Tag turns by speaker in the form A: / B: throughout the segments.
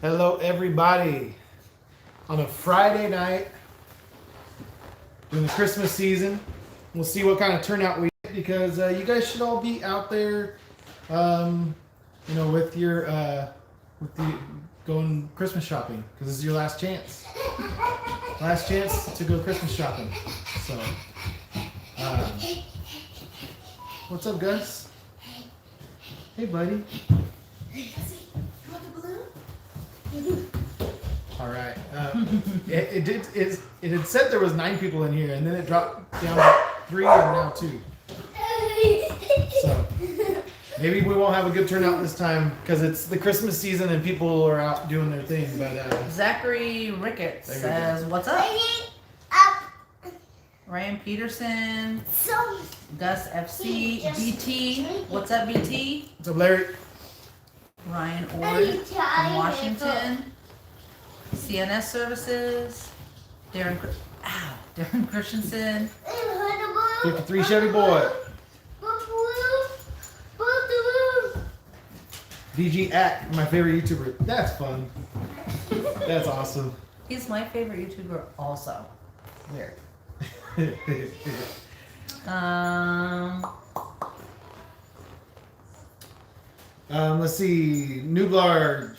A: Hello, everybody. On a Friday night during the Christmas season, we'll see what kind of turnout we get because you guys should all be out there, um, with your with the going Christmas shopping because this is your last chance to go Christmas shopping. So, um, what's up, Gus? Hey, buddy. All right. It had said there was 9 people in here, and then it dropped down to 3, and now 2. So maybe we won't have a good turnout this time because it's the Christmas season and people are out doing their thing. But
B: Zachary Ricketts says, "What's up?" Ryan Peterson, Gus FC, BT. What's up, BT?
A: what's up, Larry?
B: Ryan Ord from Washington. CNS Services. Darren Christensen.
A: 53 Chevy boy. DG Act, my favorite YouTuber. That's fun. That's awesome.
B: He's my favorite YouTuber also. Weird.
A: Let's see. Nublar,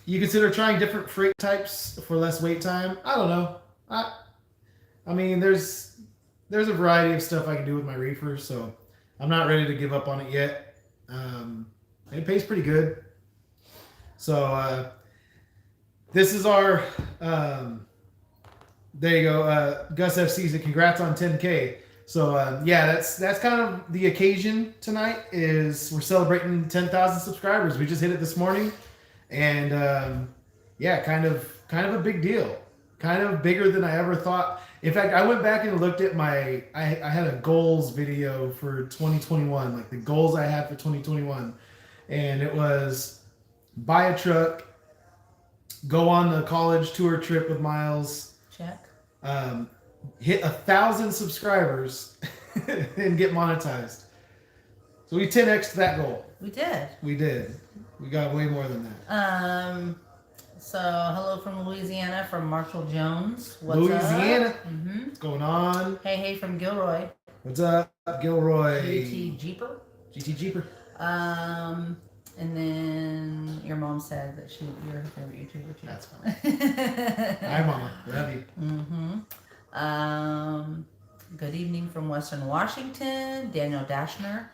A: you consider trying different freight types for less wait time? I don't know. I mean, there's a variety of stuff I can do with my reefer, so I'm not ready to give up on it yet. It pays pretty good. So this is our. There you go. Gus FC said, "Congrats on 10K." So yeah, that's kind of the occasion tonight. Is we're celebrating 10,000 subscribers. We just hit it this morning, and yeah, kind of a big deal. Kind of bigger than I ever thought. In fact, I went back and looked at I had a goals video for 2021, like the goals I had for 2021, and it was buy a truck, go on the college tour trip with Miles.
B: Check.
A: Hit 1,000 subscribers and get monetized. So we 10x'd that goal.
B: We did.
A: We did. We got way more than that.
B: So hello from Louisiana from Marshall Jones. What's
A: Louisiana.
B: up? Mm-hmm.
A: What's going on?
B: Hey from Gilroy.
A: What's up, Gilroy?
B: GT Jeeper. And then your mom said that you're her favorite YouTuber too.
A: That's fine. Hi, Mama. Love you.
B: Mm-hmm. Good evening from Western Washington. Daniel Dashner.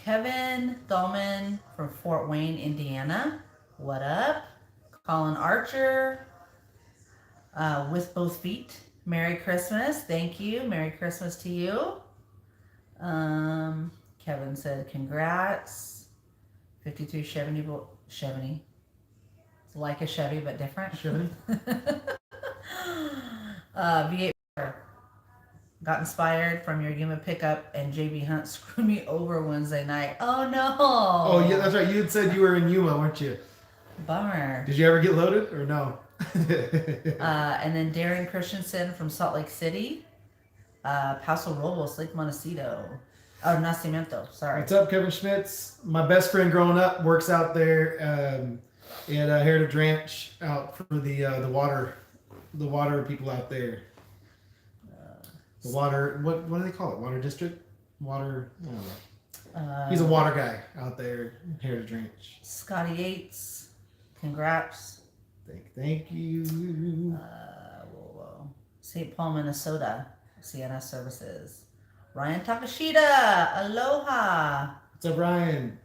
B: Kevin Thalman from Fort Wayne, Indiana. What up? Colin Archer. With both feet. Merry Christmas. Thank you. Merry Christmas to you. Kevin said, "Congrats." 53 Chevy. It's like a Chevy, but different.
A: Chevy.
B: V8 got inspired from your Yuma pickup and JB Hunt screwed me over Wednesday night. Oh no.
A: Oh yeah, that's right. You had said you were in Yuma, weren't you?
B: Bummer.
A: Did you ever get loaded or no?
B: And then Darren Christensen from Salt Lake City. Paso Robles, Lake Montecito. Oh, Nacimiento. Sorry.
A: What's up, Kevin Schmitz? My best friend growing up works out there at Heritage Ranch out for the water people out there. The water, what do they call it? Water district? Water, I don't know. He's a water guy out there at Heritage Ranch.
B: Scotty Yates, congrats.
A: Thank you.
B: St. Paul, Minnesota, CNS Services. Ryan Takashita, aloha.
A: What's up, Ryan?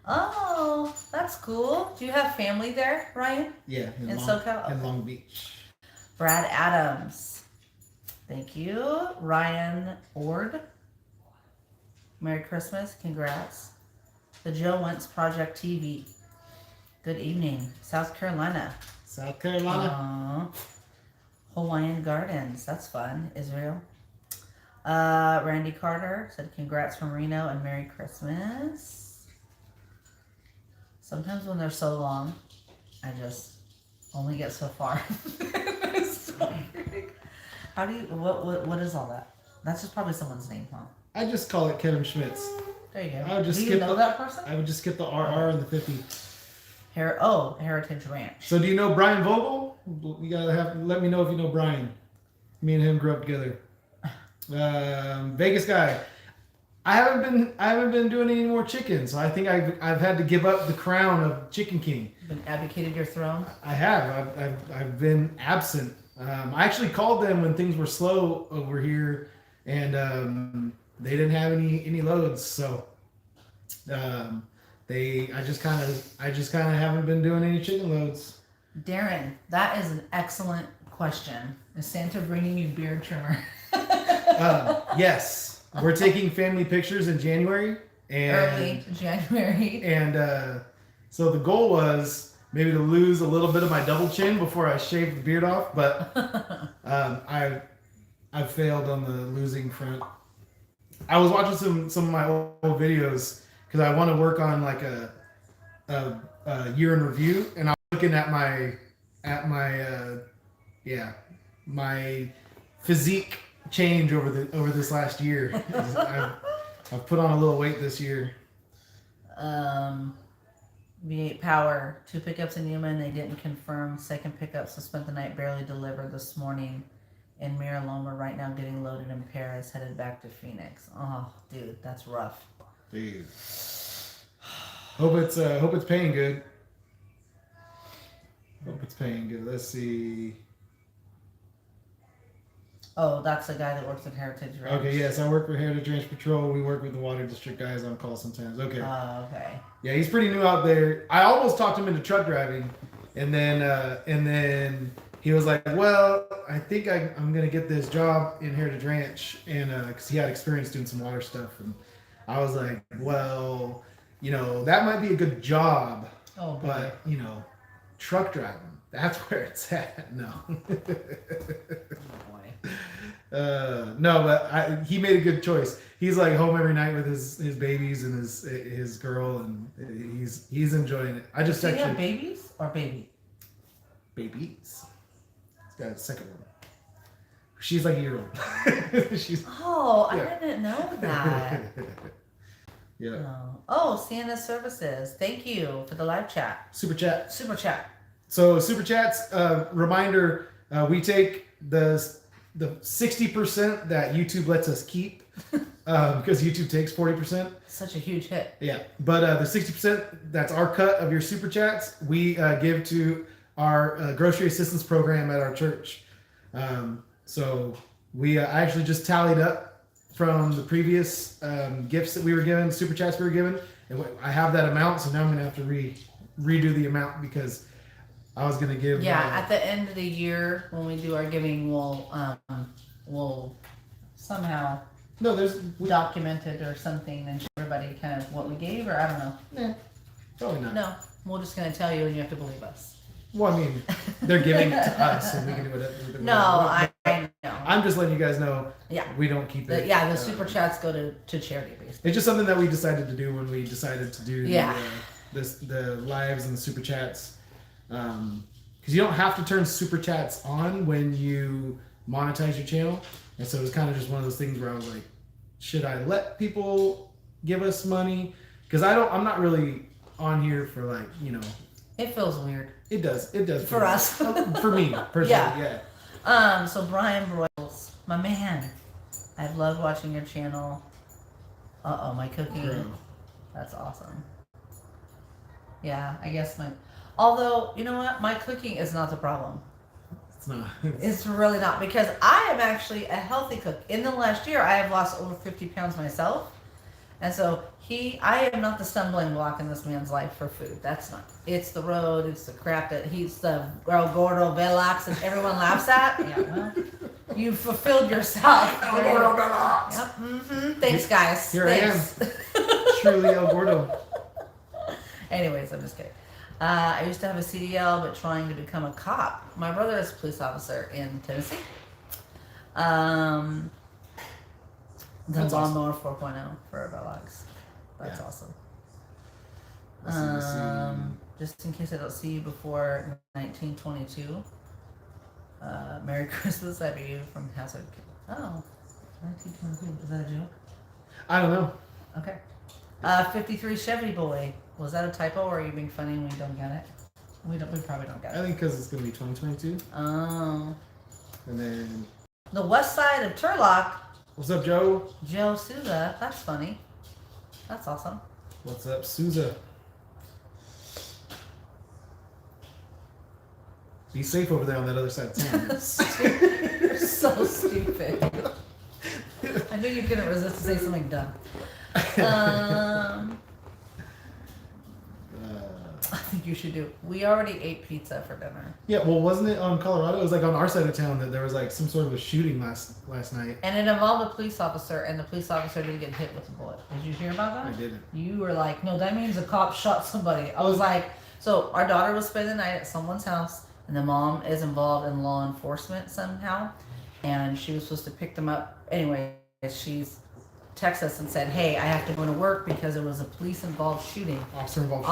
B: Oh, that's cool. Do you have family there, Ryan?
A: Yeah,
B: in SoCal?
A: In Long Beach.
B: Brad Adams. Thank you. Ryan Ord. Merry Christmas. Congrats. The Joe Wentz Project TV. Good evening. South Carolina.
A: South Carolina.
B: Hawaiian Gardens. That's fun. Israel. Randy Carter said congrats from Reno and Merry Christmas. Sometimes when they're so long, I just only get so far. How do you, what is all that? That's just probably someone's name, huh?
A: I just call it Kevin Schmitz.
B: There you go.
A: I would just
B: Do you
A: skip
B: know that person?
A: I would just skip the RR and the 50.
B: Heritage Ranch.
A: So do you know Brian Vogel? You gotta let me know if you know Brian. Me and him grew up together. Vegas guy. I haven't been doing any more chicken, so I think I've had to give up the crown of Chicken King.
B: Been abdicated your throne.
A: I have. I've been absent. I actually called them when things were slow over here, and they didn't have any loads. So I just kind of haven't been doing any chicken loads.
B: Darren, that is an excellent question. Is Santa bringing you beard trimmer?
A: Yes, we're taking family pictures in January.
B: Early January.
A: And so the goal was maybe to lose a little bit of my double chin before I shave the beard off, but I failed on the losing front. I was watching some of my old videos because I want to work on like a year in review, and I was looking at my physique change over this last year. I've put on a little weight this year.
B: V8 Power, 2 pickups in Yuma, and they didn't confirm second pickup, so spent the night barely delivered this morning in Mira Loma. Right now getting loaded in Paris, headed back to Phoenix. Oh, dude, that's rough.
A: Dude. Hope it's paying good. Hope it's paying good. Let's see.
B: Oh, that's the guy that works at Heritage Ranch.
A: Okay, yes, I work for Heritage Ranch Patrol. We work with the Water District guys on call sometimes. Okay.
B: Oh, okay.
A: Yeah, he's pretty new out there. I almost talked him into truck driving, and then he was like, "Well, I think I'm gonna get this job in Heritage Ranch," and because he had experience doing some water stuff, and I was like, "Well, that might be a good job,
B: Oh, boy.
A: but truck driving, that's where it's at." No. No, but he made a good choice. He's like home every night with his babies and his girl, and he's enjoying it. I just
B: Does he
A: actually
B: have babies or baby?
A: babies. He's got a second one. She's like a year old. She's
B: I didn't know that.
A: yeah.
B: Oh, Santa Services. Thank you for the live chat.
A: Super chat.
B: Super chat.
A: So super chats. Reminder: we take the 60% that YouTube lets us keep because YouTube takes 40%.
B: Such a huge hit.
A: Yeah, but the 60%, that's our cut of your super chats, we give to our grocery assistance program at our church. So we actually just tallied up from the previous gifts that we were given, super chats we were given, and I have that amount, so now I'm going to have to redo the amount because I was going to give...
B: Yeah, at the end of the year, when we do our giving, we'll somehow document it or something and show everybody kind of what we gave, or I don't know.
A: Probably not.
B: No, we're just going to tell you and you have to believe us.
A: Well, I mean, they're giving it to us and we can do whatever.
B: No, I know.
A: I'm just letting you guys know we don't keep it.
B: The super chats go to charity, basically.
A: It's just something that we decided to do when we decided to do the lives and the super chats. Because you don't have to turn super chats on when you monetize your channel, and so it was kind of just one of those things where I was like, should I let people give us money? Because I'm not really on here for like
B: It feels weird.
A: It does
B: For us.
A: for me personally. Yeah.
B: So Brian Broyles, my man, I've loved watching your channel. My cooking.
A: Bro.
B: That's awesome. Yeah, I guess although, you know what? My cooking is not the problem.
A: It's not.
B: It's really not, because I am actually a healthy cook. In the last year, I have lost over 50 pounds myself. And so I am not the stumbling block in this man's life for food. That's not. It's the road. It's the crap that he's the El Gordo Velox and everyone laughs at. Yeah, well, you fulfilled yourself.
A: El Gordo Velox.
B: Yep. Mm-hmm. Thanks, guys.
A: Here
B: Thanks.
A: I am. Truly El Gordo.
B: Anyways, I'm just kidding. I used to have a CDL, but trying to become a cop. My brother is a police officer in Tennessee. The
A: That's
B: lawnmower 4.0 for a Velox. That's awesome. Just in case I don't see you before 1922. Merry Christmas, I be you from Hazard. Oh, 1922. Is that a joke?
A: I don't know.
B: Okay. 53 Chevy boy. Was that a typo, or are you being funny and we don't get it? We probably don't get
A: I
B: it.
A: think because it's gonna be 2022.
B: Oh.
A: And then,
B: The west side of Turlock,
A: what's up, Joe?
B: Joe Souza. That's funny. That's awesome.
A: What's up, Souza? Be safe over there on that other side of town.
B: You're so stupid. I knew you couldn't resist to say something dumb. I think you should do. We already ate pizza for dinner,
A: Yeah, well, wasn't it on Colorado? It was like on our side of town that there was like some sort of a shooting last night.
B: and it involved a police officer, and the police officer didn't get hit with a bullet. Did you hear about that?
A: I didn't.
B: You were like, no, that means a cop shot somebody. I was like, so our daughter was spending the night at someone's house, and the mom is involved in law enforcement somehow, and she was supposed to pick them up. Anyway, she's texted us and said, hey, I have to go to work because it was a police involved shooting.
A: Officer involved.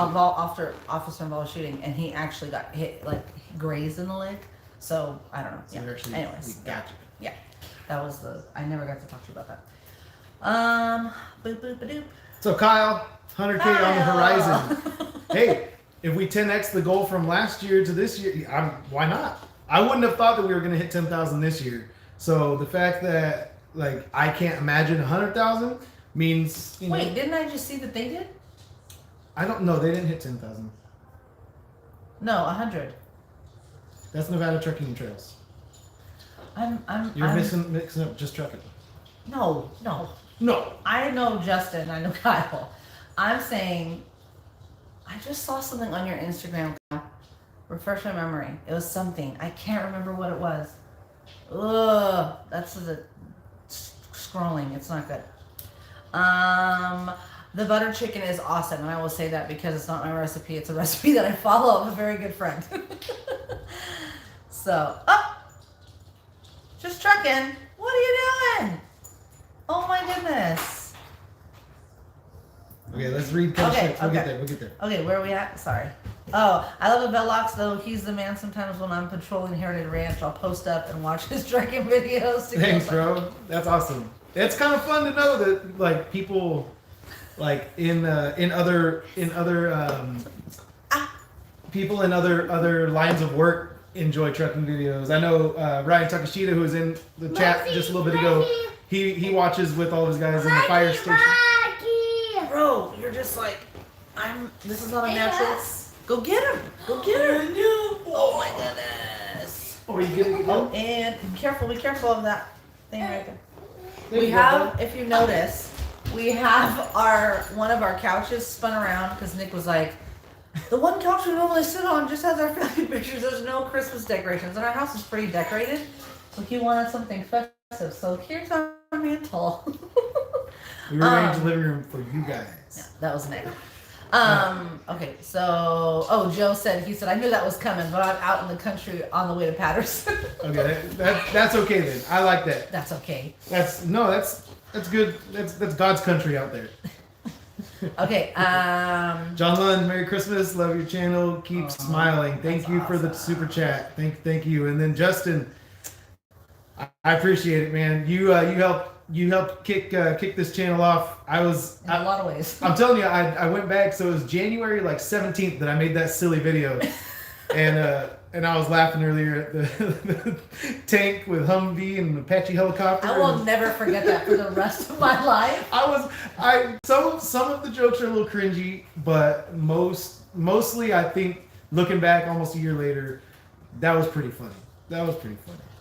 B: Officer involved shooting, and he actually got hit, like grazed in the leg. So I don't know.
A: So
B: Yeah.
A: actually,
B: Anyways,
A: we got you.
B: yeah, that was the. I never got to talk to you about that. Boop boop doop.
A: So Kyle, 100K on the horizon. Hey, if we 10x the goal from last year to this year, why not? I wouldn't have thought that we were going to hit 10,000 this year. So the fact that like I can't imagine 100,000 means
B: Wait, didn't I just see that they did?
A: I don't know. They didn't hit 10,000.
B: No, 100.
A: That's Nevada Trucking and Trails.
B: I'm
A: You're mixing up just trucking.
B: No.
A: No.
B: I know Justin. I know Kyle. I'm saying, I just saw something on your Instagram. Refresh my memory. It was something. I can't remember what it was. Ugh. That's the scrolling. It's not good. The butter chicken is awesome, and I will say that because it's not my recipe. It's a recipe that I follow of a very good friend. So, just trucking. What are you doing? Oh my goodness.
A: Okay, let's read We'll
B: Okay.
A: get there.
B: Okay, where are we at? Sorry. Oh, I love a Velox, though. He's the man. Sometimes when I'm patrolling Heritage Ranch, I'll post up and watch his trucking videos.
A: Thanks, bro. That's awesome. It's kind of fun to know that like people like in other people in other lines of work enjoy trucking videos. I know Ryan Takashita, who was in the chat just a little bit ago, he watches with all his guys in the fire station.
B: Bro, you're just like, this is not a natural. Go get him. Go get him. Oh my goodness.
A: Oh, are you getting it?
B: Oh, and be careful of that thing right there.
A: There
B: We
A: you go,
B: have,
A: bud.
B: if you notice, we have one of our couches spun around because Nick was like, the one couch we normally sit on just has our family pictures. There's no Christmas decorations, and our house is pretty decorated. So he wanted something festive. So here's our mantle.
A: We rearranged the living room for you guys.
B: Yeah, that was Nick. Okay, so Joe said I knew that was coming, but I'm out in the country on the way to Patterson.
A: Okay, that's okay then. I like that.
B: That's okay.
A: That's good. That's God's country out there.
B: Okay,
A: John Lund, Merry Christmas. Love your channel. Keep smiling. Thank you for the super chat. Thank you. And then Justin, I appreciate it, man. You helped kick this channel off.
B: in a lot of ways.
A: I'm telling you, I went back. So it was January 17th that I made that silly video, and I was laughing earlier at the tank with Humvee and Apache helicopter.
B: I will never forget that for the rest of my life.
A: Some of the jokes are a little cringy, but mostly I think looking back almost a year later, that was pretty funny.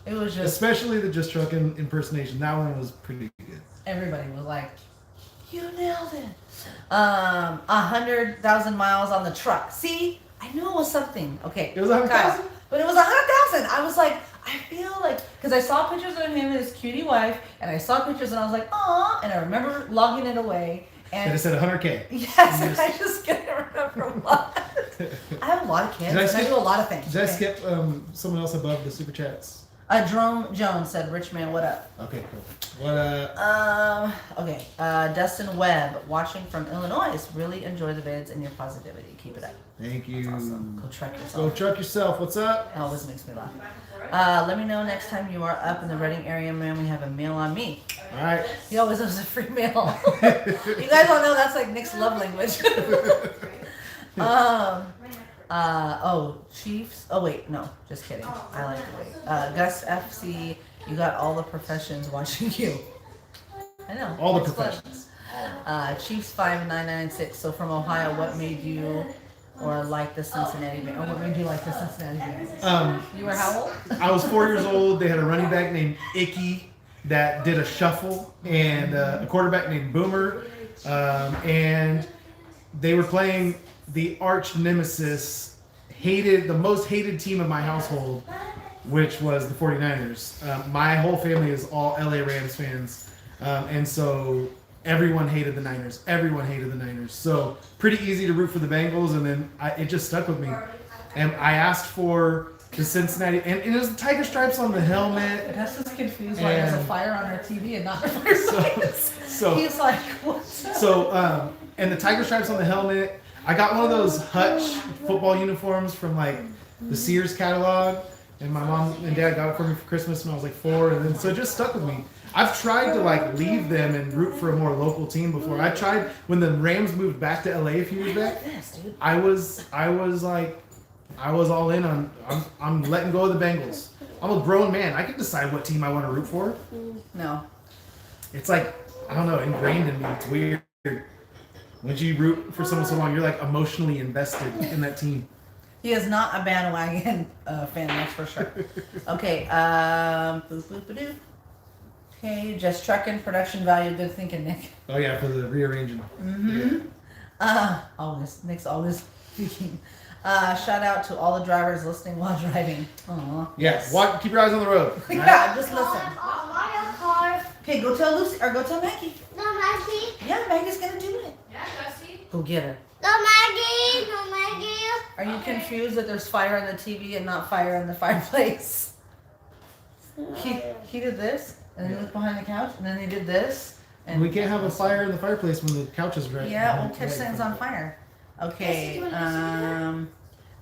B: It was just
A: Especially the Just Truckin' impersonation. That one was pretty good.
B: everybody was like, "You nailed it." 100,000 miles on the truck. See, I knew it was something. Okay,
A: It was 100,000?
B: but it was 100,000. I was like, I feel like, because I saw pictures of him and his cutie wife, and I saw pictures, and I was like, "Aw," and I remember logging it away.
A: And
B: And
A: it said 100K.
B: yes, and I just can't remember what. I have a lot of kids, and I do a lot of things.
A: Did I
B: okay?
A: skip someone else above the super chats?
B: Jerome Jones said, "Rich man, what up?"
A: Okay, cool. What
B: Okay. Dustin Webb, watching from Illinois. Really enjoy the vids and your positivity. Keep it up.
A: Thank you.
B: That's awesome. Go truck yourself.
A: Go truck yourself. What's up?
B: It always makes me laugh. Let me know next time you are up in the Reading area, man. We have a meal on me.
A: All right.
B: He always has a free meal. You guys don't know that's like Nick's love language. Chiefs. Oh wait, no, just kidding. I like the way. Gus FC, you got all the professions watching you. I know.
A: All the
B: it's
A: professions.
B: Chiefs 5996. So from Ohio, what made you or like the Cincinnati Bengals? Or what made you like the Cincinnati Bengals? You were how old?
A: I was 4 years old. They had a running back named Icky that did a shuffle, and a quarterback named Boomer, and they were playing the arch nemesis, the most hated team in my household, which was the 49ers. My whole family is all LA Rams fans, and so everyone hated the Niners. Everyone hated the Niners. So pretty easy to root for the Bengals, and then it just stuck with me. And I asked for the Cincinnati, and it was the tiger stripes on the helmet.
B: That's just confused why there's a fire on our TV and not a fireplace.
A: So
B: he's like, what's up?
A: So, and the tiger stripes on the helmet. I got one of those Hutch football uniforms from like the Sears catalog, and my mom and dad got it for me for Christmas when I was like 4, and then so it just stuck with me. I've tried to like leave them and root for a more local team before. I tried when the Rams moved back to LA a few years back. I was all in on. I'm letting go of the Bengals. I'm a grown man. I can decide what team I want to root for.
B: No.
A: It's like, I don't know, ingrained in me. It's weird. Once you root for someone so long, you're like emotionally invested in that team.
B: He is not a bandwagon fan, that's for sure. Okay, Okay, just trucking, production value, good thinking, Nick.
A: Oh yeah, for the rearranging.
B: Mm-hmm. Yeah. Nick's always speaking. Shout out to all the drivers listening while driving. Aww.
A: Yes. Keep your eyes on the road. Right?
B: Yeah, just listen. Okay, go tell Lucy or go tell Maggie.
C: No, Maggie.
B: Yeah, Maggie's gonna do it.
C: Yeah, Gussie.
B: Go get her.
C: No, Maggie. No, Maggie.
B: Are you confused that there's fire on the TV and not fire in the fireplace? He did this, and then he looked behind the couch, and then he did this. And
A: we can't have a fire in the fireplace when the couch is right.
B: Yeah, we'll catch things on fire. Okay, and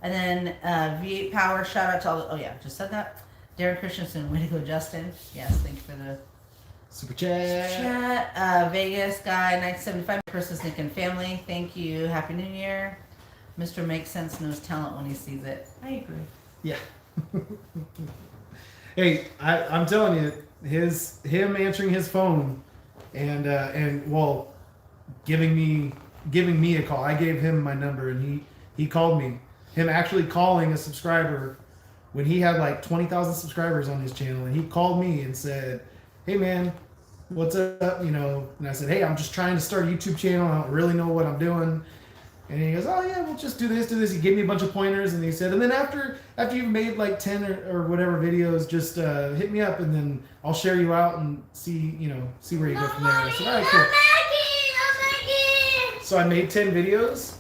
B: then V8 Power, shout out to all the, just said that. Darren Christensen, way to go, Justin. Yes, thank you for the
A: super chat.
B: Vegas guy, 1975, Christmas, Nick and family. Thank you. Happy New Year. Mr. Makes Sense knows talent when he sees it. I agree.
A: Yeah. Hey, I'm telling you, him answering his phone and giving me a call. I gave him my number and he called me. Him actually calling a subscriber when he had like 20,000 subscribers on his channel, and he called me and said, "Hey man, what's up?" And I said, "Hey, I'm just trying to start a YouTube channel. I don't really know what I'm doing." And he goes, "Oh yeah, we'll just do this." He gave me a bunch of pointers, and he said, "And then after you've made like 10 or whatever videos, just hit me up, and then I'll share you out and see where you go from there." I said, "All right, cool." So I made 10 videos,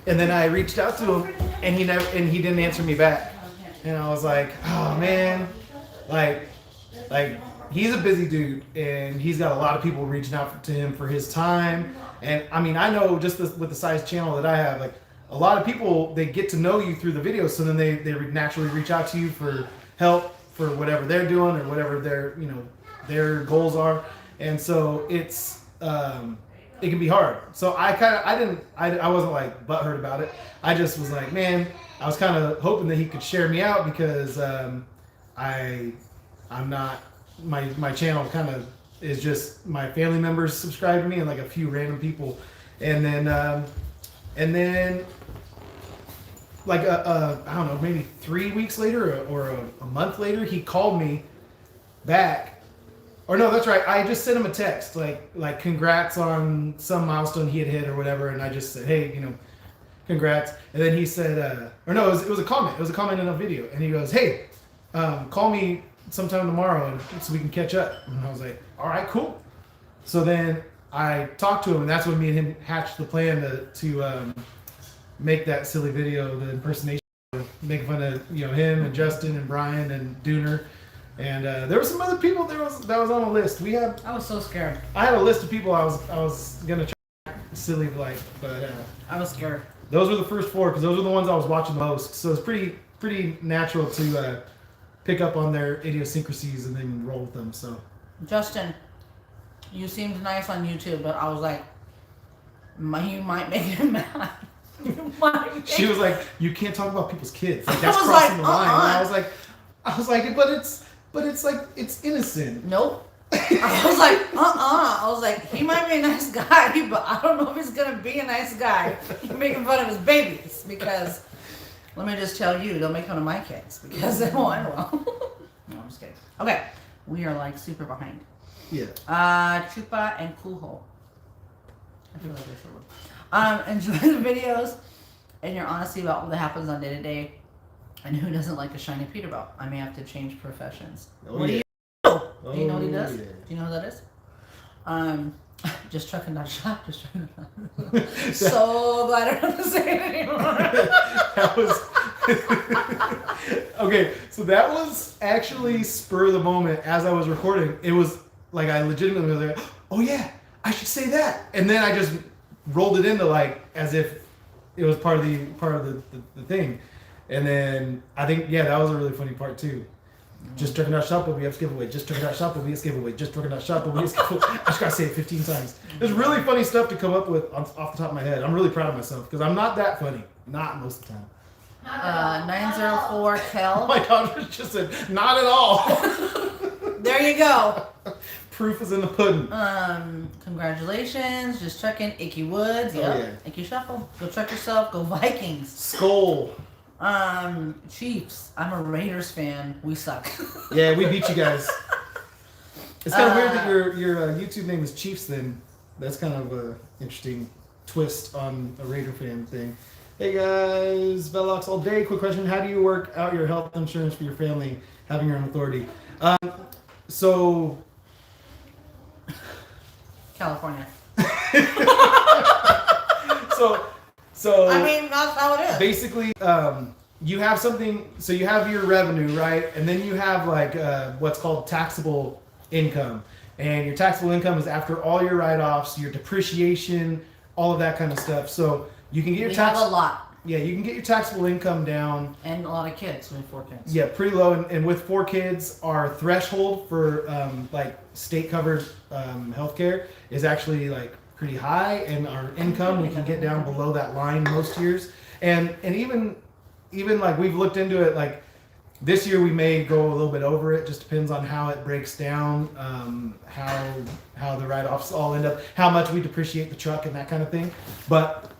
A: and then I reached out to him, and he didn't answer me back. And I was like, "Oh man, like he's a busy dude, and he's got a lot of people reaching out to him for his time." And I mean, I know just with the size channel that I have, like a lot of people, they get to know you through the videos, so then they naturally reach out to you for help for whatever they're doing or whatever their goals are, and so it's it can be hard. So I wasn't like butthurt about it. I just was like, man, I was kind of hoping that he could share me out because I'm not my channel kind of is just my family members subscribe to me and like a few random people, and then like I don't know, maybe 3 weeks later or a month later, he called me back. Or no, that's right. I just sent him a text like congrats on some milestone he had hit or whatever, and I just said, "Hey, congrats." And then he said, or no, it was a comment. It was a comment in a video, and he goes, "Hey, call me sometime tomorrow and so we can catch up." And I was like, "All right, cool." So then I talked to him, and that's when me and him hatched the plan to make that silly video, the impersonation, making fun of him and Justin and Brian and Dooner. And there were some other people that was on a list.
B: I was so scared.
A: I had a list of people I was gonna try silly like, but
B: I was scared.
A: those were the first 4 because those were the ones I was watching the most. So it's pretty natural to pick up on their idiosyncrasies and then roll with them. So
B: Justin, you seemed nice on YouTube, but I was like, you might make him mad.
A: she was like, "You can't talk about people's kids. Like, that's
B: I was
A: crossing
B: like,
A: the line." And I was like, but it's like it's innocent.
B: Nope. I was like, I was like, he might be a nice guy, but I don't know if he's gonna be a nice guy. You're making fun of his babies because let me just tell you, don't make fun of my kids because they won't end well. No, I'm just kidding. Okay, we are like super behind.
A: Yeah.
B: Chupa and Kuho. I feel like I should. Enjoy the videos and your honesty about what happens on day to day, and who doesn't like a shiny Peterbilt. I may have to change professions.
A: Oh,
B: What do
A: yeah.
B: you do? Do you know what he
A: Oh,
B: does?
A: yeah.
B: Do you know who that is? Just trucking that shot. Just trucking that. So glad I don't have to say it anymore.
A: That was okay. So that was actually spur of the moment as I was recording. It was like I legitimately was like, "Oh yeah, I should say that," and then I just rolled it into like as if it was part of the thing. And then I think that was a really funny part too. Just trucking out shop, but we have giveaway. Just trucking out shop, but we have giveaway. Just trucking out shop, but we have giveaway. I just gotta say it 15 times. There's really funny stuff to come up with off the top of my head. I'm really proud of myself because I'm not that funny. Not most of the time.
B: 904 Kel.
A: Oh my God, it just said not at all.
B: There you go.
A: Proof is in the pudding.
B: Congratulations. Just checking. Icky Woods.
A: Oh,
B: Yep.
A: yeah.
B: Icky Shuffle. Go check yourself. Go Vikings.
A: Skull.
B: Chiefs. I'm a Raiders fan. We suck.
A: Yeah, we beat you guys. It's kind of weird that your YouTube name is Chiefs. Then that's kind of a interesting twist on a Raider fan thing. Hey guys, Velox all day. Quick question: how do you work out your health insurance for your family having your own authority? So
B: California.
A: So
B: I mean, that's how it is.
A: basically, you have something. So you have your revenue, right, and then you have like what's called taxable income, and your taxable income is after all your write-offs, your depreciation, all of that kind of stuff. So you can get your
B: We
A: tax.
B: have a lot.
A: Yeah, you can get your taxable income down.
B: And a lot of kids. We have 4 kids.
A: Yeah, pretty low. And with 4 kids, our threshold for like state covered healthcare is actually like pretty high, and our income we can get down below that line most years. And even like we've looked into it, like this year we may go a little bit over it. Just depends on how it breaks down, how the write-offs all end up, how much we depreciate the truck and that kind of thing. But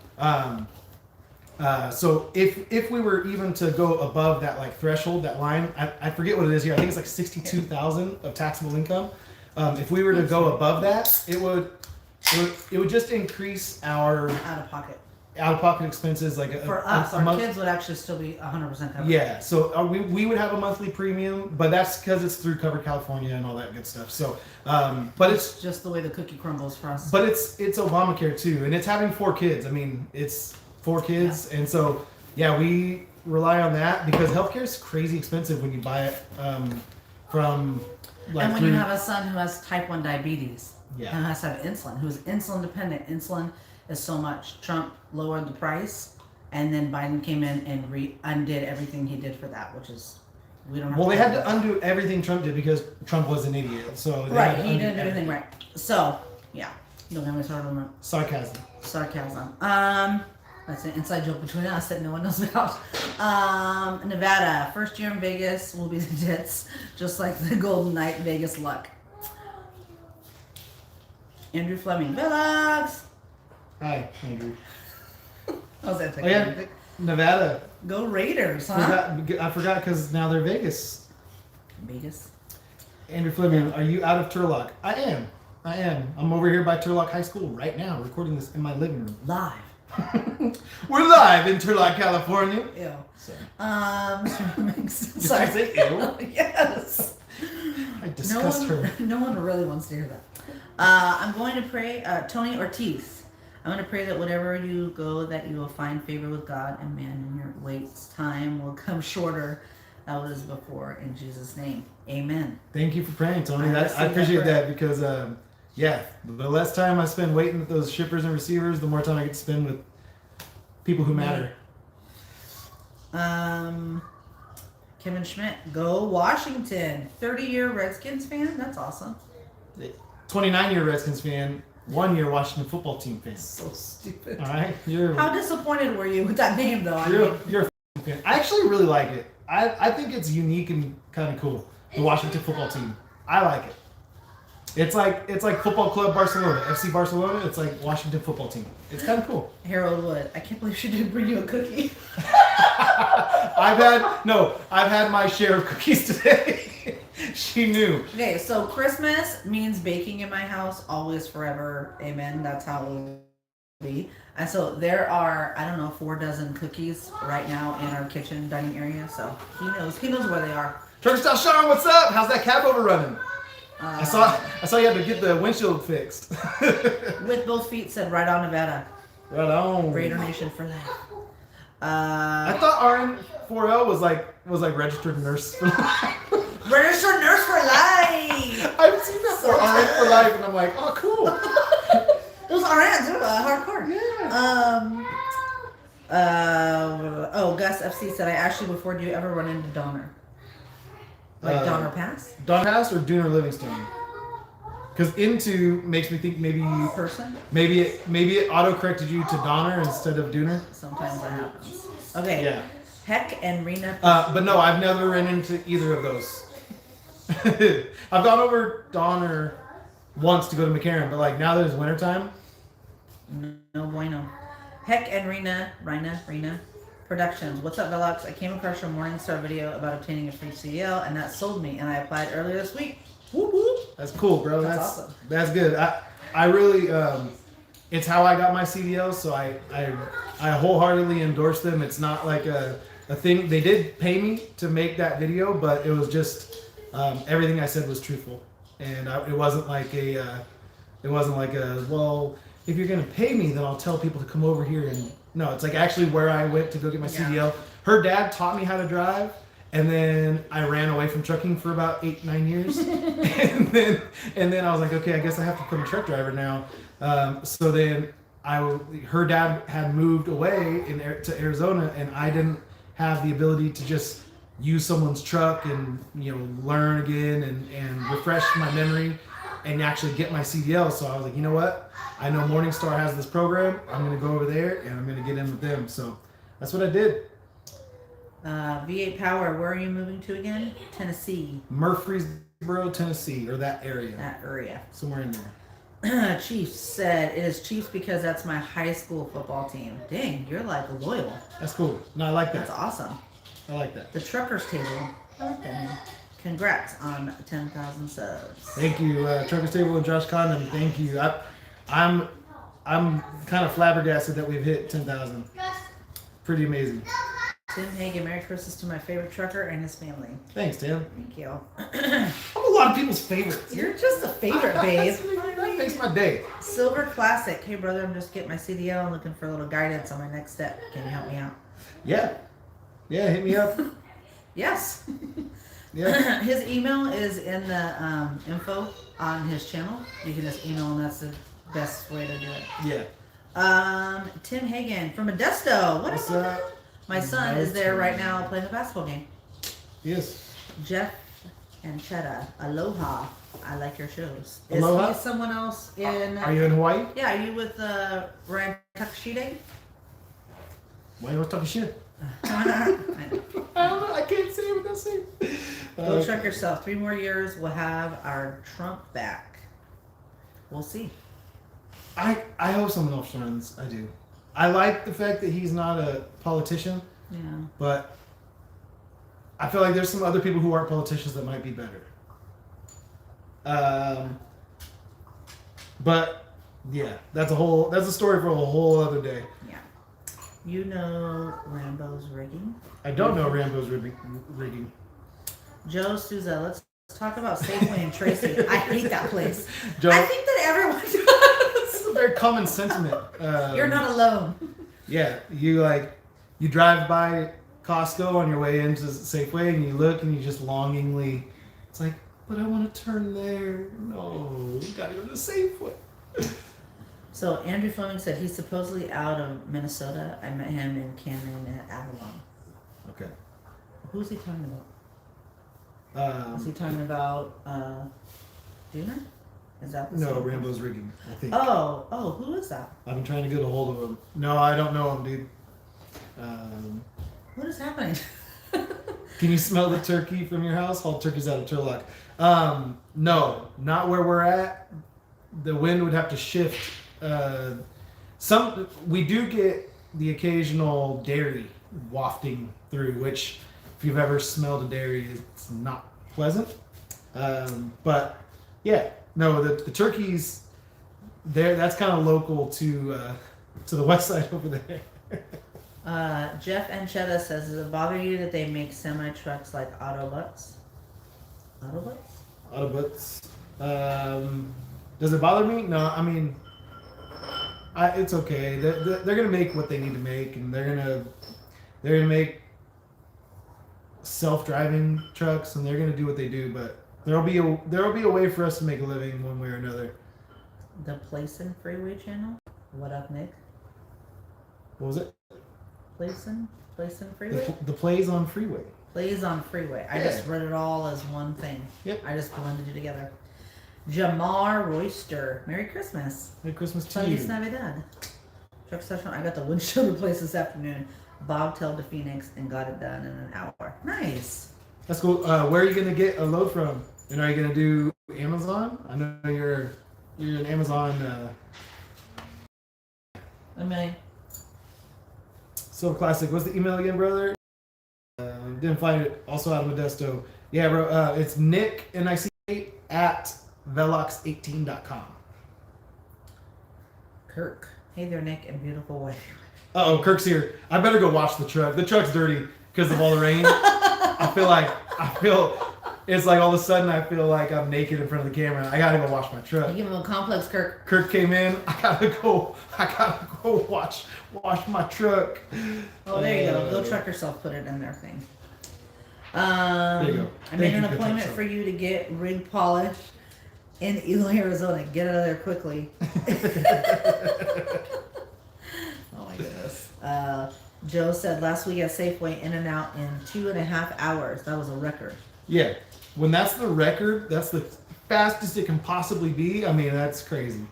A: so if we were even to go above that like threshold, that line, I forget what it is here. I think it's like 62,000 of taxable income. If we were to go above that, it would just increase our out of pocket expenses like
B: For us, our kids would actually still be 100% covered.
A: Yeah, so we would have a monthly premium, but that's because it's through Covered California and all that good stuff. So, but it's
B: just the way the cookie crumbles for us.
A: But it's Obamacare too, and it's having 4 kids. I mean, it's 4 kids, and so yeah, we rely on that because healthcare is crazy expensive when you buy it from like.
B: And when you have a son who has type 1 diabetes,
A: Yeah.
B: and has to have insulin, who's insulin dependent. Insulin is so much. Trump lowered the price, and then Biden came in and undid everything he did for that, which is we don't.
A: Well, they had to undo everything Trump did because Trump was an idiot. So they
B: Right,
A: had to
B: he
A: undo
B: didn't do anything right. So yeah, don't have me started on that.
A: Sarcasm.
B: That's an inside joke between us that no one knows about. Nevada, first year in Vegas will be the tits, just like the Golden Knight Vegas luck. Andrew Fleming, Velox.
A: Hi, Andrew.
B: How's that?
A: Oh yeah, Nevada.
B: Go Raiders, huh?
A: I forgot because now they're Vegas.
B: Vegas.
A: Andrew Fleming, are you out of Turlock? I am. I'm over here by Turlock High School right now, recording this in my living room.
B: Live.
A: We're live in Turlock, California.
B: Ew.
A: So.
B: Sorry.
A: Did you say ew?
B: Yes.
A: I discussed her.
B: No one really wants to hear that. I'm going to pray, Tony Ortiz. I'm going to pray that whatever you go, that you will find favor with God and man, and your waits time will come shorter. That was before. In Jesus' name, amen.
A: Thank you for praying, Tony.
B: I
A: I
B: received that
A: appreciate
B: prayer.
A: that because, yeah, the less time I spend waiting with those shippers and receivers, the more time I get to spend with people who matter.
B: Kevin Schmidt, go Washington. 30-year Redskins fan? That's awesome.
A: 29-year Redskins fan, 1-year Washington football team fan.
B: So stupid.
A: All right,
B: How disappointed were you with that name, though?
A: you're a fan. I actually really like it. I think it's unique and kind of cool. The Washington football team. I like it. It's like Football Club Barcelona, FC Barcelona. It's like Washington football team. It's kind of cool.
B: Harold Wood, I can't believe she didn't bring you a cookie.
A: I've had my share of cookies today. She knew.
B: Okay, so Christmas means baking in my house, always, forever, amen. That's how it will be. And so there are, 4 dozen cookies right now in our kitchen dining area. So he knows where they are.
A: Trucker Style Sean, what's up? How's that cab overrunning? I saw you had to get the windshield fixed.
B: With both feet said right on Nevada.
A: Right on.
B: Raider Nation for life.
A: I thought RN4L was like registered nurse for life.
B: Registered nurse for life.
A: I've seen that for RN for life, and I'm like, oh, cool.
B: Those RNs, they're hardcore.
A: Yeah.
B: Gus FC said, I asked you before, do you ever run into Donner? Like Donner Pass?
A: Donner Pass or Dooner Livingstone? Because into makes me think maybe
B: Person?
A: maybe it auto corrected you to Donner instead of Dooner.
B: Sometimes that happens. Okay.
A: Yeah.
B: Heck and Rena.
A: But no, I've never run into either of those. I've gone over Donner once to go to McCarran, but like now that it's wintertime.
B: No bueno. Heck and Rena Productions. What's up, Velox? I came across your Morningstar video about obtaining a free CDL, and that sold me, and I applied earlier this week. Whoop whoop.
A: That's cool, bro.
B: That's awesome.
A: That's good. I really it's how I got my CDL, so I wholeheartedly endorse them. It's not like a thing. They did pay me to make that video, but it was just everything I said was truthful, and it wasn't like well, if you're gonna pay me, then I'll tell people to come over here and no. It's like actually where I went to go get my CDL. Her dad taught me how to drive. And then I ran away from trucking for about 8-9 years, and then I was like, okay, I guess I have to become a truck driver now. So then her dad had moved away to Arizona, and I didn't have the ability to just use someone's truck and learn again and refresh my memory and actually get my CDL. So I was like, you know what? I know Morningstar has this program. I'm gonna go over there and I'm gonna get in with them. So that's what I did.
B: V8 Power, where are you moving to again? Tennessee.
A: Murfreesboro, Tennessee, or that area.
B: That area.
A: Somewhere in there.
B: Chiefs said, it is Chiefs because that's my high school football team. Dang, you're like loyal.
A: That's cool. No, I like that.
B: That's awesome.
A: I like that.
B: The Truckers Table. I like that name. Congrats on 10,000 subs.
A: Thank you, Truckers Table and Josh Condon. Thank you. I'm kind of flabbergasted that we've hit 10,000. Pretty amazing.
B: Tim Hagen, Merry Christmas to my favorite trucker and his family.
A: Thanks, Tim.
B: Thank you.
A: I'm a lot of people's favorites.
B: You're just a favorite, babe.
A: That makes my day.
B: Silver Classic. Hey, brother, I'm just getting my CDL. I'm looking for a little guidance on my next step. Can you help me out?
A: Yeah. Yeah, hit me up.
B: Yes.
A: Yeah.
B: His email is in the info on his channel. You can just email him. That's the best way to do it.
A: Yeah.
B: Tim Hagen from Modesto.
A: What's up?
B: My son is there right now playing a basketball game.
A: Yes.
B: Jeff and Chetta. Aloha. I like your shows.
A: Aloha?
B: Is he someone else in...
A: Are you in Hawaii?
B: Yeah, are you with Ryan Takashide?
A: Why are you talking shit?
B: I know.
A: I don't know. I can't say it without saying it.
B: Go check yourself. 3 more years, we'll have our Trump back. We'll see.
A: I hope someone else runs. I do. I like the fact that he's not a politician.
B: Yeah.
A: But I feel like there's some other people who aren't politicians that might be better. But yeah, that's a story for a whole other day.
B: Yeah. You know Rambo's rigging?
A: I don't know Rambo's rigging.
B: Joe Souza, let's talk about Safeway and Tracy. I hate that place.
A: Joe,
B: I think that everyone does.
A: It's a very common sentiment.
B: You're not alone.
A: Yeah, you drive by Costco on your way into Safeway, and you look and you just longingly, it's like, but I want to turn there. No, you gotta go to Safeway.
B: So Andrew Fleming said he's supposedly out of Minnesota. I met him in Canyon at Avalon.
A: Okay.
B: Who's he talking about? Is he talking about Dooner? Is that the
A: No,
B: same
A: Rambo's rigging, I think.
B: Oh, who is that?
A: I've been trying to get a hold of him. No, I don't know him, dude.
B: What is happening?
A: Can you smell the turkey from your house? All turkeys out of Turlock. No, not where we're at. The wind would have to shift. We do get the occasional dairy wafting through, which if you've ever smelled a dairy, it's not pleasant. But yeah, no, the turkeys there. That's kind of local to the west side over there.
B: Jeff Anchetta says, does it bother you that they make semi-trucks like Autobots?
A: Autobots. Does it bother me? No, I mean, it's okay. They're gonna make what they need to make, and they're gonna make self-driving trucks, and they're gonna do what they do. But there'll be a way for us to make a living one way or another.
B: The Playson Freeway channel. What up, Nick?
A: What was it?
B: Playson Freeway.
A: The plays on Freeway.
B: Plays on Freeway. I just read it all as one thing.
A: Yep.
B: I just blended it together. Jamar Royster. Merry Christmas.
A: Merry Christmas to you.
B: Feliz Navidad. Truck session. I got the windshield replaced this afternoon. Bobtailed to Phoenix and got it done in an hour. Nice.
A: That's cool. Where are you gonna get a load from? And are you gonna do Amazon? I know you're an Amazon. Silver Classic. What's the email again, brother? Didn't find it. Also out of Modesto. Yeah, bro. It's Nick NIC at Velox18.com.
B: Kirk. Hey there, Nick and beautiful wife.
A: Oh, Kirk's here. I better go wash the truck. The truck's dirty because of all the rain. I feel it's like all of a sudden I feel like I'm naked in front of the camera. I gotta go wash my truck.
B: You give him a complex, Kirk.
A: Kirk came in. I gotta go wash my truck.
B: Oh, there you go. Go truck yourself. Put it in their thing.
A: There you go.
B: I made an appointment for you to get rig polished in Eloy, Arizona. Get out of there quickly. Oh my goodness. Joe said last week at Safeway, in and out in 2.5 hours. That was a record.
A: Yeah. When that's the record, that's the fastest it can possibly be. I mean, that's crazy.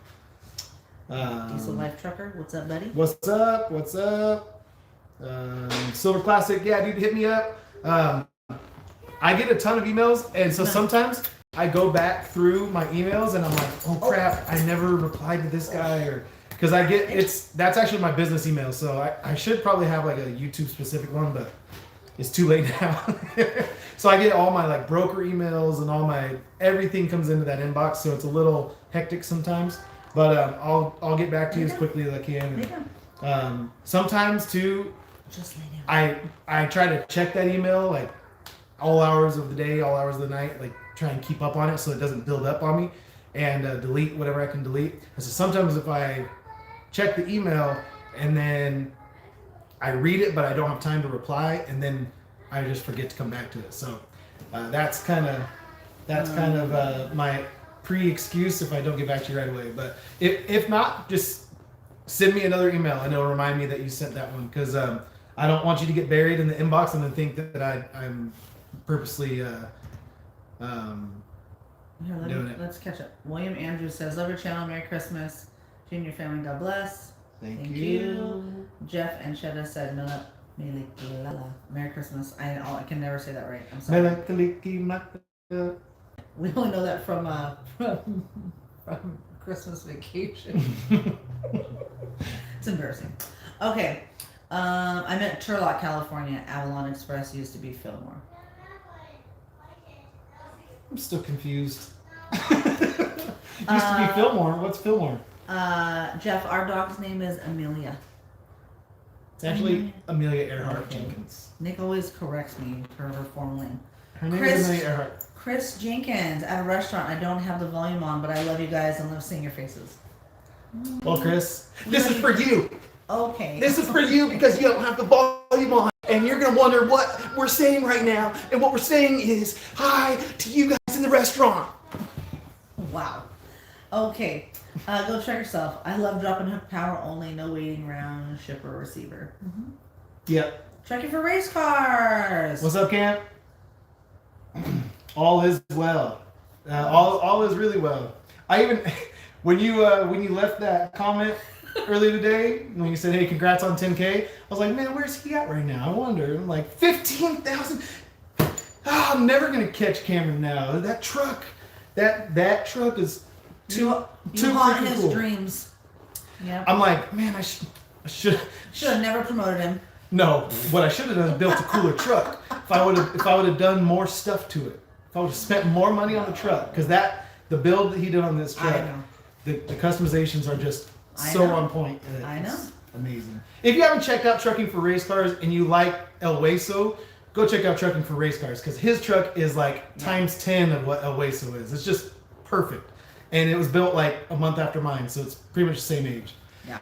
B: Diesel Life Trucker, what's up, buddy?
A: What's up? What's up? Silver Classic, yeah, dude, hit me up. I get a ton of emails, and so sometimes I go back through my emails, and I'm like, oh crap, I never replied to this guy, or because that's actually my business email, so I should probably have like a YouTube specific one, but it's too late now. So I get all my like broker emails and all my everything comes into that inbox, so it's a little hectic sometimes. But I'll get back to you as quickly as I can. Sometimes too,
B: just lay down.
A: I try to check that email like all hours of the day, all hours of the night, like try and keep up on it so it doesn't build up on me, and delete whatever I can delete. And so sometimes if I check the email and then I read it, but I don't have time to reply, and then I just forget to come back to it. So that's kind of my pre-excuse if I don't get back to you right away. But if not, just send me another email and it'll remind me that you sent that one, because I don't want you to get buried in the inbox and then think that I'm purposely doing it.
B: Let's catch up. William Andrews says, love your channel, Merry Christmas. Junior family, God bless.
A: Thank you.
B: Jeff Anchetta said, Merry Christmas. I can never say that right. I'm sorry. We only know that from Christmas Vacation. It's embarrassing. Okay. I'm at Turlock, California. Avalon Express used to be Fillmore.
A: I'm still confused. It used to be Fillmore. What's Fillmore?
B: Jeff, our dog's name is Amelia.
A: It's actually Amelia Earhart Jenkins.
B: Nick always corrects me for her formal name.
A: Her name is Amelia Earhart.
B: Chris Jenkins at a restaurant. I don't have the volume on, but I love you guys and love seeing your faces.
A: Well, Chris, this is for you.
B: Okay.
A: This is for you because you don't have the volume on.
D: and you're gonna wonder what we're saying right now. And what we're saying is hi to you guys in the restaurant.
B: Wow. Okay. Go check yourself. I love dropping hook power only, no waiting around, shipper, receiver.
A: Yep.
B: Checking for race cars.
A: What's up, Camp? All is well. All is really well. I even when you left that comment earlier today when you said, "Hey, congrats on 10K," I was like, "Man, where's he at right now?" I wonder. I'm like, 15,000. I'm never gonna catch Cameron now. That truck is too
B: haunt
A: freaking
B: his
A: cool.
B: dreams. Yeah.
A: I'm like, man, I should
B: have never promoted him.
A: No, what I should have done is built a cooler truck. If I would have done more stuff to it, if I would have spent more money on the truck, because the build that he did on this truck, the customizations are just so on point.
B: I know.
A: It's amazing. If you haven't checked out Trucking for Race Cars and you like El Hueso, go check out Trucking for Race Cars, because his truck is like times 10 of what El Hueso is. It's just perfect, and it was built like a month after mine, so it's pretty much the same age.
B: Yeah.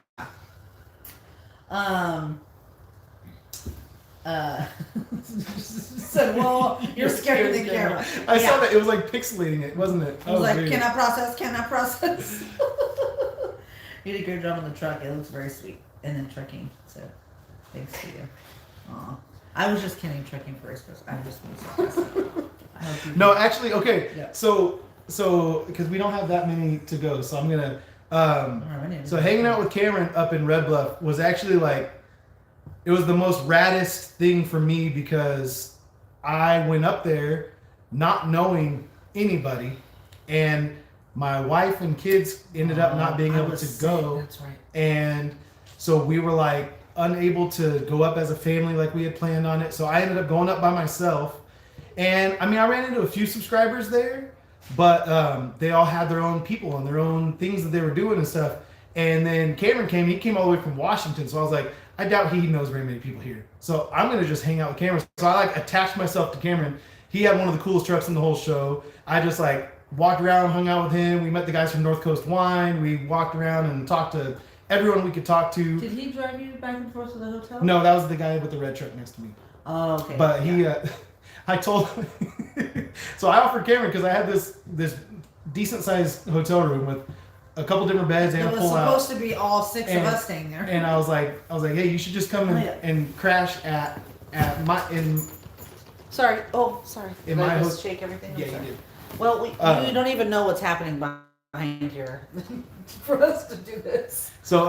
B: Said, well, you're scared of the camera.
A: I saw that. It was like pixelating it, wasn't it?
B: I was like, can I process? You did a great job on the truck. It looks very sweet. And then trucking. So, thanks to you. Aw. I was just kidding, trucking for race cars. I'm just being
A: No, actually, okay.
B: Yeah.
A: So because we don't have that many to go, so I'm gonna. So hanging out with Cameron up in Red Bluff was actually like, it was the most raddest thing for me, because I went up there not knowing anybody, and my wife and kids ended up not being able to go.
B: That's right.
A: And so we were like unable to go up as a family like we had planned on it. So I ended up going up by myself. And I mean, I ran into a few subscribers there, but they all had their own people and their own things that they were doing and stuff. And then Cameron came. He came all the way from Washington. So I was like, I doubt he knows very many people here. So I'm going to just hang out with Cameron. So I like attached myself to Cameron. He had one of the coolest trucks in the whole show. I just like walked around, hung out with him. We met the guys from North Coast Wine. We walked around and talked to everyone we could talk to.
B: Did he drive you back and forth to the hotel?
A: No, that was the guy with the red truck next to me.
B: Oh, okay.
A: But he, I told so I offered Cameron, because I had this decent sized hotel room with a couple different beds and a pull out.
B: It was supposed to be all six of us staying there.
A: And I was like, hey, you should just come and crash at my
B: Sorry. Oh, sorry.
A: In
B: Did
A: my
B: I just
A: host-
B: shake everything?
A: Yeah, you did.
B: Well, we don't even know what's happening behind here for us to do this.
A: So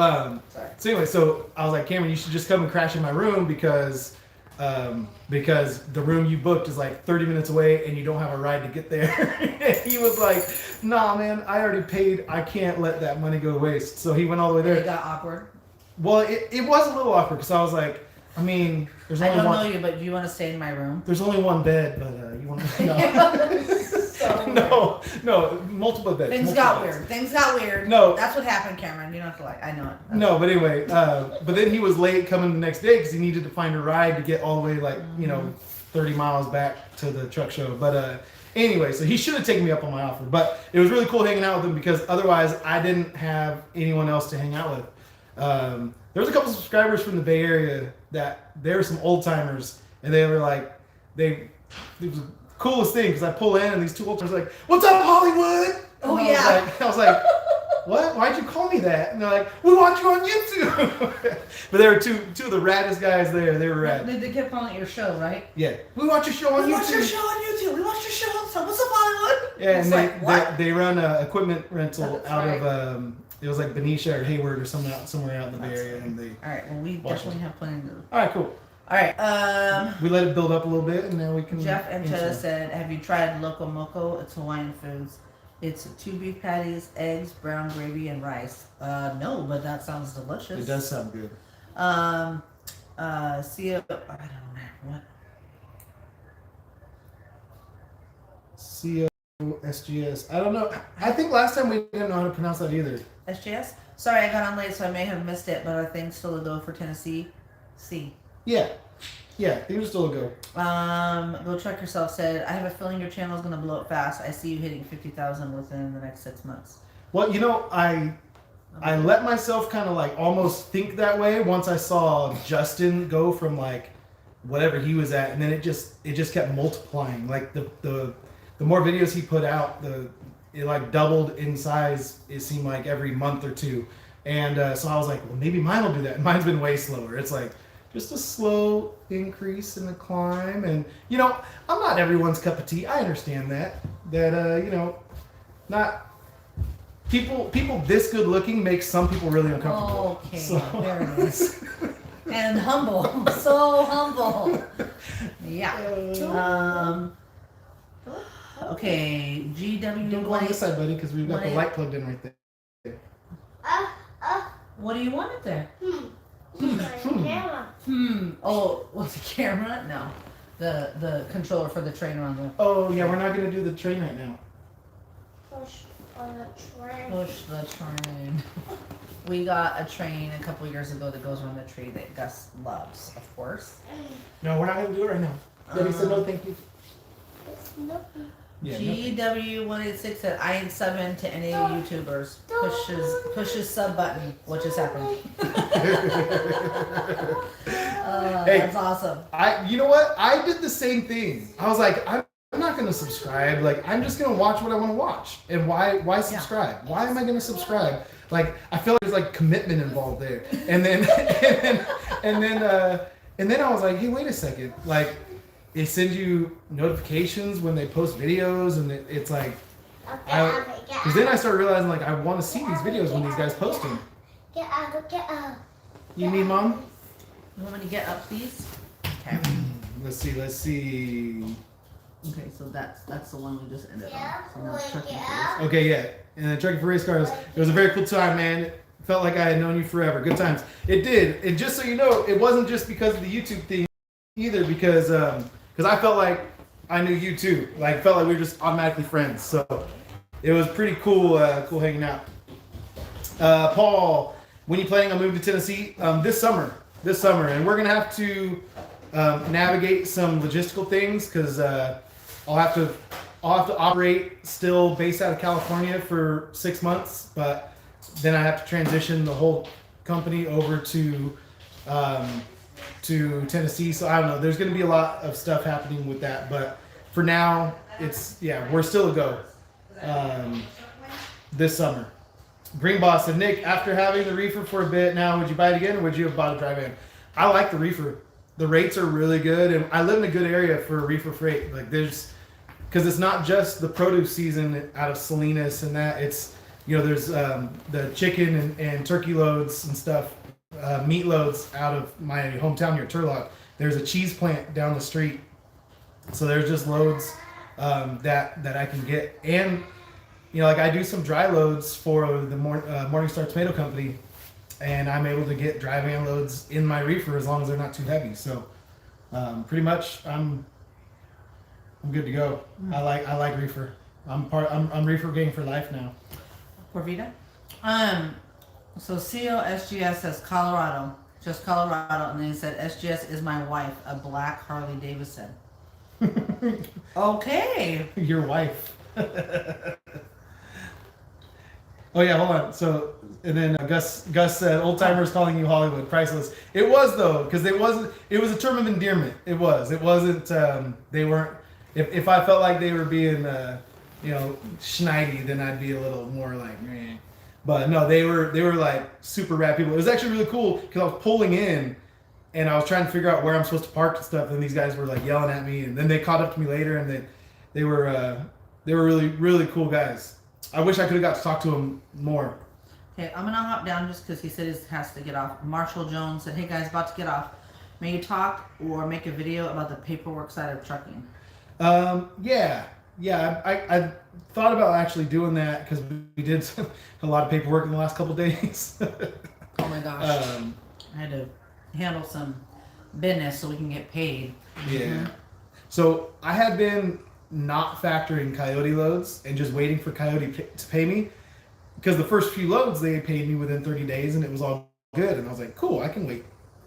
B: Sorry.
A: so anyway, so I was like, Cameron, you should just come and crash in my room, because the room you booked is like 30 minutes away and you don't have a ride to get there. He was like, nah, man, I already paid. I can't let that money go to waste. So he went all the way there.
B: It got awkward.
A: Well, it was a little awkward, because I was like, I mean, there's
B: I
A: only
B: don't
A: one.
B: know you, but do you want to stay in my room?
A: There's only one bed, but you want to? No, multiple beds.
B: Things
A: multiple
B: got
A: beds.
B: weird. Things got weird.
A: No.
B: That's what happened, Cameron. You don't have to like. I know it.
A: No, but anyway, but then he was late coming the next day because he needed to find a ride to get all the way 30 miles back to the truck show. But anyway, so he should have taken me up on my offer. But it was really cool hanging out with him, because otherwise I didn't have anyone else to hang out with. There was a couple subscribers from the Bay Area that there were some old timers, and they were like, it was the coolest thing, because I pull in and these two old timers are like, "What's up, Hollywood?"
B: Oh,
A: And
B: yeah.
A: I was like, what? Why'd you call me that? And they're like, we watch you on YouTube. But there were two of the raddest guys there. They were rad.
B: They kept calling it your show, right?
A: Yeah. We watch your show on YouTube.
B: We watch your show on YouTube. We watch your show on so what's up, Hollywood?
A: Yeah,
B: It's
A: and
B: like, what?
A: they run equipment rental
B: That's
A: out
B: right.
A: of it was like Benicia or Hayward or somewhere out in the Bay
B: That's
A: Area,
B: right.
A: and they.
B: All right. Well, we
A: Watch
B: definitely have plenty to do.
A: All right, cool.
B: All right.
A: We let it build up a little bit, and now we can.
B: Jeff and
A: answer.
B: Chetta said, "Have you tried Loco Moco? It's Hawaiian foods. It's 2 beef patties, eggs, brown gravy, and rice." No, but that sounds delicious.
A: It does sound good.
B: See, I don't know what.
A: COSGS. I don't know. I think last time we didn't know how to pronounce that either.
B: SJS? Sorry, I got on late, so I may have missed it, but I think still a go for Tennessee. C.
A: Yeah. He was still a go.
B: Go check yourself said, "I have a feeling your channel is gonna blow up fast. I see you hitting 50,000 within the next 6 months."
A: Well, I let myself kind of like almost think that way once I saw Justin go from like whatever he was at, and then it just kept multiplying. Like the more videos he put out, it like doubled in size. It seemed like every month or two, and so I was like, well, maybe mine will do that. And mine's been way slower. It's like just a slow increase in the climb, and you know, I'm not everyone's cup of tea. I understand that you know, not people this good looking makes some people really uncomfortable.
B: Okay,
A: So-
B: there it is. And humble, so humble. Yeah. Okay, GW.
A: Don't go on this side, buddy, because we've got the light plugged in right there.
B: What do you want it there?
C: Camera.
B: Oh, what's the camera? No, the controller for the train around the.
A: Oh yeah, we're not gonna do the train right now.
C: Push on the train.
B: Push the train. We got a train a couple years ago that goes around the tree that Gus loves, of course.
A: No, we're not gonna do it right now. Debbie said no, thank you.
C: It's nothing.
A: Yeah,
B: GW186 said, I ain't subbing to any YouTubers. Pushes sub button. What just happened?
A: Hey.
B: That's awesome.
A: you know what? I did the same thing. I was like, I'm not gonna subscribe. Like, I'm just gonna watch what I want to watch. And why subscribe? Why am I gonna subscribe? Like, I feel like there's like commitment involved there. And then and then I was like, hey, wait a second. Like, they send you notifications when they post videos, and it's like, because then I started realizing like I want to see these videos when these guys post them.
C: Get out, get out.
A: You need mom?
B: You want me to get up, please? Okay.
A: Let's see.
B: Okay, so that's the one we just ended
C: Yeah,
B: on. So now it's Turkey
C: yeah.
B: Race.
A: Okay, yeah. And then Trucking for Race Cars, it was a very cool time, man. It felt like I had known you forever. Good times. It did. And just so you know, it wasn't just because of the YouTube thing either, because I felt like I knew you too. Like, felt like we were just automatically friends. So it was pretty cool, cool hanging out. Paul, when you planning on moving to Tennessee? This summer, and we're gonna have to navigate some logistical things because I'll have to operate still based out of California for 6 months, but then I have to transition the whole company over to Tennessee. So I don't know. There's going to be a lot of stuff happening with that, but for now, we're still a go this summer. Green Boss said, Nick, after having the reefer for a bit now, would you buy it again, or would you have bought a dry van? I like the reefer. The rates are really good, and I live in a good area for reefer freight. Like, because it's not just the produce season out of Salinas and that. It's, you know, there's the chicken and turkey loads and stuff, meat loads out of my hometown here, Turlock. There's a cheese plant down the street, so there's just loads that I can get. And you know, like I do some dry loads for the Morningstar Tomato Company, and I'm able to get dry van loads in my reefer as long as they're not too heavy. So pretty much I'm good to go. I like reefer. I'm reefer gang for life now.
B: Corvita. So COSGS says Colorado, just Colorado, and then he said SGS is my wife, a black Harley Davidson. Okay.
A: Your wife. Oh yeah, hold on. So, and then Gus said, "Old timers calling you Hollywood, priceless." It was though, because it was a term of endearment. It wasn't. They weren't. If I felt like they were being, schneidi, then I'd be a little more like, meh. But no, they were like super rad people. It was actually really cool because I was pulling in, and I was trying to figure out where I'm supposed to park and stuff, and these guys were like yelling at me, and then they caught up to me later, and they were really, really cool guys. I wish I could have got to talk to him more.
B: Okay, I'm gonna hop down just because he said he has to get off. Marshall Jones said, "Hey guys, about to get off. May you talk or make a video about the paperwork side of trucking?"
A: Yeah. I thought about actually doing that because we did a lot of paperwork in the last couple days.
B: Oh my gosh. I had to handle some business so we can get paid.
A: Yeah.
B: Mm-hmm.
A: So I had been not factoring Coyote loads and just waiting for Coyote to pay me, because the first few loads they paid me within 30 days and it was all good, and I was like, cool, I can wait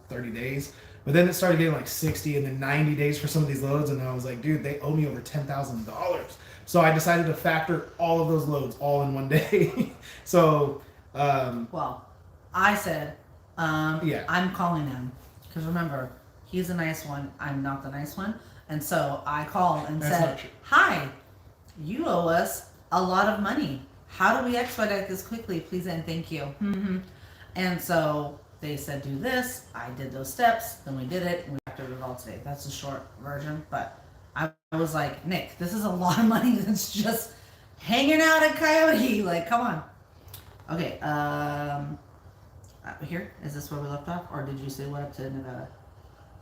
A: 30 days. But then it started getting like 60 and then 90 days for some of these loads, and I was like, dude, they owe me over $10,000. So I decided to factor all of those loads all in one day. So
B: Well, I said,
A: Yeah.
B: I'm calling him because remember, He's a nice one. I'm not the nice one. And so I called and
A: That's
B: said,
A: not true.
B: "Hi, you owe us a lot of money. How do we expedite this quickly, please and thank you?" And so they said, "Do this." I did those steps. Then we did it. And we factored it all today. That's the short version. But I was like, "Nick, this is a lot of money. That's just hanging out at Coyote. Like, come on." Okay. Here is this where we left off, or did you say what up to Nevada?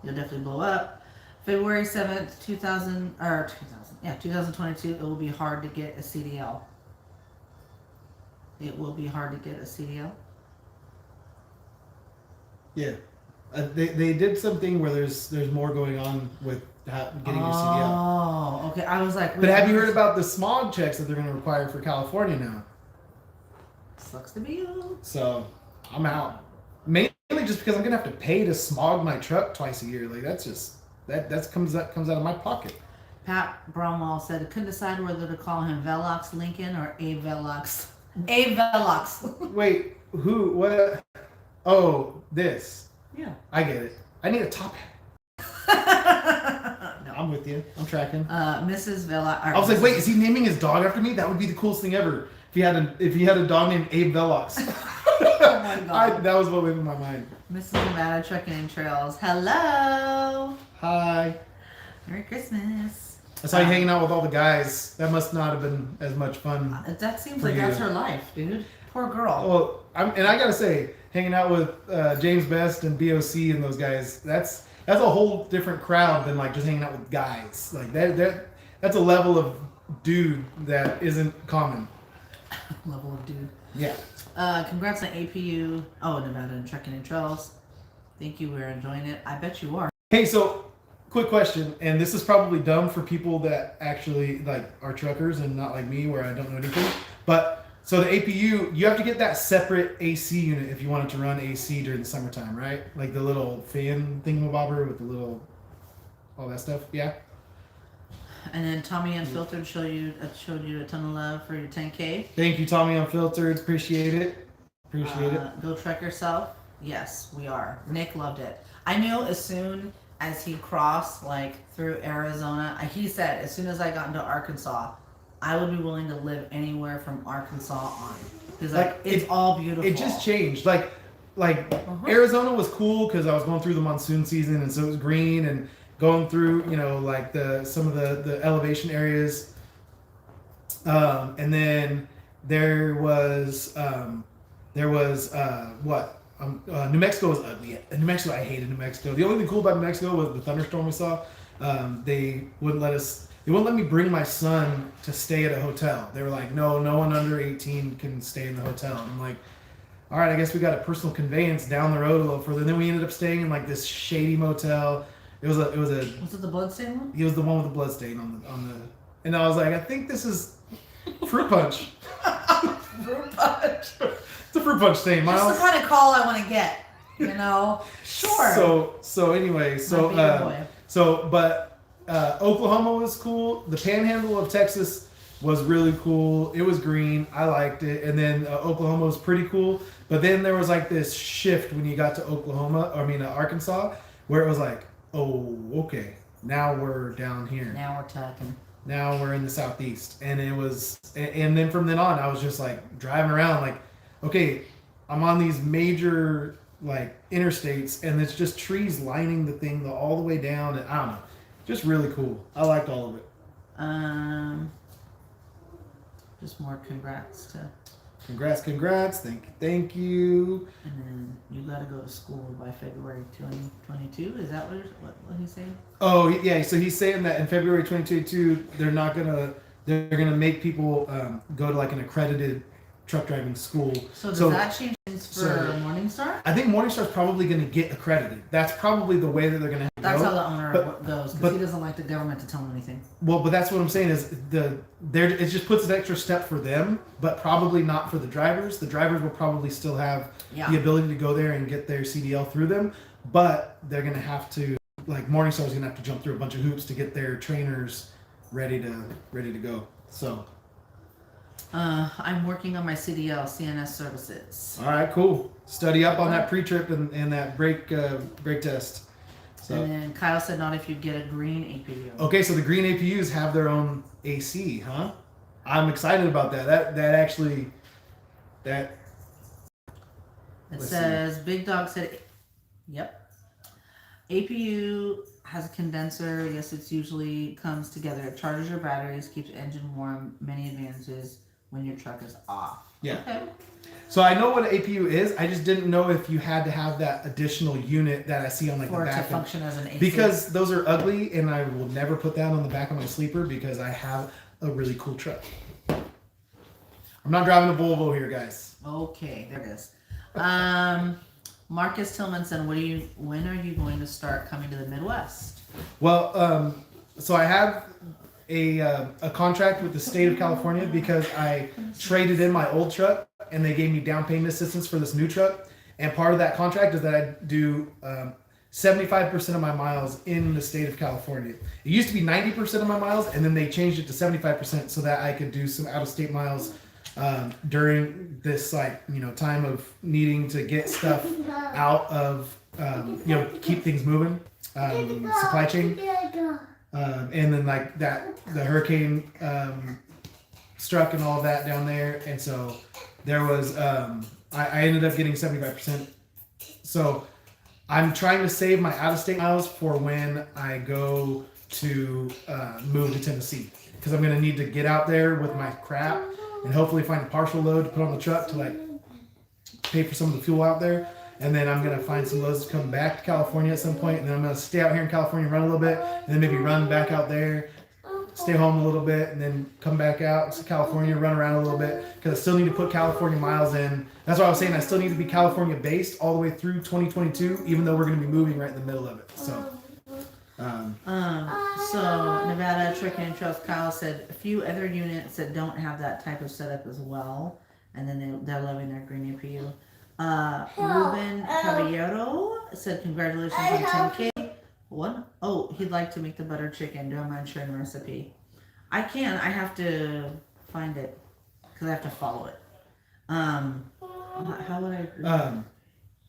B: You'll definitely blow up. February 7th, 2022. It will be hard to get a CDL. It will be hard to get a CDL.
A: Yeah. They did something where there's more going on with getting your CDL.
B: Oh, okay. I was like,
A: But have you heard about the smog checks that they're going to require for California now?
B: Sucks to be you.
A: So I'm out. Mainly just because I'm going to have to pay to smog my truck twice a year. Like that's just that comes out of my pocket.
B: Pat Bromwell said, couldn't decide whether to call him Velox Lincoln or A Velox. A Velox.
A: Wait, who? What? Oh, this.
B: Yeah.
A: I get it. I need a top hat.
B: No.
A: I'm with you. I'm tracking.
B: Mrs. Velox.
A: I was like, wait, is he naming his dog after me? That would be the coolest thing ever. If he had a dog named Abe Velox.
B: Oh my God.
A: That was what went in my mind.
B: Mrs. Nevada Trucking and Trails. Hello.
A: Hi.
B: Merry Christmas.
A: I saw you hanging out with all the guys. That must not have been as much fun.
B: That seems
A: For
B: like that's
A: you.
B: her life, dude. Poor girl.
A: Well, I gotta say, hanging out with James Best and BOC and those guys, that's a whole different crowd than like just hanging out with guys. Like that's a level of dude that isn't common.
B: Level of dude.
A: Yeah.
B: Congrats on APU. Oh, Nevada and Trucking and Trails. Thank you. We're enjoying it. I bet you are.
A: Hey, so quick question, and this is probably dumb for people that actually like are truckers and not like me where I don't know anything. But so the APU, you have to get that separate AC unit if you want it to run AC during the summertime, right? Like the little fan thingamabobber with the little all that stuff. Yeah.
B: And then Tommy Unfiltered showed you a ton of love for your 10K.
A: Thank you, Tommy Unfiltered. Appreciate it. Appreciate it.
B: Go Trek Yourself. Yes, we are. Nick loved it. I knew as soon as he crossed like through Arizona, he said as soon as I got into Arkansas, I would be willing to live anywhere from Arkansas on. Because like it's all beautiful.
A: It just changed. Like Arizona was cool because I was going through the monsoon season, and so it was green and going through, like some of the elevation areas. And then there was New Mexico was ugly. New Mexico, I hated New Mexico. The only thing cool about New Mexico was the thunderstorm we saw. They wouldn't let me bring my son to stay at a hotel. They were like, no one under 18 can stay in the hotel. And I'm like, all right, I guess we got a personal conveyance down the road a little further. And then we ended up staying in like this shady motel. Was it
B: the bloodstain one?
A: He was the one with the bloodstain on the. And I was like, I think this is fruit punch.
B: Fruit punch.
A: It's a fruit punch stain, Miles.
B: That's the kind of call I want to get. Sure.
A: So anyway, Oklahoma was cool. The Panhandle of Texas was really cool. It was green. I liked it. And then Oklahoma was pretty cool. But then there was like this shift when you got to Arkansas, where it was like, oh, okay, now we're down here.
B: Now we're talking.
A: Now we're in the southeast. And then from then on, I was just like driving around like, okay, I'm on these major like interstates, and it's just trees lining the thing all the way down. And I don't know, just really cool. I liked all of it.
B: Just more congrats to.
A: Congrats. Thank you.
B: And then you gotta go to school by February 2022. Is that what he's saying?
A: Oh yeah, so he's saying that in February 2022 they're gonna make people go to like an accredited truck driving school.
B: So does that change things for Morningstar?
A: I think Morningstar's probably going to get accredited. That's probably the way that they're going to have to
B: That's
A: go.
B: how the owner goes, because he doesn't like the government to tell him anything.
A: Well, but that's what I'm saying is it just puts an extra step for them, but probably not for the drivers. The drivers will probably still have the ability to go there and get their CDL through them, but they're going to have to, like Morningstar's going to have to jump through a bunch of hoops to get their trainers ready to go. So
B: I'm working on my CDL CNS services.
A: all right, cool. Study up on that pre-trip and that brake test. So
B: And then Kyle said not if you get a green APU.
A: okay, so the green APUs have their own AC, huh? I'm excited about that. That actually that.
B: It
A: Let's
B: says Big Dog said, yep. APU has a condenser. Yes, it's usually comes together. It charges your batteries, keeps the engine warm. Many advantages when your truck is off.
A: Yeah.
B: Okay.
A: So I know what an APU is. I just didn't know if you had to have that additional unit that I see on like
B: For
A: the
B: it to
A: back.
B: function as an AC.
A: Because those are ugly, and I will never put that on the back of my sleeper because I have a really cool truck. I'm not driving a Volvo here, guys.
B: Okay, there it is. Marcus Tillman said, when are you going to start coming to the Midwest?
A: Well, so I have a contract with the state of California because I traded in my old truck and they gave me down payment assistance for this new truck. And part of that contract is that I do 75% of my miles in the state of California. It used to be 90% of my miles, and then they changed it to 75% so that I could do some out-of-state miles during this time of needing to get stuff out of keep things moving, supply chain. And then the hurricane struck and all of that down there, and so there was I ended up getting 75%. So I'm trying to save my out-of-state miles for when I go to move to Tennessee, because I'm gonna need to get out there with my crap and hopefully find a partial load to put on the truck to pay for some of the fuel out there. And then I'm going to find some loads to come back to California at some point. And then I'm going to stay out here in California, run a little bit, and then maybe run back out there, stay home a little bit, and then come back out to California, run around a little bit, because I still need to put California miles in. That's why I was saying I still need to be California based all the way through 2022, even though we're going to be moving right in the middle of it. So,
B: so Nevada Trucking and Trails, Kyle said a few other units that don't have that type of setup as well, and then they're loving their green APU. Ruben Caballero said congratulations on 10K. What? Oh, he'd like to make the butter chicken. Do I mind sharing the recipe? I can. I have to find it because I have to follow it. How would I?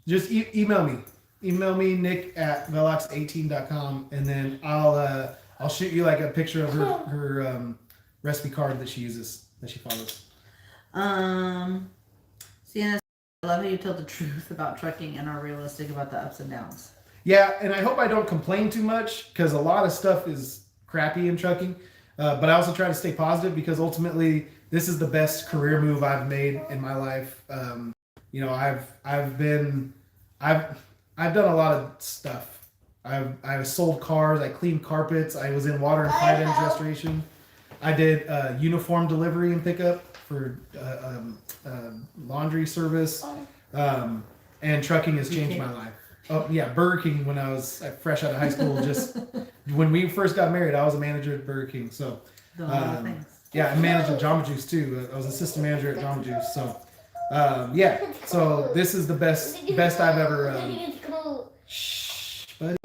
A: Just email me. Email me, nick@velox18.com, and then I'll shoot you a picture of her recipe card that she uses, that she follows.
B: Sienna, I love how you tell the truth about trucking and are realistic about the ups and downs.
A: Yeah, and I hope I don't complain too much, because a lot of stuff is crappy in trucking. But I also try to stay positive, because ultimately this is the best career move I've made in my life. I've done a lot of stuff. I've sold cars. I cleaned carpets. I was in water and pipe ends restoration. I did uniform delivery and pickup for laundry service. And trucking has changed my life. Oh yeah, Burger King when I was fresh out of high school. Just when we first got married, I was a manager at Burger King. So yeah, I managed at Jamba Juice too. I was assistant manager at Jamba Juice. So yeah, so this is the best I've ever. Shh, buddy.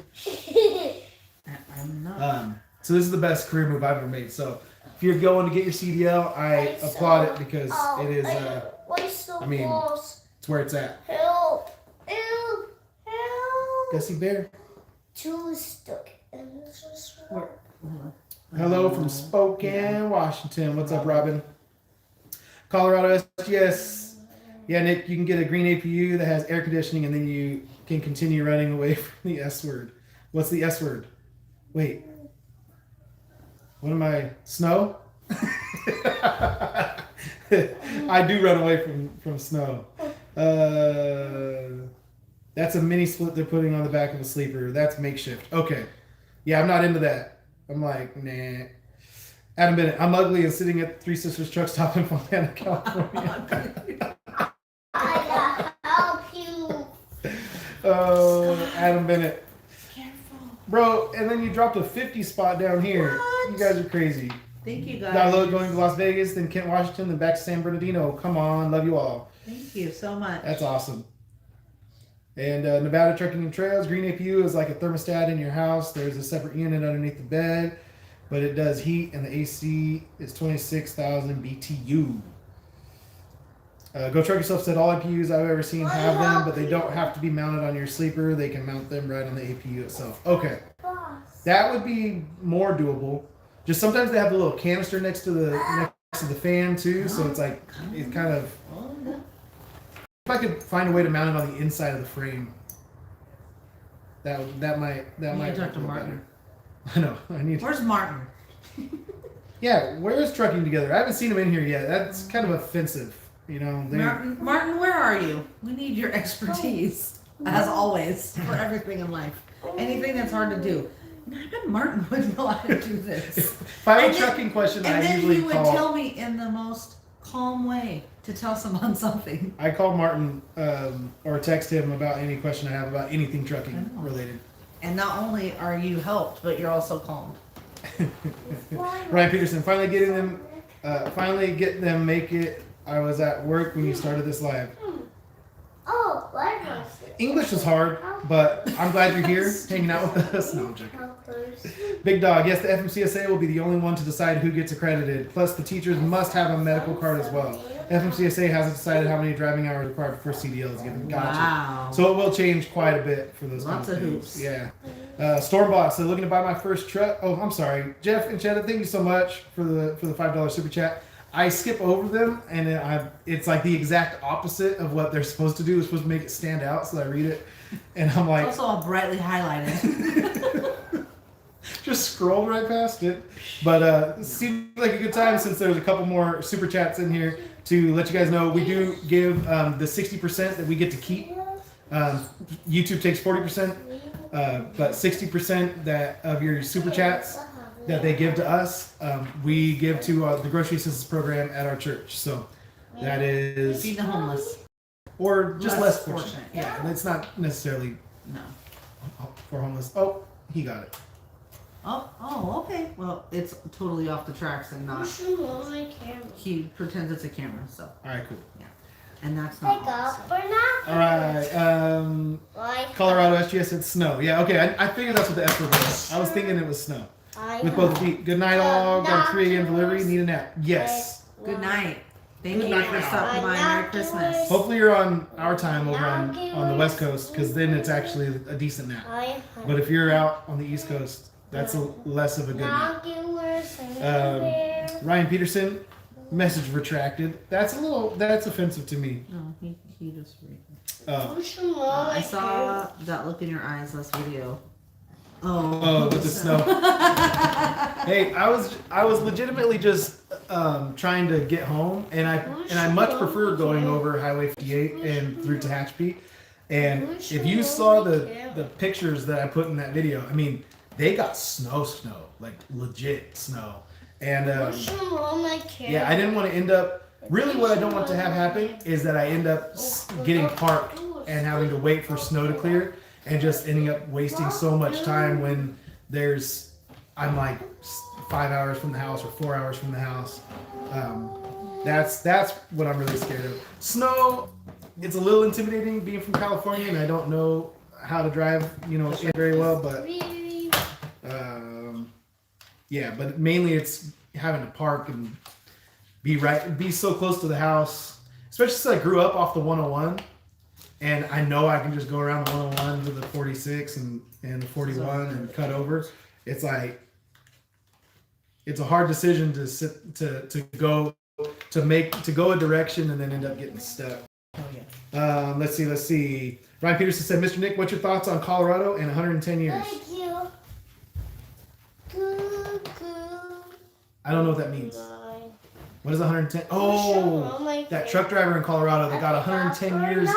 B: I'm not.
A: So this is the best career move I've ever made. So if you're going to get your CDL, I applaud it, because it is. I mean, it's where it's at.
C: Help!
A: Gussie Bear.
C: Too stuck in this one.
A: Hello from Spokane, Washington. What's up, Robin? Colorado SGS. Yeah, Nick, you can get a green APU that has air conditioning, and then you can continue running away from the S word. What's the S word? Wait. What am I? Snow? I do run away from snow. That's a mini split they're putting on the back of a sleeper. That's makeshift. Okay. Yeah, I'm not into that. I'm like, nah. Adam Bennett, I'm ugly and sitting at Three Sisters truck stop in Fontana, California.
C: I help you.
A: Oh, Adam Bennett.
B: Careful.
A: Bro, and then you dropped a 50 spot down here.
B: What?
A: You guys are crazy.
B: Thank you guys.
A: Got a load going to Las Vegas, then Kent, Washington, then back to San Bernardino. Come on, love you all.
B: Thank you so much.
A: That's awesome. And Nevada Trucking and Trails, green APU is like a thermostat in your house. There's a separate unit underneath the bed, but it does heat, and the AC is 26,000 BTU. Go Truck Yourself said all APUs I've ever seen have them, but they don't have to be mounted on your sleeper. They can mount them right on the APU itself. Okay, that would be more doable. Just sometimes they have the little canister next to the fan too, so it's like it's kind of. If I could find a way to mount it on the inside of the frame, that might
B: talk to Martin.
A: I know. I need.
B: Where's Martin?
A: Yeah, where is Trucking Together? I haven't seen him in here yet. That's kind of offensive, you know.
B: Martin, where are you? We need your expertise, as always, for everything in life. Anything that's hard to do. And I bet Martin would know how to do this.
A: If I have a trucking question, I usually
B: he would
A: call.
B: tell me in the most calm way to tell someone something.
A: I call Martin or text him about any question I have about anything trucking related.
B: And not only are you helped, but you're also calmed.
A: Ryan Peterson, finally getting them make it. I was at work when you started this live.
C: Oh, what was it?
A: English was hard, but I'm glad you're here hanging out with us. No, I'm joking. Big Dog, yes, the FMCSA will be the only one to decide who gets accredited. Plus, the teachers must have a medical card as well. FMCSA hasn't decided how many driving hours required before CDL is given. Gotcha.
B: Wow.
A: So it will change quite a bit for those
B: Lots
A: kind
B: of
A: things.
B: hoops.
A: Yeah. Stormbot, so looking to buy my first truck. Oh, I'm sorry. Jeff and Cheddar, thank you so much for the $5 super chat. I skip over them, and it's like the exact opposite of what they're supposed to do. It's supposed to make it stand out, so I read it, and I'm like...
B: It's also all brightly highlighted.
A: Just scrolled right past it. But it seemed like a good time since there's a couple more super chats in here to let you guys know we do give the 60% that we get to keep. YouTube takes 40%, but 60% of your super chats that they give to us, we give to the grocery assistance program at our church. So that is
B: Feed the homeless.
A: or just less fortunate.
B: fortunate.
A: Yeah, and it's not necessarily
B: No.
A: for homeless. Oh, he got it.
B: Oh, okay. Well, it's totally off the tracks and not. He pretends it's a camera, so.
A: All right, cool.
B: And that's
C: Pick
B: not.
C: up or not?
A: All right.
C: Like
A: Colorado SGS said snow. Yeah, okay. I figured that's what the F word was. I was thinking it was snow. With both feet. Good night, all. Got a 3 a.m. delivery. Need a nap. Yes.
B: Good night. Thank
A: Good
B: you
A: night
B: for
A: now.
B: stopping by. Merry Christmas.
A: Hopefully you're on our time over on the West Coast, because then it's actually a decent nap. But if you're out on the East Coast, that's less of a good nap. Ryan Peterson, message retracted. That's offensive to me.
B: No, he just read.
A: Oh.
B: I saw that look in your eyes last video.
A: Oh, with the snow. Hey, I was legitimately just trying to get home, and I much prefer going over Highway 58 and through Tehachapi. And if you saw the pictures that I put in that video, I mean, they got snow, like legit snow. And yeah, I didn't want to end up. Really, what I don't want to have happen is that I end up getting parked and having to wait for snow to clear, and just ending up wasting so much time when I'm like 5 hours from the house or 4 hours from the house. That's what I'm really scared of. Snow, it's a little intimidating being from California, and I don't know how to drive, it very well, but yeah, but mainly it's having to park and be so close to the house, especially since I grew up off the 101. And I know I can just go around the 101 to the 46 and the 41 and cut over. It's like, it's a hard decision to go a direction and then end up getting stuck.
B: Oh yeah.
A: Let's see. Ryan Peterson said, Mr. Nick, what's your thoughts on Colorado in 110 years?
C: Thank you.
A: I don't know what that means. What is 110? Oh, that truck driver in Colorado that got 110 years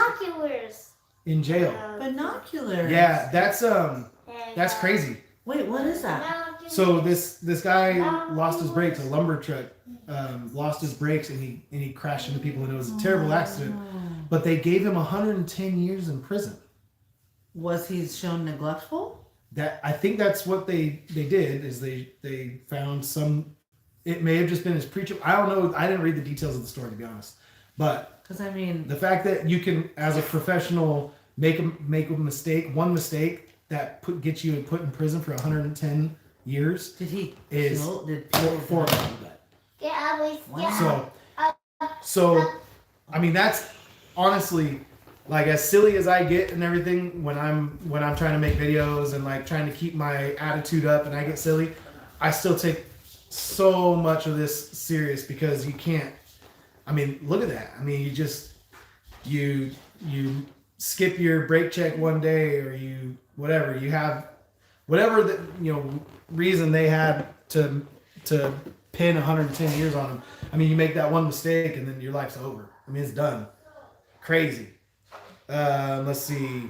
A: in jail.
B: Binoculars.
A: Yeah, that's crazy.
B: Wait, what is that?
A: So this guy lost his brakes. A lumber truck lost his brakes, and he crashed into people, and it was a terrible accident. But they gave him 110 years in prison.
B: Was he shown neglectful?
A: I think that's what they did. Is they found some. It may have just been his preacher. I don't know. I didn't read the details of the story, to be honest. But
B: because I mean,
A: the fact that you can, as a professional, make a one mistake that gets you put in prison for 110 years.
B: Did he?
A: Is
B: did
A: for
C: Yeah,
A: so I mean, that's honestly like as silly as I get and everything when I'm trying to make videos and like trying to keep my attitude up and I get silly, I still take so much of this serious because you can't. I mean, look at that. I mean, you skip your brake check one day or you whatever you have whatever the reason they had to pin 110 years on them. I mean, you make that one mistake and then your life's over. I mean, it's done. Crazy. Let's see.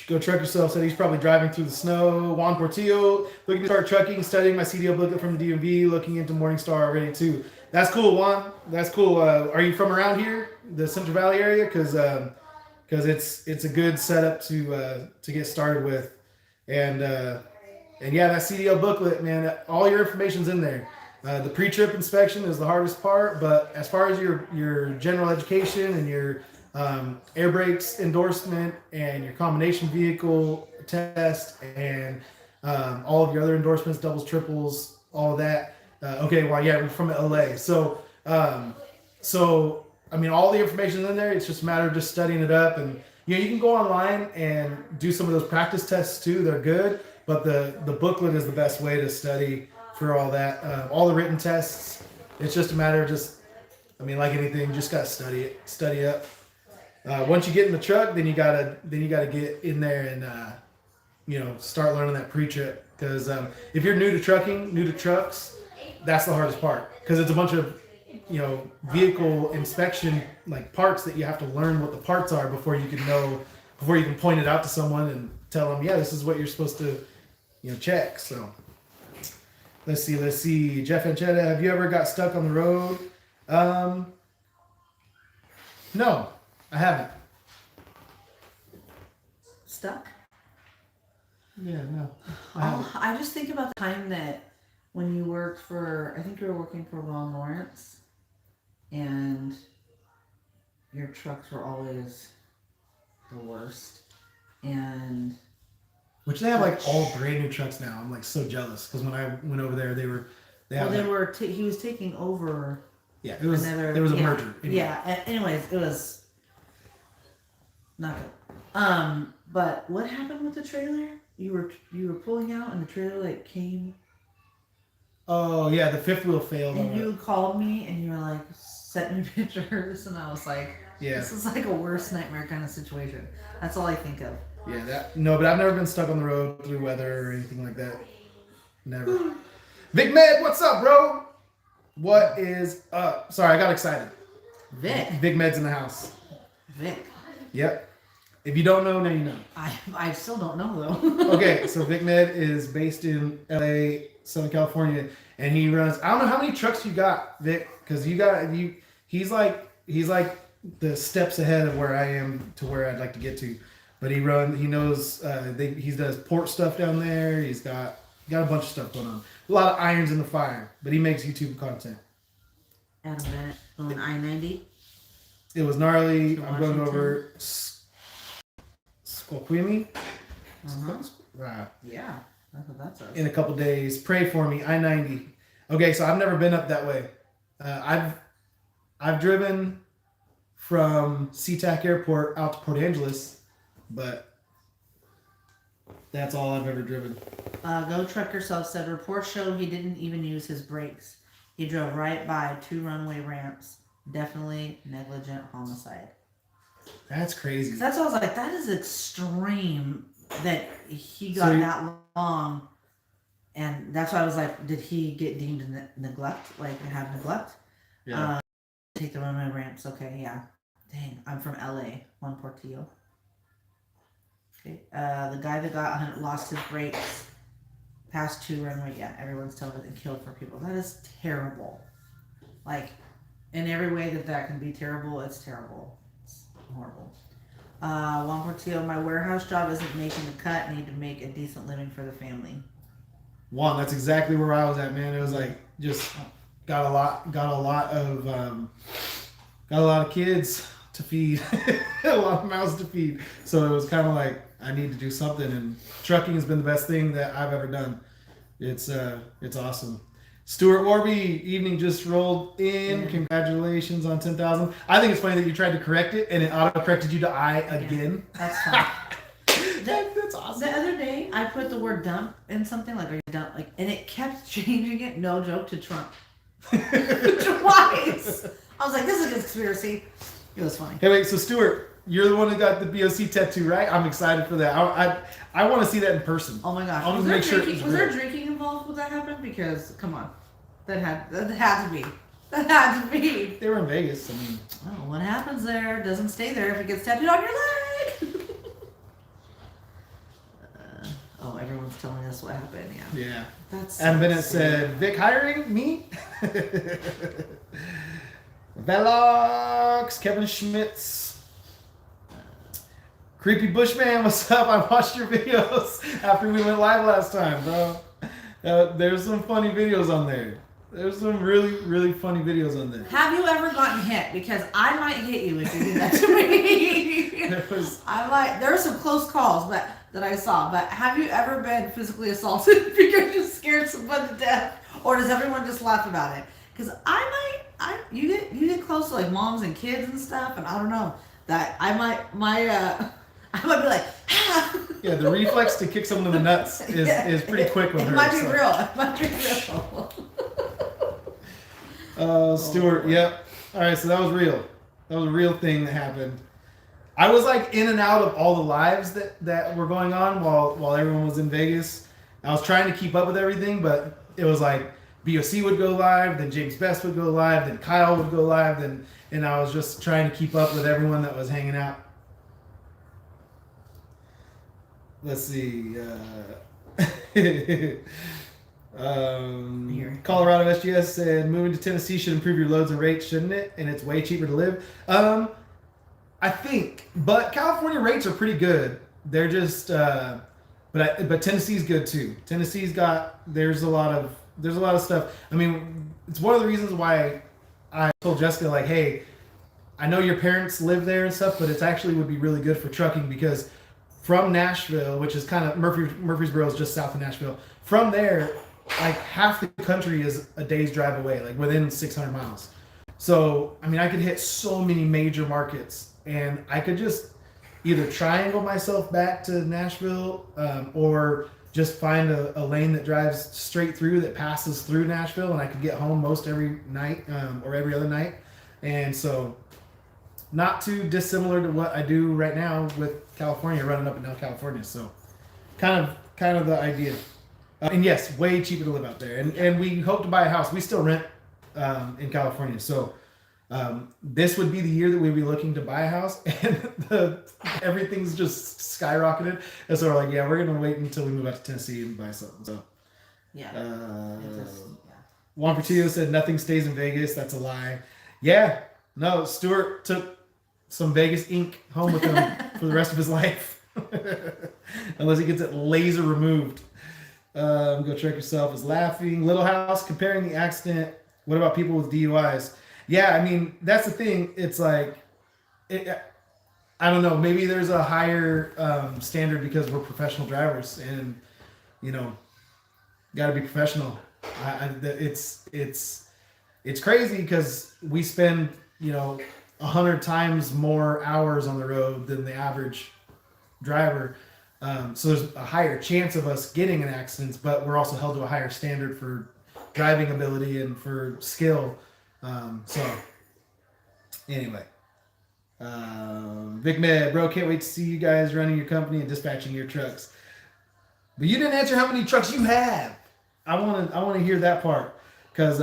A: Go Truck Yourself said he's probably driving through the snow. Juan Portillo, looking to start trucking, studying my CDL booklet from the DMV, looking into Morningstar already too. That's cool, Juan. That's cool. Are you from around here, the Central Valley area? Because it's a good setup to get started with, and yeah, that CDL booklet, man, all your information's in there. The pre-trip inspection is the hardest part, but as far as your general education and your air brakes endorsement and your combination vehicle test and all of your other endorsements, doubles, triples, all of that. Okay, well, yeah, we're from LA. So I mean, all the information is in there. It's just a matter of just studying it up. And, you can go online and do some of those practice tests too. They're good, but the booklet is the best way to study for all that. All the written tests, it's just a matter of like anything, just got to study up. Once you get in the truck, then you gotta get in there and start learning that pre-trip. Because if you're new to trucks, that's the hardest part. Because it's a bunch of vehicle inspection like parts that you have to learn what the parts are before you can point it out to someone and tell them, yeah, this is what you're supposed to check. So let's see. Jeff Anchetta, have you ever got stuck on the road? No. I haven't.
B: Stuck?
A: Yeah, no.
B: I just think about the time that when you worked I think you were working for Ron Lawrence, and your trucks were always the worst. And
A: which they have like all brand new trucks now. I'm like so jealous because when I went over there, he was taking over. Yeah, there was a merger.
B: Anyway. Yeah. Anyways, it was not good. But what happened with the trailer? You were pulling out and the trailer came.
A: Oh yeah, the fifth wheel failed.
B: And you called me and you were like, sent me pictures, and I was like, yeah, this is like a worst nightmare kind of situation. That's all I think of.
A: Yeah, but I've never been stuck on the road through weather or anything like that. Never. Vic Med, what's up, bro? What is up? Sorry, I got excited. Vic Med's in the house.
B: Vic.
A: Yep. If you don't know, now you know.
B: I still don't know though.
A: Okay, so Vic Med is based in LA, Southern California, and he runs. I don't know how many trucks you got, Vic, because he's like the steps ahead of where I am to where I'd like to get to. But he knows he does port stuff down there. He's got a bunch of stuff going on. A lot of irons in the fire, but he makes YouTube content.
B: Adam Bennett on I-90.
A: It was gnarly. I'm going over Squaquimi.
B: Yeah, that's what that says.
A: In a couple days. Pray for me. I-90. Okay, so I've never been up that way. I've driven from SeaTac Airport out to Port Angeles, but that's all I've ever driven.
B: Go Truck Yourself said reports show he didn't even use his brakes. He drove right by 2 runway ramps. Definitely negligent homicide.
A: That's crazy.
B: That's what I was like, that is extreme that he got that long. And that's why I was like, did he get deemed neglect? Like have neglect?
A: Yeah.
B: Take the runway ramps. Okay, yeah. Dang, I'm from LA. Juan Portillo. Okay. The guy that lost his brakes past 2 runway. Yeah, everyone's telling me and killed 4 people. That is terrible. Like, in every way that can be terrible, it's terrible. It's horrible. Juan Portillo, my warehouse job isn't making the cut. Need to make a decent living for the family.
A: Juan, that's exactly where I was at, man. It was like just got a lot of kids to feed, a lot of mouths to feed. So it was kind of like I need to do something, and trucking has been the best thing that I've ever done. It's awesome. Stuart Warby, evening just rolled in.
B: Yeah.
A: Congratulations on 10,000. I think it's funny that you tried to correct it and it auto-corrected you to I again.
B: That's fine.
A: That's awesome.
B: The other day, I put the word dump in something like, "Are you dump?" Like, and it kept changing it. No joke, to Trump. Twice. I was like, "This is a conspiracy." It was funny.
A: Hey, wait. So Stuart, you're the one who got the BOC tattoo, right? I'm excited for that. I want to see that in person.
B: Oh my gosh!
A: I want
B: Was
A: to
B: there
A: make sure
B: drinking?
A: it's
B: Was there
A: real.
B: drinking involved with that happen? Because come on, that had to be. That had to be.
A: They were in Vegas. I mean,
B: Oh, what happens there doesn't stay there if it gets tattooed on your leg. Oh, everyone's telling us what happened. Yeah.
A: yeah.
B: That's.
A: Adam Bennett said, Vic hiring me? Velox, Kevin Schmitz. Creepy Bushman, what's up? I watched your videos after we went live last time, bro. There's some funny videos on there. There's some really, really funny videos on there.
B: Have you ever gotten hit? Because I might hit you if you do that to me. I might. There are some close calls, but that I saw. But have you ever been physically assaulted because you scared someone to death, or does everyone just laugh about it? Because you get close to like moms and kids and stuff, and I don't know that I might be like.
A: Yeah, the reflex to kick someone in the nuts is pretty quick with her.
B: It might be real. It might be real.
A: Stuart, yep. All right, so that was real. That was a real thing that happened. I was like in and out of all the lives that were going on while everyone was in Vegas. I was trying to keep up with everything, but it was like BOC would go live, then James Best would go live, then Kyle would go live, and I was just trying to keep up with everyone that was hanging out. Let's see. Colorado SGS said moving to Tennessee should improve your loads and rates, shouldn't it? And it's way cheaper to live. I think, but California rates are pretty good. They're just, but Tennessee's good too. Tennessee's got there's a lot of stuff. I mean, it's one of the reasons why I told Jessica like, hey, I know your parents live there and stuff, but it actually would be really good for trucking because from Nashville, which is kind of Murfreesboro is just south of Nashville. From there, like half the country is a day's drive away, like within 600 miles. So, I mean, I could hit so many major markets and I could just either triangle myself back to Nashville or just find a lane that drives straight through that passes through Nashville and I could get home most every night or every other night. And so not too dissimilar to what I do right now with California, running up and down California. So kind of the idea. And yes, way cheaper to live out there. And we hope to buy a house. We still rent in California. So this would be the year that we'd be looking to buy a house. And everything's just skyrocketed. And so we're like, yeah, we're going to wait until we move out to Tennessee and buy something. So
B: Yeah.
A: Juan Portillo said nothing stays in Vegas. That's a lie. Yeah. No, Stuart took some Vegas ink home with him for the rest of his life. Unless he gets it laser removed. Go check yourself is laughing. Little House, comparing the accident. What about people with DUIs? Yeah, I mean, that's the thing. It's like, I don't know. Maybe there's a higher standard because we're professional drivers and, you know, got to be professional. It's crazy because we spend, 100 times more hours on the road than the average driver. So there's a higher chance of us getting in accidents, but we're also held to a higher standard for driving ability and for skill. So anyway, Vic Med, bro, can't wait to see you guys running your company and dispatching your trucks. But you didn't answer how many trucks you have. I want to hear that part because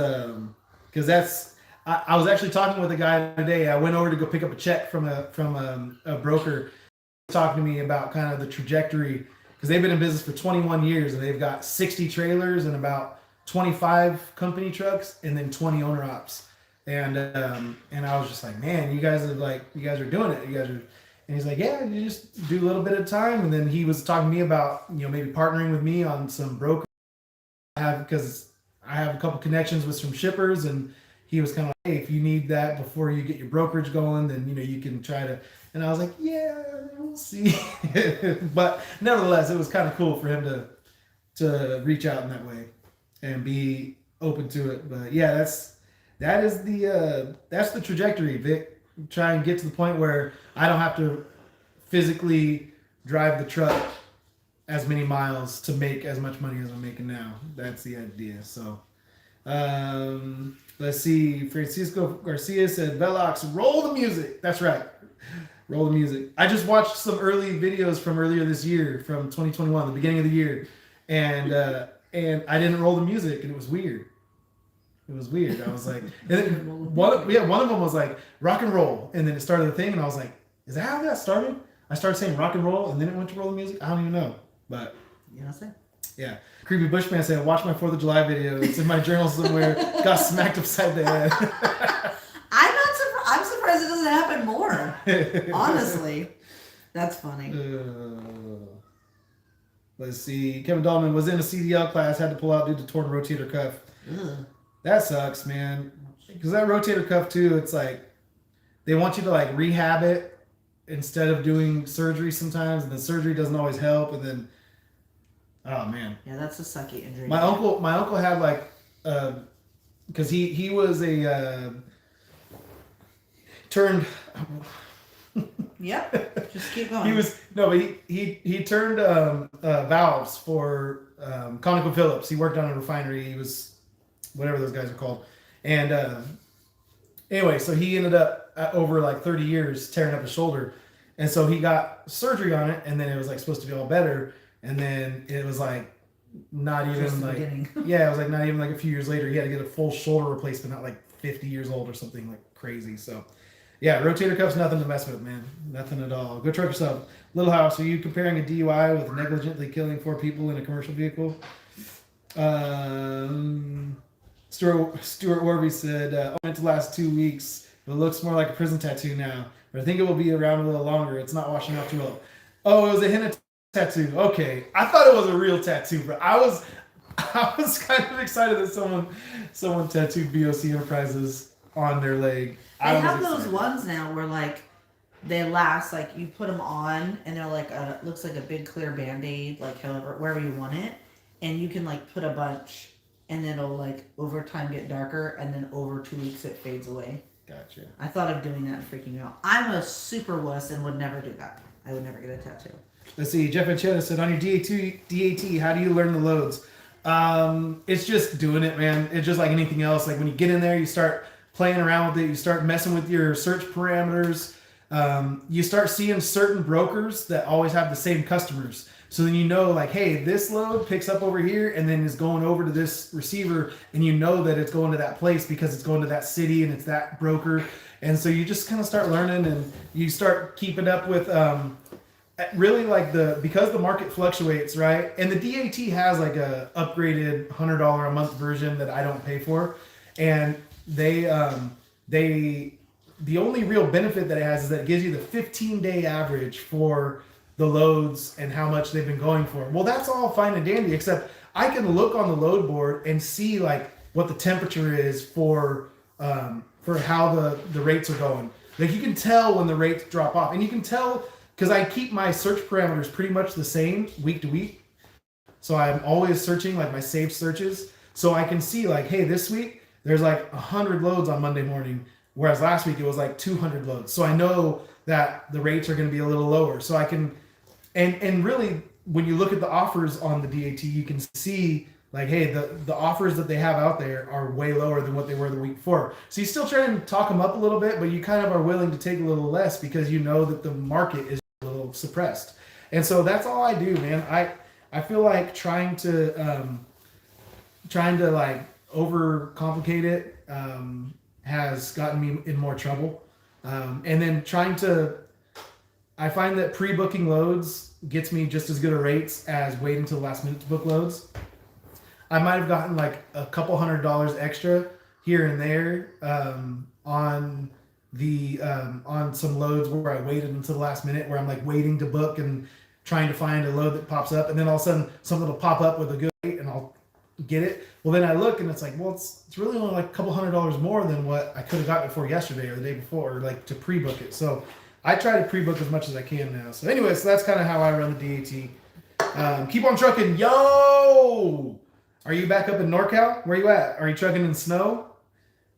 A: that's. I was actually talking with a guy today. I went over to go pick up a check from a broker. Talking to me about kind of the trajectory because they've been in business for 21 years and they've got 60 trailers and about 25 company trucks and then 20 owner ops. And I was just like, man, you guys are doing it. And he's like, yeah, you just do a little bit at a time. And then he was talking to me about, maybe partnering with me on some broker because I have a couple connections with some shippers and he was kind of like, hey, if you need that before you get your brokerage going, then, you can try to, and I was like, yeah, we'll see. But nevertheless, it was kind of cool for him to reach out in that way and be open to it. But yeah, that's the trajectory, Vic. Try and get to the point where I don't have to physically drive the truck as many miles to make as much money as I'm making now. That's the idea. So let's see. Francisco Garcia said, Velox, roll the music. That's right. Roll the music. I just watched some early videos from earlier this year, from 2021, the beginning of the year, and I didn't roll the music, and it was weird. It was weird. I was like, and then one of them was like rock and roll, and then it started the thing, and I was like, is that how that started? I started saying rock and roll, and then it went to roll the music. I don't even know, but
B: You know what I'm saying?
A: yeah. Creepy Bushman said, watch my 4th of July video. It's in my journal somewhere. Got smacked upside the head.
B: I'm surprised it doesn't happen more. Honestly, that's funny.
A: Let's see. Kevin Dahlman was in a CDL class, had to pull out due to torn rotator cuff.
B: Ugh.
A: That sucks, man. Because that rotator cuff too, it's like they want you to like rehab it instead of doing surgery sometimes, and the surgery doesn't always help. And then, oh man,
B: Yeah, that's a sucky injury.
A: my uncle had like, because he was a turned.
B: Yep. Just keep going.
A: He turned valves for ConocoPhillips. He worked on a refinery. He was whatever those guys are called. And anyway, so he ended up over like 30 years tearing up his shoulder. And so he got surgery on it, and then it was like supposed to be all better. And then it was like not even like, yeah, it was like not even like a few years later, he had to get a full shoulder replacement at like 50 years old or something like crazy. So yeah, rotator cuff's nothing to mess with, man. Nothing at all. Go check yourself. Little House, are you comparing a DUI with negligently killing 4 people in a commercial vehicle? Stuart Orby said, I went to last 2 weeks, but it looks more like a prison tattoo now. But I think it will be around a little longer. It's not washing off too well. Oh, it was a henna tattoo. Okay. I thought it was a real tattoo, but I was kind of excited that someone tattooed BOC Enterprises on their leg.
B: They have those ones now where like they last, like you put them on and they're like looks like a big clear band-aid, like however wherever you want it, and you can like put a bunch and then it'll like over time get darker, and then over 2 weeks it fades away.
A: Gotcha.
B: I thought of doing that and freaking out. I'm a super wuss and would never do that. I would never get a tattoo.
A: Let's see. Jeff Anchetta said, on your DAT, how do you learn the loads? It's just doing it, man. It's just like anything else. Like when you get in there, you start playing around with it. You start messing with your search parameters. You start seeing certain brokers that always have the same customers. So then you know, like, hey, this load picks up over here and then is going over to this receiver, and you know that it's going to that place because it's going to that city and it's that broker. And so you just kind of start learning, and you start keeping up with really like because the market fluctuates, right? And the DAT has like a upgraded $100 a month version that I don't pay for, and the only real benefit that it has is that it gives you the 15-day average for the loads and how much they've been going for. Well, that's all fine and dandy, except I can look on the load board and see like what the temperature is for how the rates are going. Like you can tell when the rates drop off, and you can tell because I keep my search parameters pretty much the same week to week. So I'm always searching like my saved searches. So I can see like, hey, this week there's like 100 loads on Monday morning, whereas last week it was like 200 loads. So I know that the rates are going to be a little lower. So I can, and really when you look at the offers on the DAT, you can see like, hey, the offers that they have out there are way lower than what they were the week before. So you still try and talk them up a little bit, but you kind of are willing to take a little less because you know that the market is a little suppressed. And so that's all I do, man. I feel like trying to like overcomplicate it has gotten me in more trouble. And then I find that pre-booking loads gets me just as good a rates as waiting till the last minute to book loads. I might have gotten like a couple $100 extra here and there on some loads where I waited until the last minute, where I'm like waiting to book and trying to find a load that pops up, and then all of a sudden something will pop up with a good rate and I'll get it. Well, then I look and it's like, well, it's really only like a couple $100 more than what I could have gotten it for yesterday or the day before, or like to pre-book it. So I try to pre-book as much as I can now. So anyway, so that's kind of how I run the DAT. Keep on trucking, yo! Are you back up in NorCal? Where you at? Are you trucking in snow?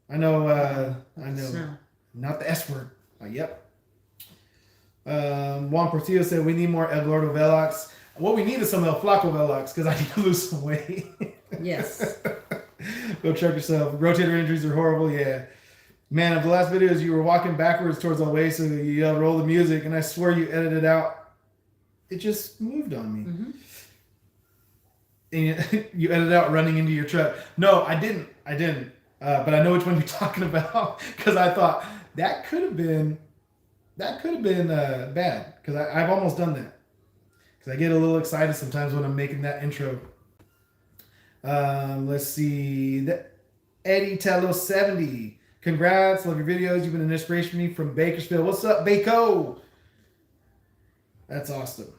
A: I know.
B: Snow.
A: Not the S word. Yep. Juan Portillo said we need more El Gordo Velox. What we need is some El Flaco Velox because I need to lose some weight.
B: Yes.
A: Go check yourself. Rotator injuries are horrible. Yeah. Man, of the last videos, you were walking backwards towards the way, so you yelled, roll the music, and I swear you edited out. It just moved on me.
B: Mm-hmm.
A: And you edited out running into your truck. No, I didn't. But I know which one you're talking about because I thought that could have been bad because I've almost done that because I get a little excited sometimes when I'm making that intro. Let's see. Eddie Tello 70. Congrats. Love your videos. You've been an inspiration to me from Bakersfield. What's up, Bako? That's awesome.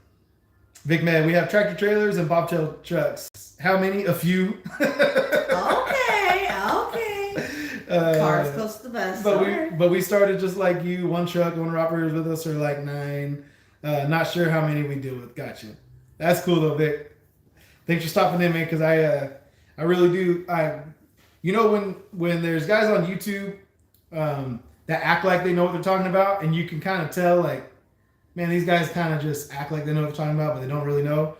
A: Vic Man, we have tractor trailers and bobtail trucks. How many? A few.
B: Okay. Cars close to the best.
A: But we started just like you. One truck, owner operators with us are like 9. Not sure how many we deal with. Gotcha. That's cool though, Vic. Thanks for stopping in, man. Because I really do. You know when there's guys on YouTube that act like they know what they're talking about, and you can kind of tell like, man, these guys kind of just act like they know what they're talking about, but they don't really know.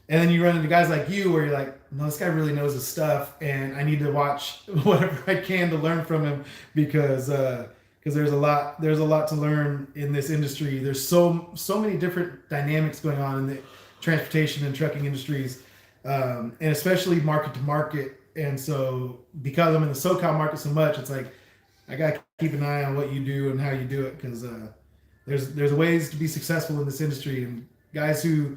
A: And then you run into guys like you where you're like, no, this guy really knows his stuff, and I need to watch whatever I can to learn from him because there's a lot to learn in this industry. There's so many different dynamics going on in the transportation and trucking industries, and especially market to market. And so because I'm in the SoCal market so much, it's like I gotta keep an eye on what you do and how you do it because there's ways to be successful in this industry, and guys who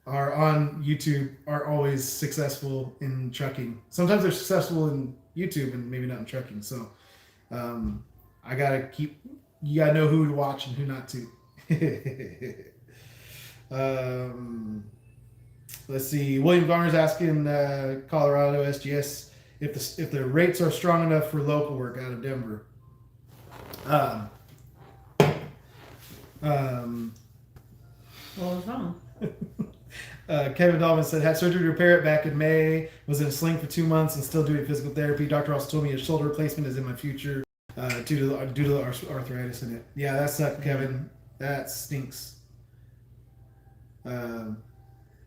A: are on YouTube aren't always successful in trucking. Sometimes they're successful in YouTube and maybe not in trucking. So you gotta know who to watch and who not to. Let's see. William Garner's asking Colorado SGS if the rates are strong enough for local work out of Denver.
B: What was wrong?
A: Kevin Dolman said had surgery to repair it back in May. Was in a sling for 2 months and still doing physical therapy. Doctor also told me a shoulder replacement is in my future due to the arthritis in it. Yeah, that sucked, Kevin. That stinks.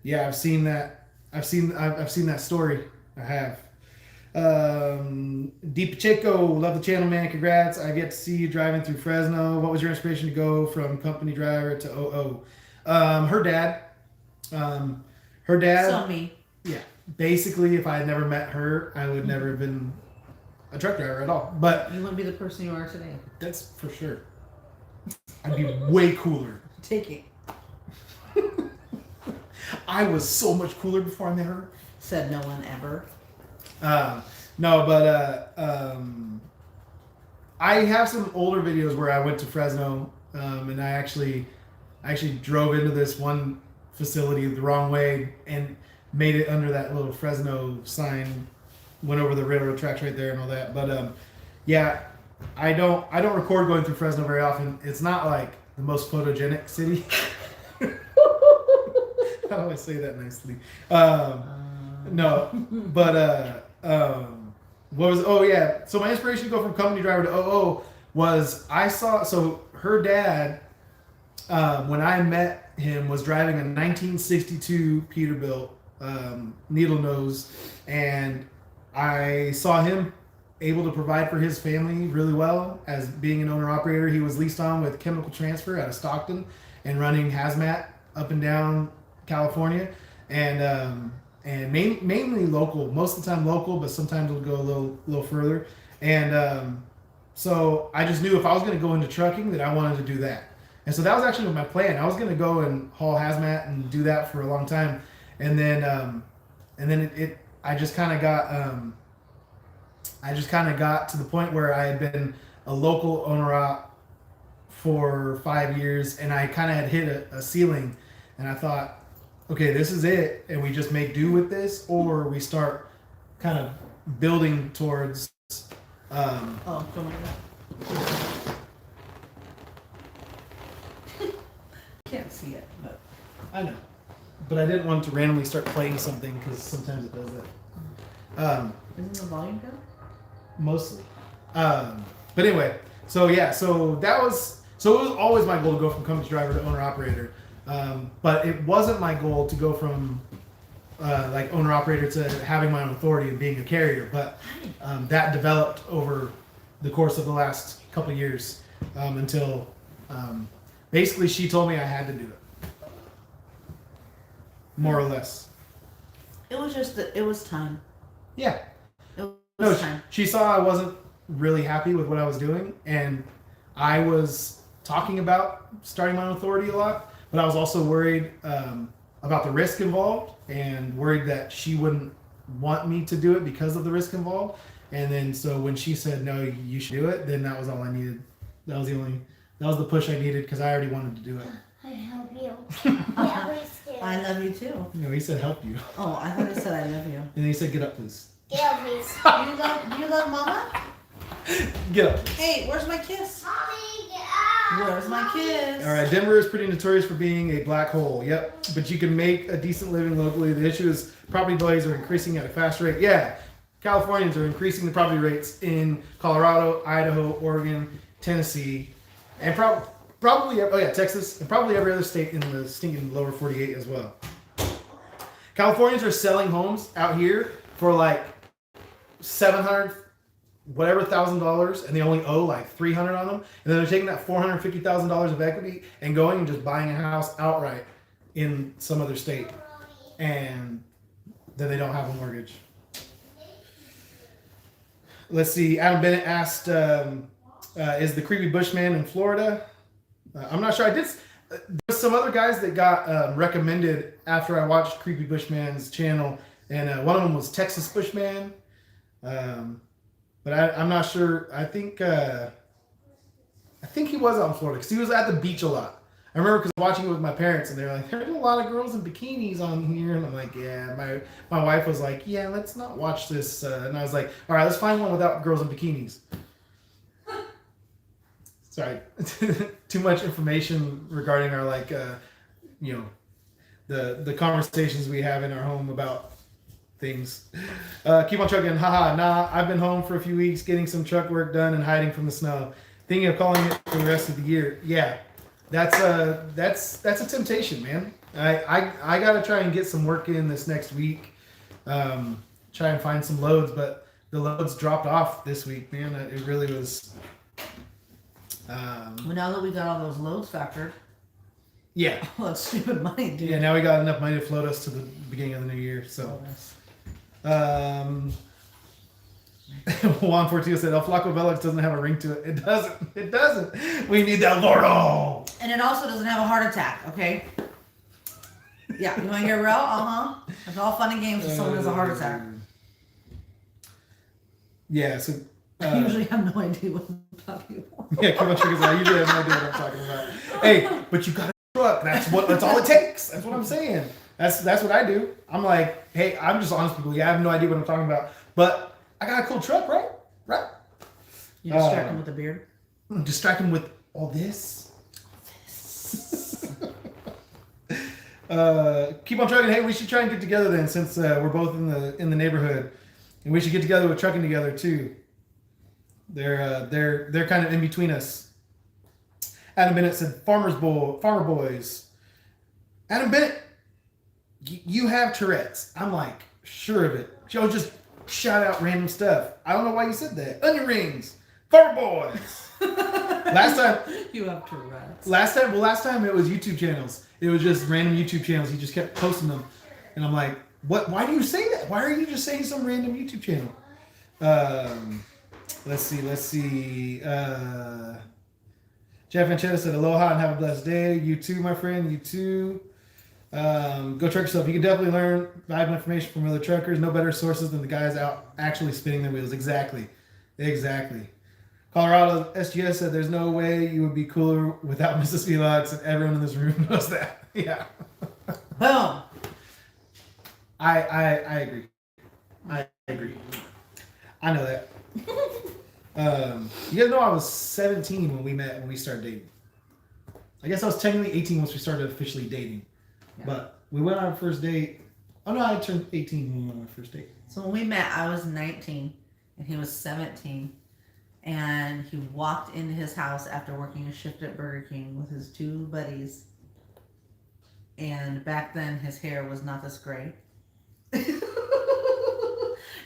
A: Yeah, I've seen that. I've seen that story. I have. Deep Pacheco, love the channel, man. Congrats. I get to see you driving through Fresno. What was your inspiration to go from company driver to OO? Her dad.
B: So me.
A: Yeah. Basically, if I had never met her, I would never have been a truck driver at all. But
B: You wouldn't be the person you are today.
A: that's for sure. I'd be way cooler.
B: Take it.
A: I was so much cooler before I met her.
B: Said no one ever.
A: No, but I have some older videos where I went to Fresno, and I actually drove into this one facility the wrong way and made it under that little Fresno sign, went over the railroad tracks right there and all that. But yeah, I don't record going through Fresno very often. It's not like the most photogenic city. How do I say that nicely? No, but what was? Oh yeah. So my inspiration to go from company driver to OO was so her dad, when I met him, was driving a 1962 Peterbilt needle nose, and I saw him able to provide for his family really well as being an owner operator. He was leased on with Chemical Transfer out of Stockton and running hazmat up and down California, and mainly local, most of the time local, but sometimes it'll go a little further. And so I just knew if I was going to go into trucking that I wanted to do that. And so that was actually my plan. I was going to go and haul hazmat and do that for a long time. And then I just kind of got to the point where I had been a local owner op for 5 years, and I kind of had hit a ceiling, and I thought, okay, this is it, and we just make do with this, or we start kind of building towards.
B: Don't worry about it. Can't see it, but
A: I know, but I didn't want to randomly start playing something because sometimes it does
B: Isn't the volume good?
A: Mostly. But anyway, so it was always my goal to go from company driver to owner operator. But it wasn't my goal to go from like owner operator to having my own authority and being a carrier. But that developed over the course of the last couple of years until basically she told me I had to do it, more or less.
B: It was just that it was time.
A: Yeah.
B: It was
A: No,
B: time.
A: she saw I wasn't really happy with what I was doing, and I was talking about starting my own authority a lot, but I was also worried about the risk involved and worried that she wouldn't want me to do it because of the risk involved. And then so when she said, no, you should do it, then that was all I needed. That was the push I needed because I already wanted to do it.
C: I help you. Yeah, please do.
B: I love you too.
A: No, he said help you.
B: Oh, I thought he said I love you.
A: And then he said get up, please.
C: Yeah, please.
B: Do you love Mama?
A: Get up.
B: Hey, where's my kiss?
C: Mommy, get out.
B: Where's my kiss?
A: All right, Denver is pretty notorious for being a black hole. Yep, but you can make a decent living locally. The issue is property values are increasing at a fast rate. Yeah, Californians are increasing the property rates in Colorado, Idaho, Oregon, Tennessee, and probably Texas, and probably every other state in the stinking lower 48 as well. Californians are selling homes out here for like $700,000 and they only owe like $300 on them, and then they're taking that $450,000 of equity and going and just buying a house outright in some other state, and then they don't have a mortgage. Let's see. Adam Bennett asked, "Is the creepy Bushman in Florida?" I'm not sure. I did. There's some other guys that got recommended after I watched Creepy Bushman's channel, and one of them was Texas Bushman. But I'm not sure. I think he was out in Florida because he was at the beach a lot. I remember because watching it with my parents, and they were like, "There's a lot of girls in bikinis on here," and I'm like, "Yeah." My wife was like, "Yeah, let's not watch this," and I was like, "All right, let's find one without girls in bikinis." Sorry, too much information regarding our the conversations we have in our home about things. Keep on trucking. Haha, nah, I've been home for a few weeks getting some truck work done and hiding from the snow. Thinking of calling it for the rest of the year. Yeah, that's a temptation, man. I gotta try and get some work in this next week. Try and find some loads, but the loads dropped off this week, man. It really was.
B: Well, now that we got all those loads factored,
A: Yeah.
B: well, that's stupid money, dude.
A: Yeah, now we got enough money to float us to the beginning of the new year. So, Juan Fortio said, El Flaco Velox doesn't have a ring to it. It doesn't. It doesn't. We need that Gordo.
B: And it also doesn't have a heart attack, okay? Yeah, you want to hear real? Uh-huh. It's all fun and games if someone has a heart attack.
A: Yeah, so...
B: I usually have no idea what I'm talking about.
A: Yeah, come on, because I usually have no idea what I'm talking about. Hey, but you got a truck. That's all it takes. That's what I'm saying. That's what I do. I'm like, hey, I'm just honest with people. Yeah, I have no idea what I'm talking about. But I got a cool truck, right? Right?
B: You distract him with the beard?
A: Distract him with all this. Keep on trucking. Hey, we should try and get together then, since we're both in the neighborhood, and we should get together with trucking together too. They're kind of in between us. Adam Bennett said, Farmer boys. Adam Bennett, you have Tourette's. I'm like, sure of it. Joe just shout out random stuff. I don't know why you said that. Onion rings. Farmer boys. Last time
B: You have Tourette's.
A: Last time it was YouTube channels. It was just random YouTube channels. He just kept posting them. And I'm like, what? Why do you say that? Why are you just saying some random YouTube channel? Let's see. Jeff Anchetta said, aloha and have a blessed day. You too, my friend. You too. Go truck yourself. You can definitely learn valuable information from other truckers. No better sources than the guys out actually spinning their wheels. Exactly. Colorado SGS said, there's no way you would be cooler without Mrs. Velox, and everyone in this room knows that. Yeah.
B: Boom.
A: I agree. I agree. I know that. You guys know I was 17 when we met, when we started dating. I guess I was technically 18 once we started officially dating. Yeah. But we went on our first date. Oh no, I turned 18 when we went on our first date.
B: So when we met, I was 19 and he was 17. And he walked into his house after working a shift at Burger King with his two buddies. And back then, his hair was not this gray.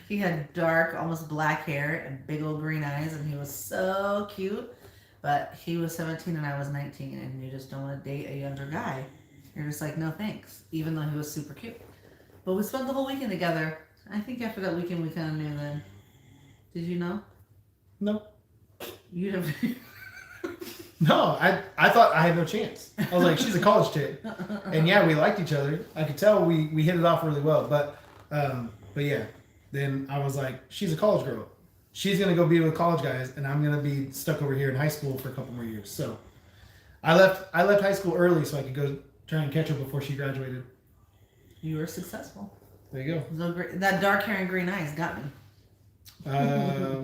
B: He had dark, almost black hair and big old green eyes, and he was so cute. But he was 17 and I was 19, and you just don't want to date a younger guy. You're just like, no thanks, even though he was super cute. But we spent the whole weekend together. I think after that weekend, we kind of knew then. Did you know?
A: No.
B: You'd have.
A: No, I thought I had no chance. I was like, she's a college chick. And yeah, we liked each other. I could tell we hit it off really well. But yeah, then I was like, she's a college girl. She's going to go be with college guys, and I'm going to be stuck over here in high school for a couple more years. So I left high school early so I could go try and catch her before she graduated.
B: You were successful.
A: There you go.
B: So that dark hair and green eyes got me.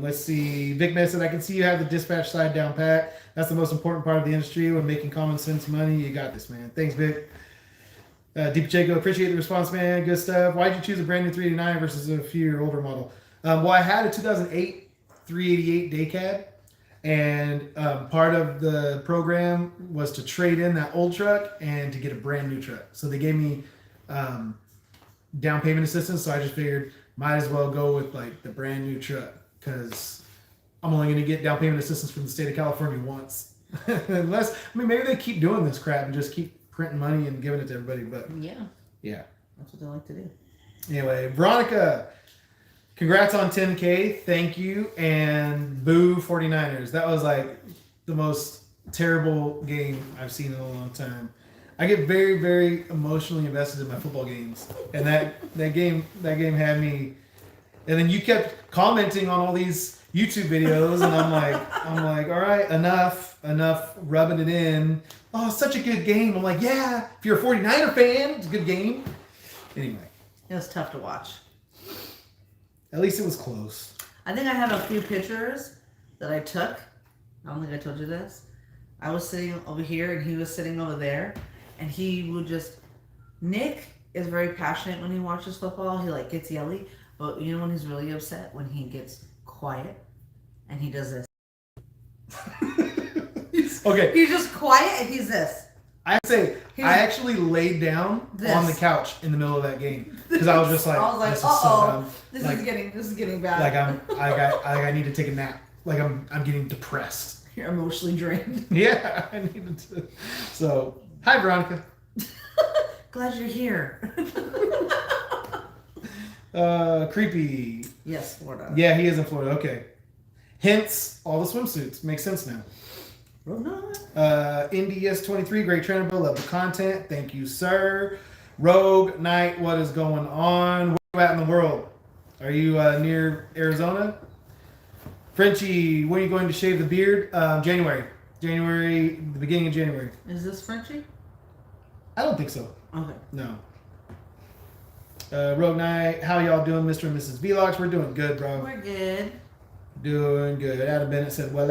A: Let's see. Vic Med said, I can see you have the dispatch side down pat. That's the most important part of the industry when making common sense money. You got this, man. Thanks, Vic. Deep Jago, appreciate the response, man. Good stuff. Why'd you choose a brand new 389 versus a few older model? Well, I had a 2008 388 day cab, and part of the program was to trade in that old truck and to get a brand new truck. So they gave me down payment assistance. So I just figured might as well go with like the brand new truck because I'm only going to get down payment assistance from the state of California once. Unless, I mean, maybe they keep doing this crap and just keep printing money and giving it to everybody. But yeah,
B: that's what they like to do.
A: Anyway, Veronica, congrats on 10K. Thank you. And boo 49ers. That was like the most terrible game I've seen in a long time. I get very, very emotionally invested in my football games, and that game had me. And then you kept commenting on all these YouTube videos, and I'm like, all right, enough, rubbing it in. Oh, such a good game. I'm like, yeah, if you're a 49er fan, it's a good game. Anyway,
B: it was tough to watch.
A: At least it was close.
B: I think I have a few pictures that I took. I don't think I told you this. I was sitting over here, and he was sitting over there. And he would just, Nick is very passionate when he watches football. He like gets yelly, but you know when he's really upset? When he gets quiet and he does this.
A: Okay.
B: He's just quiet and he's this.
A: I actually laid down on the couch in the middle of that game because I was just like,
B: I was like,
A: this is so dumb.
B: This is getting bad.
A: Like I need to take a nap. Like I'm getting depressed.
B: You're emotionally drained.
A: Yeah, I needed to. So. Hi, Veronica.
B: Glad you're here.
A: Creepy.
B: Yes, Florida.
A: Yeah, he is in Florida. Okay. Hence, all the swimsuits. Makes sense now. NDS23, great trainer, love the content. Thank you, sir. Rogue Knight, what is going on? Where are you at in the world? Are you near Arizona? Frenchie, when are you going to shave the beard? January, the beginning of January.
B: Is this Frenchie?
A: I don't think so.
B: Okay.
A: No. Rogue Knight, how y'all doing, Mr. and Mrs. Velox? We're doing good, bro.
B: We're good.
A: Doing good. Adam Bennett said, well,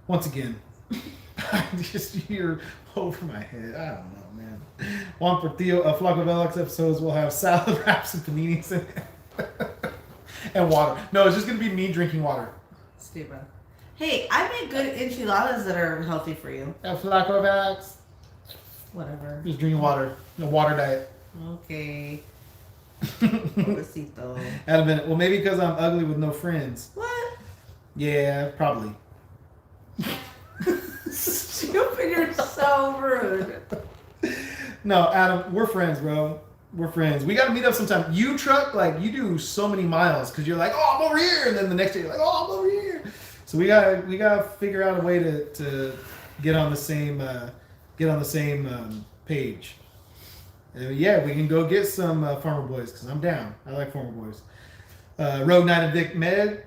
A: once again, you're over my head. I don't know, man. Juan Portillo, a flock of Velox episodes will have salad wraps and paninis in it. And water. No, it's just going to be me drinking water.
B: Stupid. Hey, I make good enchiladas that are healthy for you.
A: A flock of Velox.
B: Whatever.
A: Just drinking water. A water diet.
B: Okay. Pobrecito.
A: Adam Bennett, well, maybe because I'm ugly with no friends.
B: What?
A: Yeah, probably.
B: Stupid, you're so rude.
A: No, Adam, we're friends, bro. We're friends. We got to meet up sometime. You truck, like, you do so many miles because you're like, oh, I'm over here. And then the next day you're like, oh, I'm over here. So we gotta figure out a way to get on the same page. Yeah, we can go get some Farmer Boys because I'm down. I like Farmer Boys. Rogue Knight and Vic Med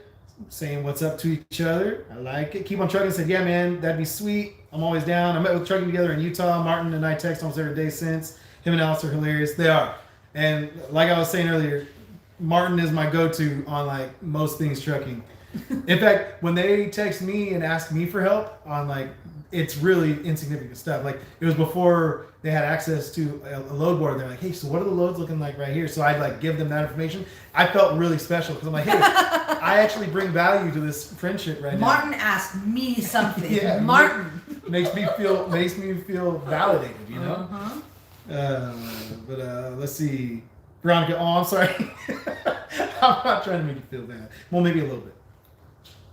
A: saying what's up to each other. I like it. Keep on trucking. Said, yeah, man, that'd be sweet. I'm always down. I met with trucking together in Utah. Martin and I text almost every day since. Him and Alex are hilarious. They are. And like I was saying earlier, Martin is my go-to on like most things trucking. In fact, when they text me and ask me for help on like, it's really insignificant stuff. Like it was before they had access to a load board. They're like, hey, so what are the loads looking like right here? So I'd like give them that information. I felt really special because I'm like, hey, I actually bring value to this friendship right
B: Martin asked me something.
A: Yeah,
B: Martin.
A: now. Makes me feel validated, you know?
B: Uh-huh.
A: Let's see. Veronica, oh, I'm sorry. I'm not trying to make you feel bad. Well, maybe a little bit.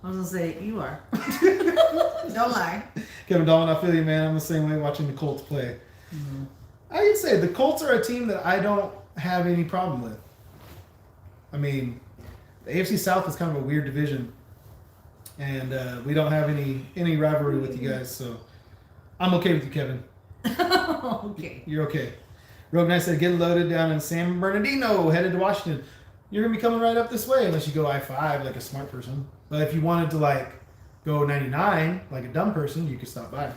B: I was gonna say, you are. Don't lie.
A: Kevin Dolan, I feel you, man. I'm the same way watching the Colts play.
B: Mm-hmm.
A: I would say the Colts are a team that I don't have any problem with. I mean, the AFC South is kind of a weird division, and we don't have any rivalry with you guys, so I'm okay with you, Kevin.
B: Okay.
A: You're okay. Rogue Knight said, get loaded down in San Bernardino, headed to Washington. You're going to be coming right up this way unless you go I-5 like a smart person. But if you wanted to like go 99 like a dumb person, you could stop by.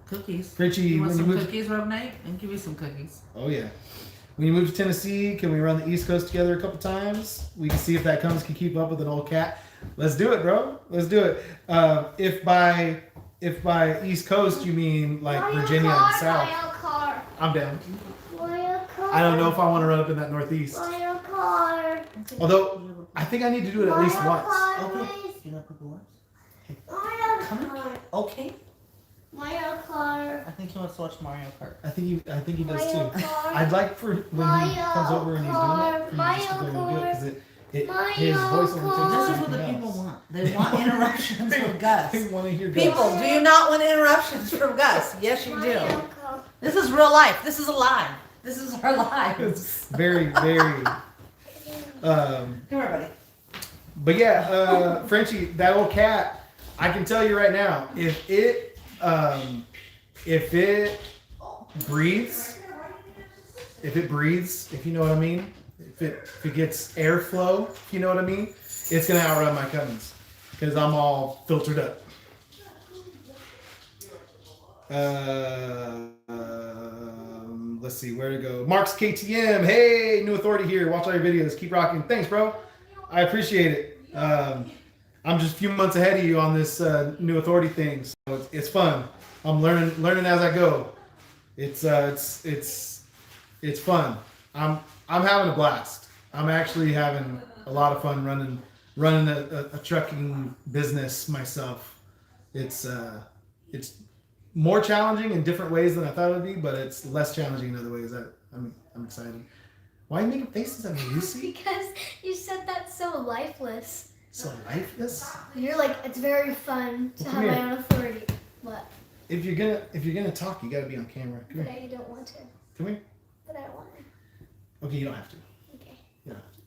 B: Cookies.
A: Richie,
B: You want
A: when you
B: some
A: moved...
B: cookies, Rob Knight? And give you some cookies.
A: Oh, yeah. When you move to Tennessee, can we run the East Coast together a couple times? We can see if that comes can keep up with an old cat. Let's do it, bro. Let's do it. If by East Coast you mean like Virginia and South, I'm down. I don't know if I want to run up in that Northeast. Although I think I need to do it at least once.
B: Okay. You know Purple Wars? Come on. Okay.
C: Mario Kart.
B: I think he wants to watch Mario Kart.
A: I think he does
C: Mario
A: too.
C: Kart.
A: I'd like for when he comes over and he's doing it, for you just to go and do it because his voice only takes
B: This is
A: everything
B: what the people
A: else.
B: want. They want interruptions from Gus.
A: They want to hear Gus.
B: People, do you not want interruptions from Gus? Yes, you do. This is real life. This is alive. This is our lives.
A: It's very, very.
B: Come here, buddy.
A: But yeah, Frenchie, that old cat. I can tell you right now, if it breathes, if you know what I mean, if it gets airflow, if you know what I mean, it's gonna outrun my Cummins because I'm all filtered up. Let's see where to go. Mark's KTM. Hey, new authority here. Watch all your videos. Keep rocking. Thanks, bro. I appreciate it. I'm just a few months ahead of you on this new authority thing, so it's fun. I'm learning as I go. It's fun. I'm having a blast. I'm actually having a lot of fun running a trucking business myself. It's more challenging in different ways than I thought it would be, but it's less challenging in other ways. I'm excited. Why are you making faces at me, Lucy?
C: Because you said that's so lifeless.
A: So lifeless?
C: You're like, it's very fun to
A: Well,
C: have
A: come
C: my
A: here.
C: own authority. What?
A: If you're gonna talk, you gotta be on camera. Come
C: But
A: here.
C: I don't want to.
A: Come here.
C: But I don't want to.
A: Okay, you don't have to.
C: Okay.
A: You don't have to.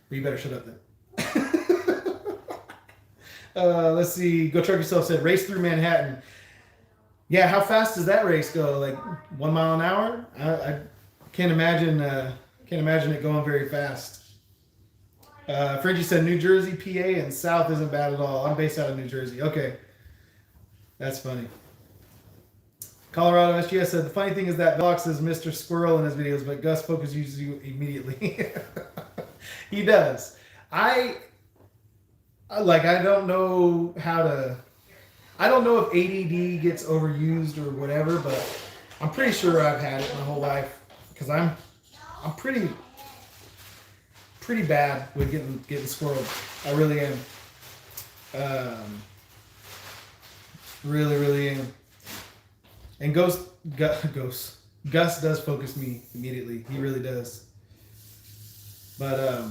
A: But you better shut up then. Let's see. Go Truck Yourself said race through Manhattan. Yeah, how fast does that race go? Like 1 mile an hour? I can't imagine. Can't imagine it going very fast. Fridgie said New Jersey, PA, and South isn't bad at all. I'm based out of New Jersey. Okay, that's funny. Colorado SGS said the funny thing is that Velox is Mr. Squirrel in his videos, but Gus Focus uses you immediately. He does. I don't know how to. I don't know if ADD gets overused or whatever, but I'm pretty sure I've had it my whole life because I'm pretty bad with getting squirreled. I really am. Really am. And Gus does focus me immediately. He really does. But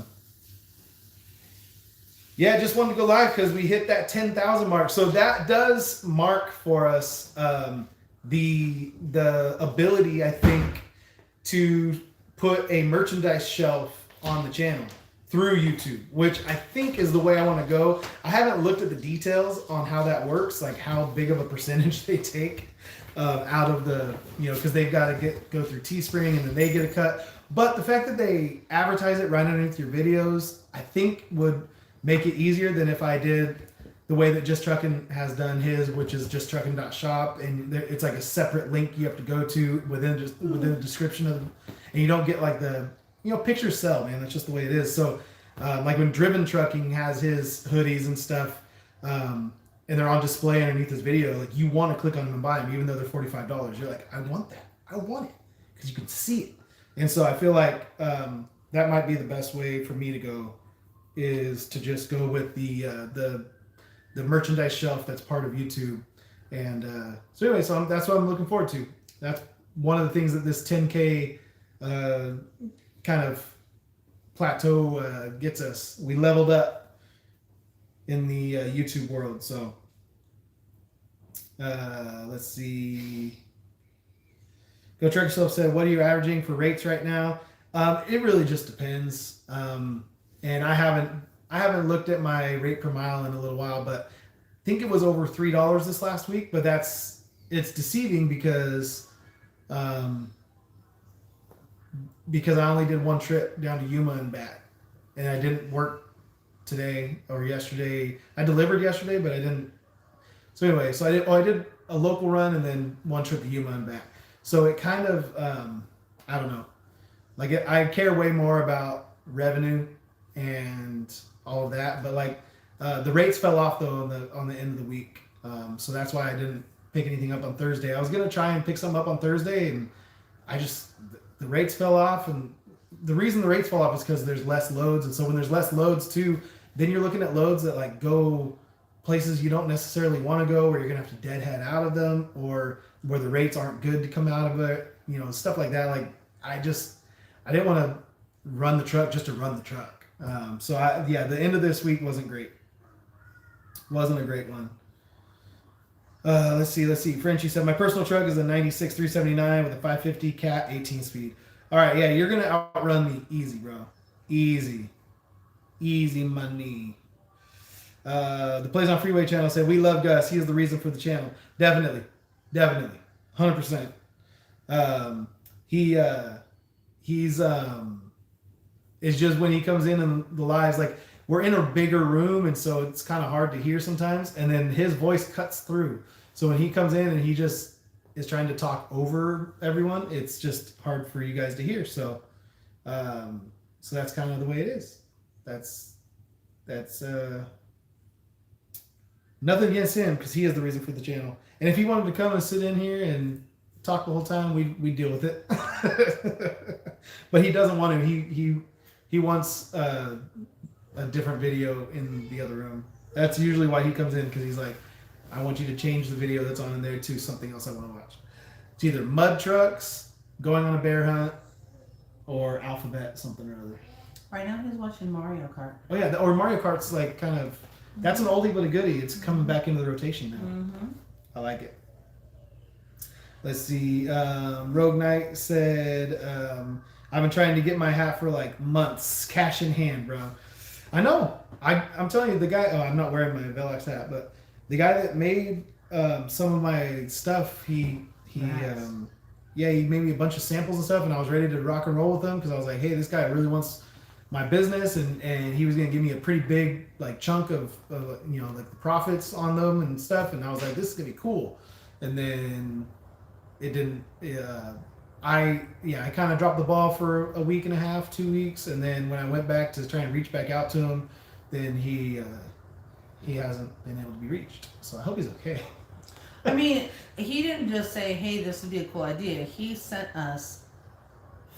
A: yeah, just wanted to go live because we hit that 10,000 mark. So that does mark for us the ability, I think, to put a merchandise shelf on the channel through YouTube, which I think is the way I want to go. I haven't looked at the details on how that works, like how big of a percentage they take out of the, because they've got to go through Teespring and then they get a cut. But the fact that they advertise it right underneath your videos, I think would make it easier than if I did the way that Just Truckin' has done his, which is justtruckin.shop, and it's like a separate link you have to go to within the description of, and you don't get like the pictures sell, man. That's just the way it is. So Like when Driven Trucking has his hoodies and stuff, and they're on display underneath his video, like you want to click on them and buy them, even though they're $45. You're like, I want that. I want it because you can see it. And so I feel like that might be the best way for me to go, is to just go with the merchandise shelf that's part of YouTube. And so anyway, that's what I'm looking forward to. That's one of the things that this 10K kind of plateau gets us. We leveled up in the YouTube world. So let's see. Go Track Yourself said, what are you averaging for rates right now? It really just depends. And I haven't looked at my rate per mile in a little while, but I think it was over $3 this last week. But it's deceiving because I only did one trip down to Yuma and back, and I didn't work today or yesterday. I delivered yesterday, but I didn't. So anyway, I did a local run and then one trip to Yuma and back. So it kind of I don't know. Like I care way more about revenue and all of that, but like the rates fell off though on the end of the week, so that's why I didn't pick anything up on Thursday. I was gonna try and pick some up on Thursday, and the rates fell off. And the reason the rates fall off is because there's less loads, and so when there's less loads too, then you're looking at loads that like go places you don't necessarily want to go, where you're gonna have to deadhead out of them, or where the rates aren't good to come out of it, stuff like that. Like I didn't want to run the truck just to run the truck. So the end of this week wasn't great. Wasn't a great one. Let's see. Frenchie said, my personal truck is a 96 379 with a 550 cat 18 speed. All right, yeah, you're gonna outrun me easy, bro. Easy money. The Plays on Freeway channel said, we love Gus. He is the reason for the channel. Definitely, 100%. He's it's just when he comes in the lives, like we're in a bigger room, and so it's kind of hard to hear sometimes, and then his voice cuts through. So when he comes in and he just is trying to talk over everyone, it's just hard for you guys to hear. So so that's kind of the way it is. That's nothing against him, because he is the reason for the channel. And if he wanted to come and sit in here and talk the whole time, we deal with it. But he doesn't want to. He wants a different video in the other room. That's usually why he comes in, because he's like, I want you to change the video that's on in there to something else I want to watch. It's either mud trucks, going on a bear hunt, or alphabet something or other.
B: Right now he's watching Mario Kart.
A: Oh yeah, or Mario Kart's like kind of, that's an oldie but a goodie. It's coming back into the rotation now.
B: Mm-hmm.
A: I like it. Let's see. Rogue Knight said, I've been trying to get my hat for like months, cash in hand, bro. I know. I'm telling you, the guy. Oh, I'm not wearing my Velox hat, but the guy that made some of my stuff, he made me a bunch of samples and stuff, and I was ready to rock and roll with him, because I was like, hey, this guy really wants my business, and he was gonna give me a pretty big like chunk of like the profits on them and stuff, and I was like, this is gonna be cool. And then it didn't. I kind of dropped the ball for a week and a half, 2 weeks, and then when I went back to try and reach back out to him, then he hasn't been able to be reached. So I hope he's okay.
B: I mean, he didn't just say, hey, this would be a cool idea. He sent us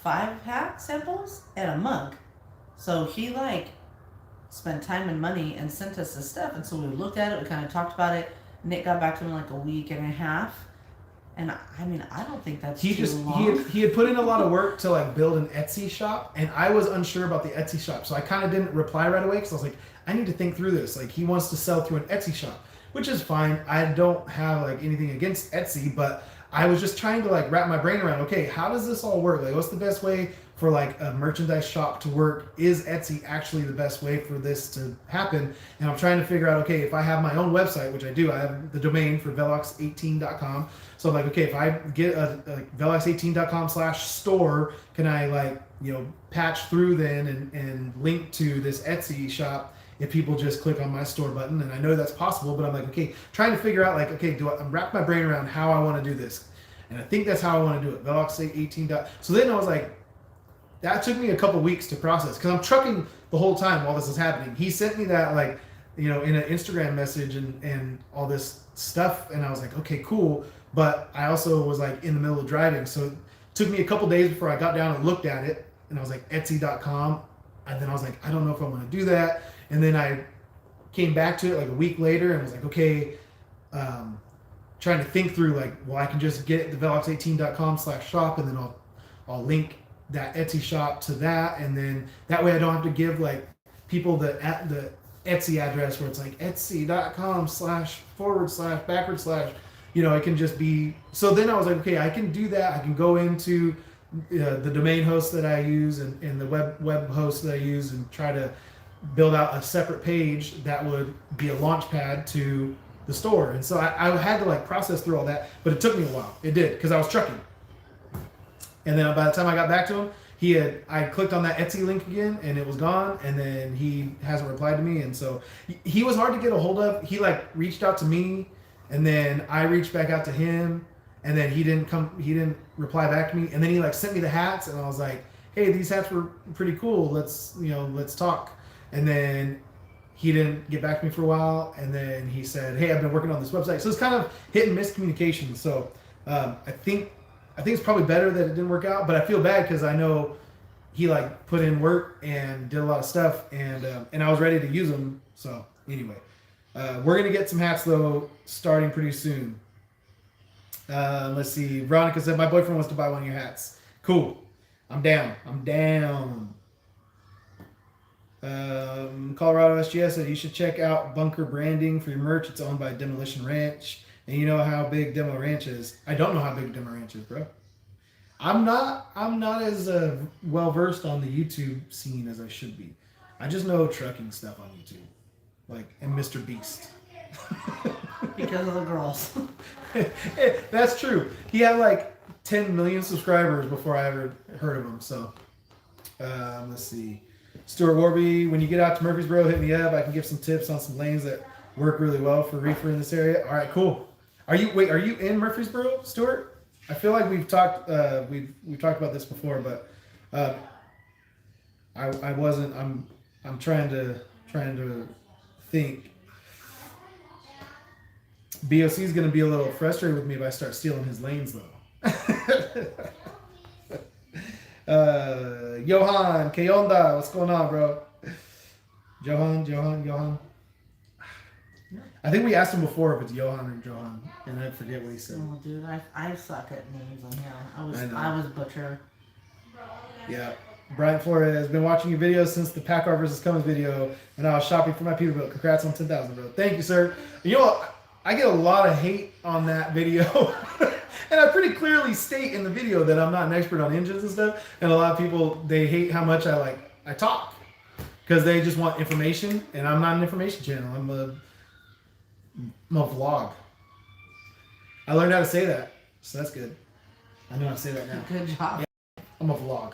B: 5 hat samples and a mug. So he like spent time and money and sent us this stuff. And so we looked at it, we kind of talked about it. Nick got back to him in like a week and a half. And I mean, I don't think that's too long.
A: He had put in a lot of work to like build an Etsy shop, and I was unsure about the Etsy shop, so I kind of didn't reply right away, because I was like, I need to think through this. Like, he wants to sell through an Etsy shop, which is fine. I don't have like anything against Etsy, but I was just trying to like wrap my brain around, okay, how does this all work? Like, what's the best way for like a merchandise shop to work? Is Etsy actually the best way for this to happen? And I'm trying to figure out, okay, if I have my own website, which I do, I have the domain for velox18.com. So I'm like, okay, if I get a velox18.com/store, can I like, patch through then and link to this Etsy shop if people just click on my store button? And I know that's possible, but I'm like, okay, trying to figure out like, okay, I'm wrap my brain around how I want to do this. And I think that's how I want to do it. Velox18. So then I was like, that took me a couple weeks to process, because I'm trucking the whole time while this is happening. He sent me that like, you know, in an Instagram message and all this stuff, and I was like, okay, cool. But I also was like in the middle of driving, so it took me a couple days before I got down and looked at it, and I was like Etsy.com, and then I was like, I don't know if I want to do that, and then I came back to it like a week later and was like, okay, trying to think through like, well, I can just get the velox18.com/shop, and then I'll link that Etsy shop to that, and then that way I don't have to give like people the Etsy address where it's like etsy.com/// you know, it can just be. So then I was like, okay, I can do that. I can go into the domain host that I use and the web host that I use and try to build out a separate page that would be a launch pad to the store. And so I had to like process through all that, but it took me a while. It did, because I was trucking. And then by the time I got back to him, I clicked on that Etsy link again and it was gone, and then he hasn't replied to me. And so he was hard to get a hold of. He like reached out to me, and then I reached back out to him, and then he didn't reply back to me. And then he like sent me the hats, and I was like, hey, these hats were pretty cool. Let's talk. And then he didn't get back to me for a while, and then he said, hey, I've been working on this website. So it's kind of hit and miss communication. So I think it's probably better that it didn't work out, but I feel bad because I know he like put in work and did a lot of stuff, and I was ready to use them. So anyway, we're gonna get some hats though starting pretty soon. Let's see. Veronica said my boyfriend wants to buy one of your hats. Cool. I'm down. Colorado SGS said you should check out Bunker Branding for your merch. It's owned by Demolition Ranch. And you know how big Demo Ranch is. I don't know how big Demo Ranch is, bro. I'm not as well versed on the YouTube scene as I should be. I just know trucking stuff on YouTube, like and Mr. Beast.
B: Because of the girls.
A: That's true. He had like 10 million subscribers before I ever heard of him. So let's see. Stuart Warby, when you get out to Murfreesboro, hit me up. I can give some tips on some lanes that work really well for reefer in this area. All right, cool. Are you in Murfreesboro, Stuart? I feel like we've talked about this before, but I wasn't. I'm trying to think. BOC is going to be a little frustrated with me if I start stealing his lanes, though. Johan, ¿qué onda? What's going on, bro? Johan. I think we asked him before if it's Johan or Johan, and I forget what he said.
B: Oh, dude, I suck at names on here. I was butcher.
A: Yeah. Brian Flores has been watching your videos since the PACCAR versus Cummins video, and I was shopping for my Peterbilt. Congrats on 10,000, bro. Thank you, sir. You know what? I get a lot of hate on that video. And I pretty clearly state in the video that I'm not an expert on engines and stuff. And a lot of people, they hate how much I talk. Because they just want information, and I'm not an information channel. I'm a vlog. I learned how to say that, so that's good. I know how to say that now.
B: Good job.
A: Yeah, I'm a vlog.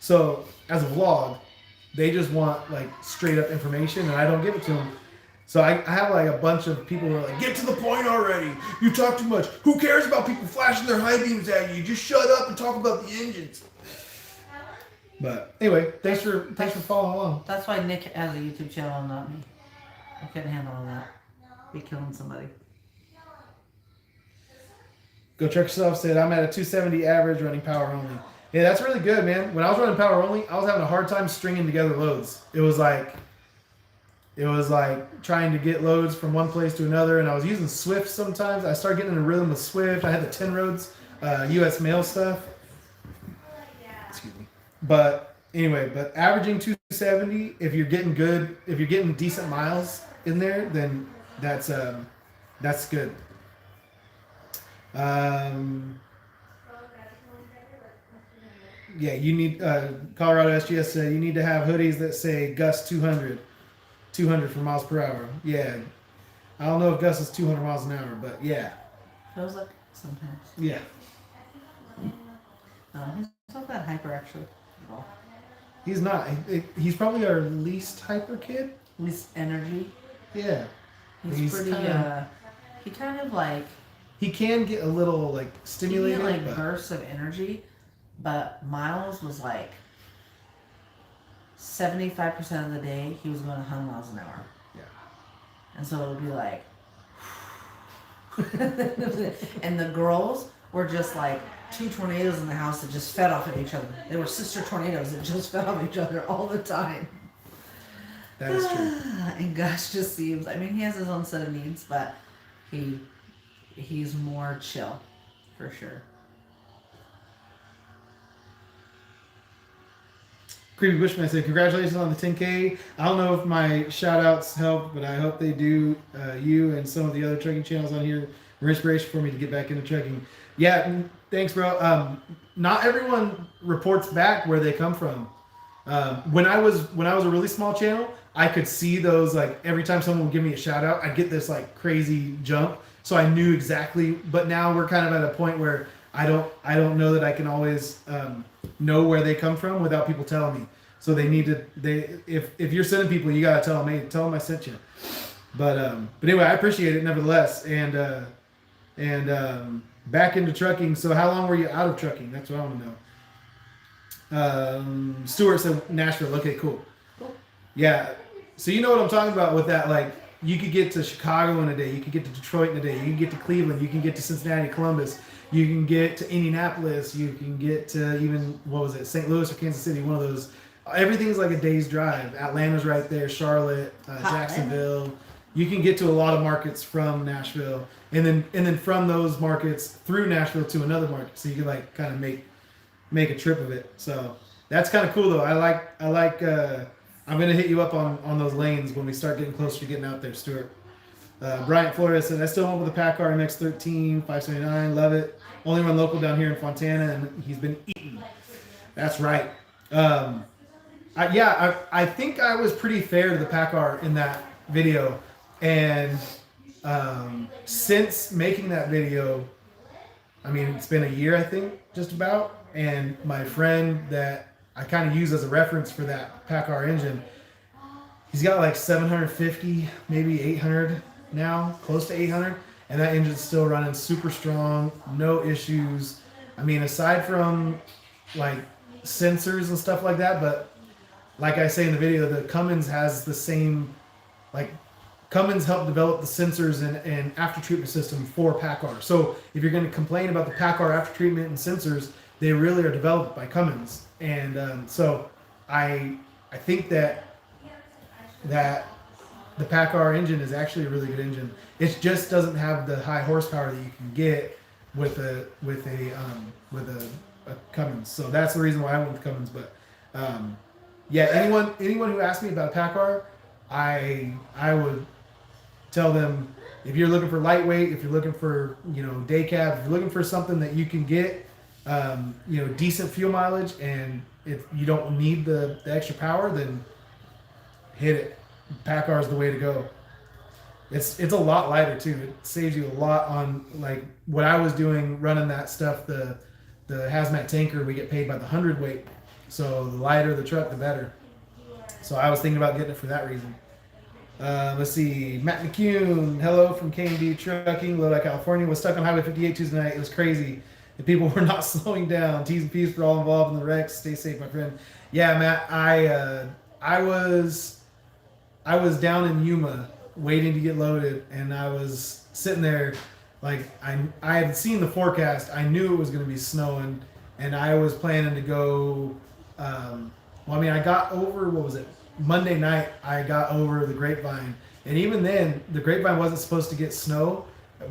A: So as a vlog, they just want like straight up information, and I don't give it to them. So I have like a bunch of people who are like, get to the point already. You talk too much. Who cares about people flashing their high beams at you? Just shut up and talk about the engines. But anyway, thanks for following along.
B: That's why Nick has a YouTube channel and not me. I couldn't handle all that. Be killing somebody.
A: Go Truck Yourself said, I'm at a 270 average running power only. Yeah, that's really good, man. When I was running power only, I was having a hard time stringing together loads. It was like trying to get loads from one place to another, and I was using Swift sometimes. I started getting in a rhythm with Swift. I had the 10 roads, US mail stuff. Excuse me. But anyway, averaging 270, if you're getting decent miles in there, then that's good. Yeah, you need Colorado SGS said you need to have hoodies that say Gus 200 for miles per hour. Yeah, I don't know if Gus is 200 miles an hour, but yeah.
B: Feels like sometimes.
A: Yeah.
B: He's not that hyper actually at all.
A: He's not. He's probably our least hyper kid.
B: Least energy.
A: Yeah.
B: He's pretty. He kind of like.
A: He can get a little like stimulated.
B: He can get, like, bursts of energy, but Miles was like 75% of the day he was going 100 miles an hour.
A: Yeah.
B: And so it would be like, and the girls were just like two tornadoes in the house that just fed off of each other. They were sister tornadoes that just fed off each other all the time.
A: That is true.
B: And Gus just seems, I mean, he has his own set of needs, but he's more chill, for sure.
A: Creepy Bushman said, congratulations on the 10K. I don't know if my shout outs help, but I hope they do. You and some of the other trucking channels on here were inspiration for me to get back into trucking. Yeah, thanks, bro. Not everyone reports back where they come from. When I was a really small channel, I could see those, like, every time someone would give me a shout out, I'd get this like crazy jump. So I knew exactly, but now we're kind of at a point where I don't know that I can always know where they come from without people telling me. So they need to, if you're sending people, you gotta tell them, hey, tell them I sent you. But anyway, I appreciate it nevertheless. And back into trucking. So how long were you out of trucking? That's what I want to know. Stuart said Nashville. Okay, cool. Yeah. So you know what I'm talking about with that, like, you could get to Chicago in a day, you could get to Detroit in a day, you can get to Cleveland, you can get to Cincinnati, Columbus, you can get to Indianapolis, you can get to even, what was it, St. Louis or Kansas City, one of those. Everything's like a day's drive. Atlanta's right there, Charlotte, Jacksonville. You can get to a lot of markets from Nashville, and then from those markets through Nashville to another market, so you can like kind of make a trip of it. So that's kind of cool though. I like. I'm gonna hit you up on those lanes when we start getting closer to getting out there, Stuart. Bryant Flores said, I still went with the PACCAR MX-13 579, love it. Only run local down here in Fontana, and he's been eating. That's right. I think I was pretty fair to the PACCAR in that video, and since making that video, I mean, it's been a year, I think, just about, and my friend that I kind of use as a reference for that PACCAR engine, he's got like 750, maybe 800 now, close to 800, and that engine's still running super strong, no issues. I mean, aside from like sensors and stuff like that, but like I say in the video, the Cummins has the same, like, Cummins helped develop the sensors and after treatment system for PACCAR. So if you're going to complain about the PACCAR after treatment and sensors, they really are developed by Cummins. And so I think that the PACCAR engine is actually a really good engine. It just doesn't have the high horsepower that you can get with a Cummins. So that's the reason why I went with Cummins. But yeah, anyone who asks me about a PACCAR, I would tell them, if you're looking for lightweight, if you're looking for, day cab, if you're looking for something that you can get decent fuel mileage, and if you don't need the extra power, then hit it. PACCAR is the way to go. It's a lot lighter too. It saves you a lot on, like, what I was doing running that stuff, the hazmat tanker, we get paid by the hundredweight. So the lighter the truck, the better. So I was thinking about getting it for that reason. Let's see. Matt McCune, hello from K&D Trucking, Lodi, California. Was stuck on Highway 58 Tuesday night. It was crazy. The people were not slowing down. T's and P's for all involved in the wrecks. Stay safe, my friend. Yeah, Matt. I was down in Yuma waiting to get loaded, and I was sitting there, like, I had seen the forecast. I knew it was going to be snowing, and I was planning to go. I got over, what was it? Monday night, I got over the Grapevine, and even then, the Grapevine wasn't supposed to get snow,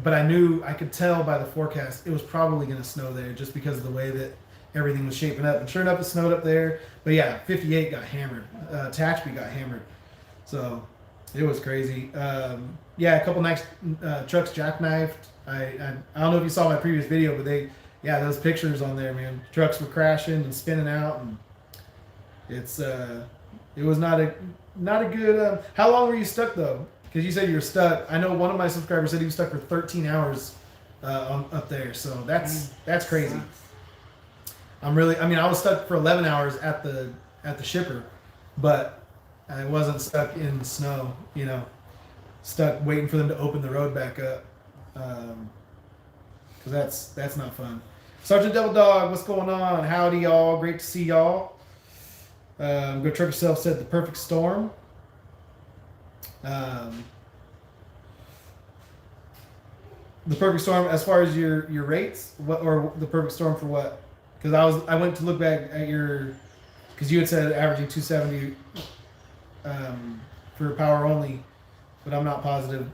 A: but I could tell by the forecast it was probably going to snow there just because of the way that everything was shaping up. And sure enough, it snowed up there. But yeah, 58 got hammered. Tehachapi got hammered. So it was crazy. A couple nice trucks jackknifed. I don't know if you saw my previous video, but those pictures on there, man. Trucks were crashing and spinning out, and it was not a good. How long were you stuck though? Because you said you were stuck. I know one of my subscribers said he was stuck for 13 hours up there. So that's crazy. I was stuck for 11 hours at the shipper, but I wasn't stuck in snow. Stuck waiting for them to open the road back up. Because that's not fun. Sergeant Devil Dog, what's going on? Howdy, y'all. Great to see y'all. Go Truck Yourself said the perfect storm. The perfect storm as far as your rates, what or the perfect storm for what? Because I went to look back at your, because you had said averaging 270 for power only, but I'm not positive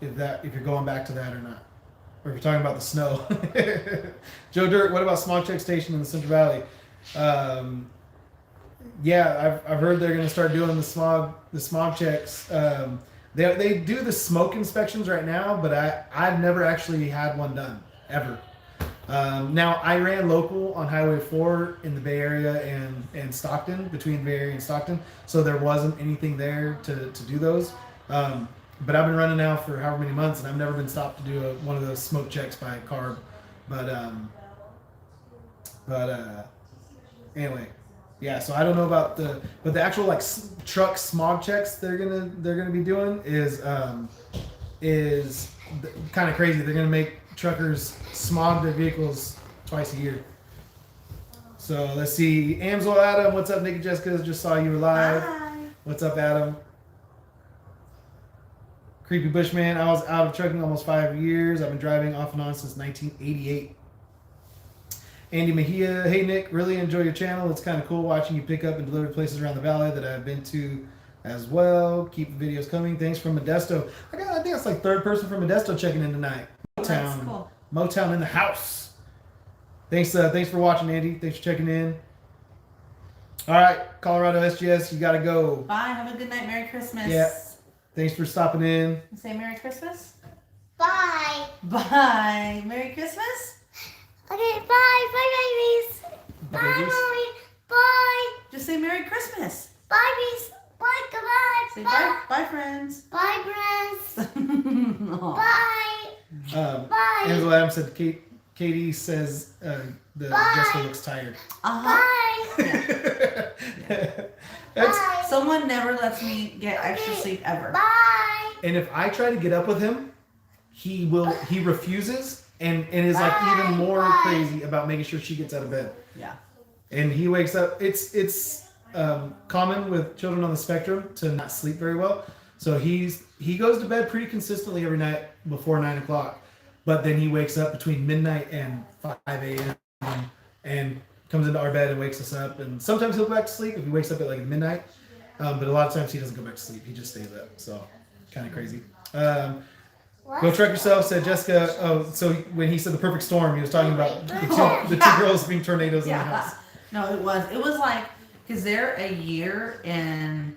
A: if you're going back to that or not, or if you're talking about the snow. Joe Dirt, what about smog check station in the Central Valley? Yeah, I've heard they're going to start doing the smog checks. They do the smoke inspections right now, but I've never actually had one done ever. Now I ran local on Highway 4 in the Bay Area and Stockton, between Bay Area and Stockton, so there wasn't anything there to do those. But I've been running now for however many months, and I've never been stopped to do one of those smoke checks by CARB. But anyway. Yeah, so I don't know about the actual like truck smog checks they're gonna be doing is kind of crazy. They're gonna make truckers smog their vehicles twice a year. So let's see, Amsel Adam, what's up? Nick and Jessica just saw you were live.
B: Hi.
A: What's up, Adam? Creepy Bushman, I was out of trucking almost 5 years. I've been driving off and on since 1988. Andy Mejia, hey Nick, really enjoy your channel. It's kind of cool watching you pick up and deliver places around the valley that I've been to as well. Keep the videos coming. Thanks from Modesto. I think it's like third person from Modesto checking in tonight.
B: That's cool.
A: Motown in the house. Thanks for watching, Andy. Thanks for checking in. All right, Colorado SGS, you got to go.
B: Bye. Have a good night. Merry Christmas.
A: Yeah. Thanks for stopping in.
B: Say Merry Christmas.
C: Bye.
B: Bye. Merry Christmas.
C: Okay, bye. Bye, babies.
A: Bye,
C: Bye,
A: babies.
C: mommy. Bye.
B: Just say Merry Christmas.
C: Bye, bees. Bye, goodbye.
B: Say
C: Bye.
B: bye, friends.
C: Bye, friends.
B: Aw.
C: Bye. Bye.
A: Angela Adams said Katie says the
C: Bye.
A: Jessica looks tired.
B: Uh-huh.
C: Bye.
A: That's,
C: Bye.
B: Someone never lets me get extra sleep ever.
C: Bye.
A: and if I try to get up with him, he refuses and is like even more
C: Bye.
A: crazy about making sure she gets out of bed.
B: Yeah.
A: And he wakes up. It's common with children on the spectrum to not sleep very well. So he goes to bed pretty consistently every night before 9 o'clock, but then he wakes up between midnight and 5 a.m. and comes into our bed and wakes us up. And sometimes he'll go back to sleep if he wakes up at like midnight, but a lot of times he doesn't go back to sleep. He just stays up. So kind of crazy. Go Truck Yourself said Jessica. Oh, so when he said the perfect storm, he was talking about the two girls being tornadoes in the house.
B: No, it was like, because they're a year and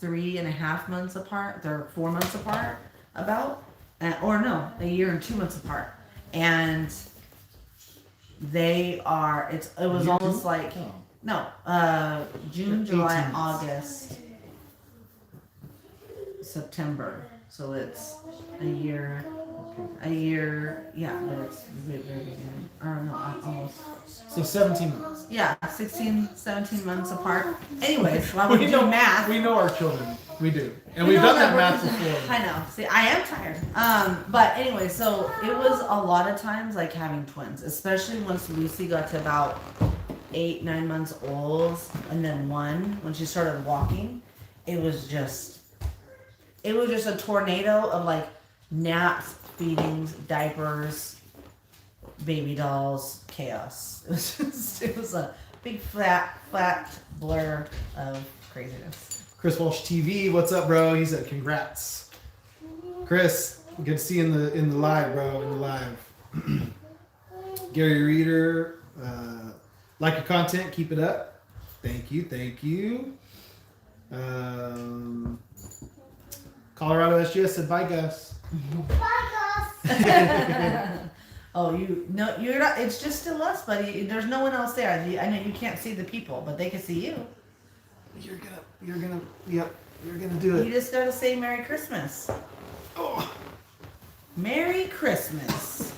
B: 3.5 months apart. They're 4 months apart, about, or no, a year and 2 months apart, and they are. It was almost like no, June, July,
A: 18 months.
B: August, September. So it's a year, yeah, but it's very beginning. Or no, almost.
A: So 17 months.
B: Yeah, 16, 17 months apart. Anyways, while we do math.
A: We know our children. We do. And
B: we
A: we've
B: know
A: done that
B: we're-
A: math before.
B: I know. See, I am tired. But anyway, so it was a lot of times like having twins, especially once Lucy got to about 8, 9 months old, and then when she started walking, it was just a tornado of like naps, feedings, diapers, baby dolls, chaos. It was a big flat blur of craziness.
A: Chris Walsh TV, what's up, bro? He said, "Congrats, Chris. Good to see you in the live, bro. In the live." Gary Reader, like your content, keep it up. Thank you. Colorado SGS said, "Bye, Gus."
C: Bye, Gus.
B: Oh, you're not. It's just still us, buddy. There's no one else there. I know you can't see the people, but they can see you.
A: You're gonna do
B: You
A: it.
B: just gotta say Merry Christmas.
A: Oh.
B: Merry Christmas.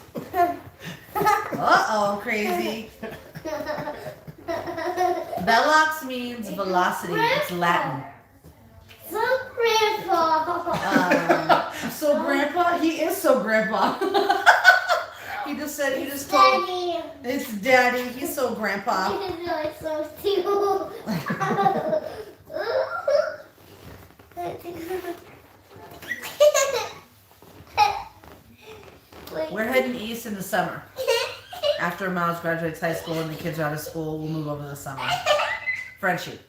B: Uh-oh, crazy. Velox means velocity. It's Latin.
C: So, Grandpa.
B: So Grandpa, he is so Grandpa. He just told.
C: Daddy.
B: It's Daddy. He's so grandpa.
C: He's like so cute.
B: We're heading east in the summer. After Miles graduates high school and the kids are out of school, we'll move over this summer. Friendship.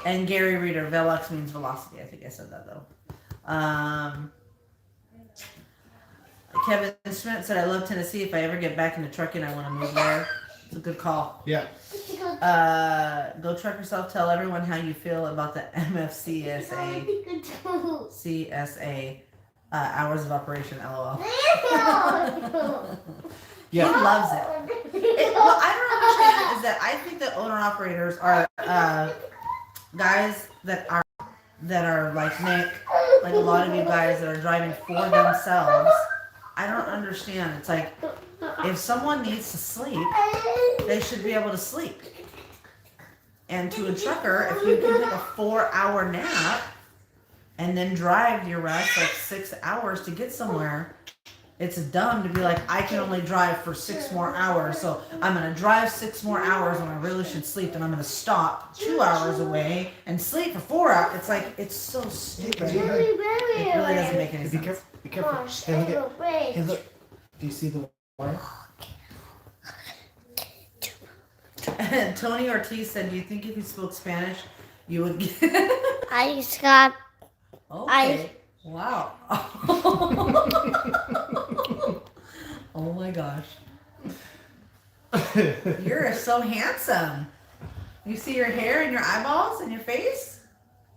B: And Gary Reader, Velox means velocity. I think I said that though. Kevin Schmidt said, I love Tennessee. If I ever get back into trucking, I want to move there. It's a good call.
A: Yeah.
B: Go truck yourself. Tell everyone how you feel about the MFCSA. CSA hours of operation. LOL.
A: Yeah.
B: He loves it. What I don't understand is that I think that owner operators are guys that are like Nick, like a lot of you guys that are driving for themselves. I don't understand. It's like if someone needs to sleep, they should be able to sleep. And to a trucker, if you can take a 4-hour nap and then drive your rest like 6 hours to get somewhere, it's dumb to be like, I can only drive for 6 more hours, so I'm going to drive 6 more hours when I really should sleep, and I'm going to stop 2 hours away and sleep for 4 hours. It's like, it's so stupid. It really doesn't make any sense.
D: Be careful. Hey, look. Do you see the wire?
B: Tony Ortiz said, do you think if you spoke Spanish, you would get...
C: I just got.
B: Okay. Wow. Oh my gosh. You're so handsome. You see your hair and your eyeballs and your face?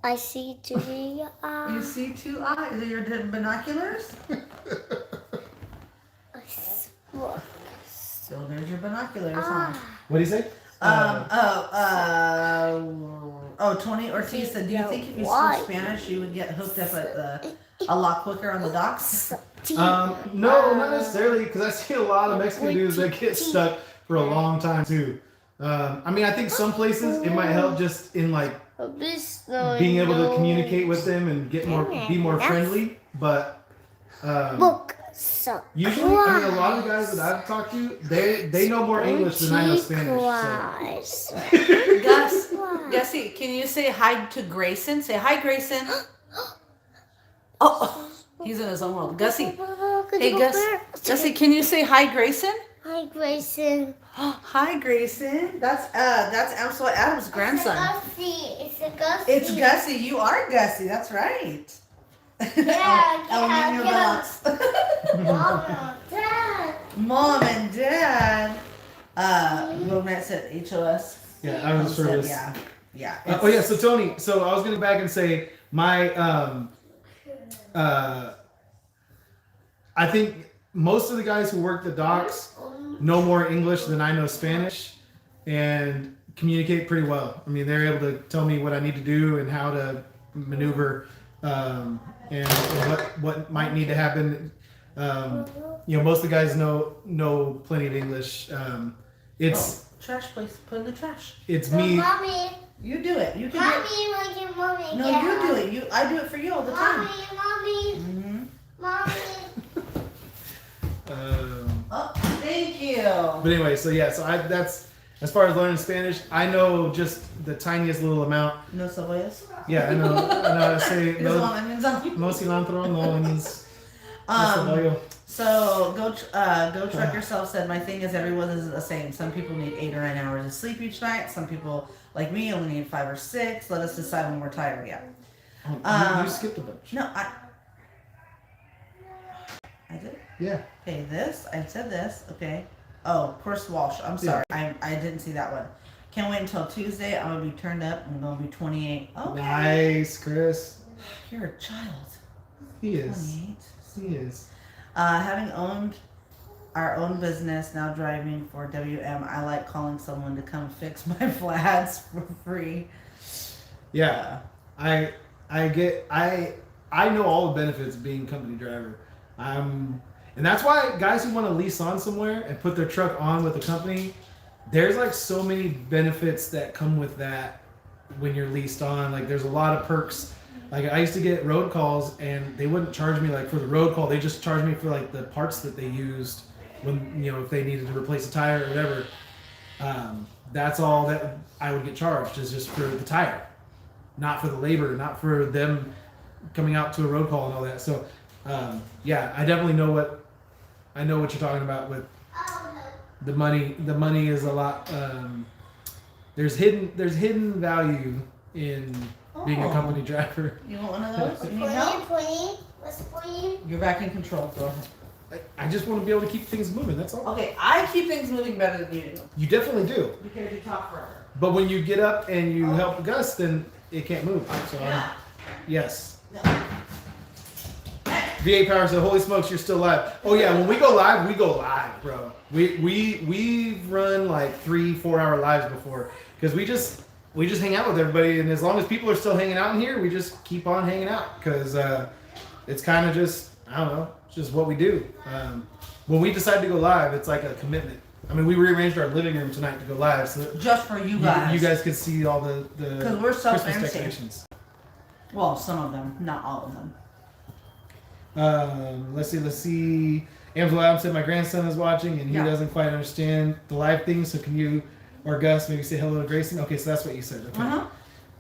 C: I see 2 eyes.
B: You see 2 eyes. Are your binoculars? So there's your binoculars, huh?
A: What do you say?
B: Tony Ortiz said, do you think if you spoke Spanish, you would get hooked up at a lot quicker on the docks?
A: No, not necessarily, because I see a lot of Mexican dudes that get stuck for a long time too. I mean, I think some places it might help just in like being able to communicate with them and be more friendly. But usually, I mean, a lot of the guys that I've talked to, they know more English than I know Spanish. So.
B: Gussie, can you say hi to Grayson? Say hi, Grayson. Oh, he's in his own world. Gussie. Hey, Gussie, can you say hi, Grayson?
C: Hi, Grayson.
B: Hi, Grayson. That's Ansel Adams' grandson.
C: It's a Gussie.
B: It's Gussie. You are Gussie. That's right.
C: Yeah,
B: Velox. Mom and Dad. Romance at HOS.
A: Yeah, I was service.
B: Yeah.
A: So Tony, so I was gonna go back and say my I think most of the guys who work the docks know more English than I know Spanish and communicate pretty well. I mean, they're able to tell me what I need to do and how to maneuver and what might need to happen. Most of the guys know plenty of English. It's
B: trash place. Put in the trash.
A: It's me.
C: Mommy.
B: You do it. You can do it.
C: Mommy.
B: No, you do it. I do it for you all the time.
C: Mommy.
B: Mm-hmm.
C: Mommy.
B: Thank you.
A: But anyway, so that's as far as learning Spanish. I know just the tiniest little amount.
B: No cebollas.
A: Yeah, I know how to say no cilantro, no onions.
B: So go truck yourself said, my thing is everyone is the same. Some people need 8 or 9 hours of sleep each night. Some people like me only need 5 or 6. Let us decide when we're tired again.
A: You skipped a bunch.
B: No, I did.
A: Yeah.
B: Okay, I said this. Okay. Oh, Chris Walsh. I'm sorry. Yeah. I didn't see that one. Can't wait until Tuesday. I'm gonna be turned up. I'm gonna be 28. Okay.
A: Nice, Chris.
B: You're a child.
A: He is.
B: 28.
A: He is.
B: Having owned our own business, now driving for WM, I like calling someone to come fix my flats for free.
A: Yeah, I know all the benefits of being a company driver. And that's why guys who want to lease on somewhere and put their truck on with a company, there's like so many benefits that come with that when you're leased on. Like there's a lot of perks Like I used to get road calls, and they wouldn't charge me like for the road call. They just charged me for like the parts that they used when if they needed to replace a tire or whatever. That's all that I would get charged is just for the tire, not for the labor, not for them coming out to a road call and all that. So yeah, I definitely know what you're talking about with the money. The money is a lot. There's hidden value in being a company driver.
B: You want one of those? You need
C: For
B: help?
C: you, for you. What's for you?
B: You're back in control. Go ahead.
A: I just want to be able to keep things moving. That's all.
B: Okay, I keep things moving better than you do.
A: You definitely do.
B: Because you talk forever.
A: But when you get up and you help Gus, then it can't move. So yes.
B: No.
A: VA Power said, "Holy smokes, you're still live." Oh yeah, when we go live, bro. We've run like 3-4 hour lives before because we just hang out with everybody, and as long as people are still hanging out in here, we just keep on hanging out because it's kind of just I don't know, it's just what we do. When we decide to go live, it's like a commitment. I mean, we rearranged our living room tonight to go live, so
B: Just for you guys.
A: you guys could see all the
B: 'Cause we're
A: Christmas
B: self-empty.
A: decorations.
B: Well, some of them, not all of them.
A: Let's see. Angela Adams said my grandson is watching and he
B: Yeah.
A: doesn't quite understand the live thing. So can you or Gus maybe say hello to Grayson? Okay, so that's what you said. Okay.
B: Uh-huh.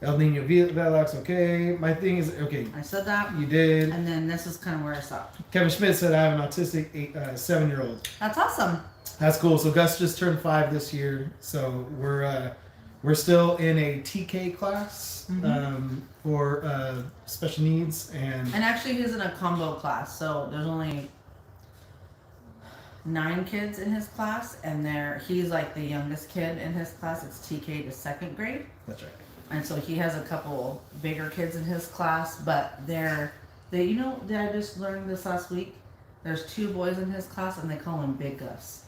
A: El Nino Velox. Okay. My thing is okay.
B: I said that,
A: You did.
B: and then this is kind of where I stopped.
A: Kevin Schmidt said I have an autistic 7-year-old.
B: That's awesome.
A: That's cool. So Gus just turned 5 this year. So we're still in a TK class for special needs and
B: actually, he's in a combo class, so there's only 9 kids in his class, and he's like the youngest kid in his class. It's TK to 2nd grade,
A: that's right.
B: and so he has a couple bigger kids in his class, but I just learned this last week. There's 2 boys in his class, and they call him Big Gus.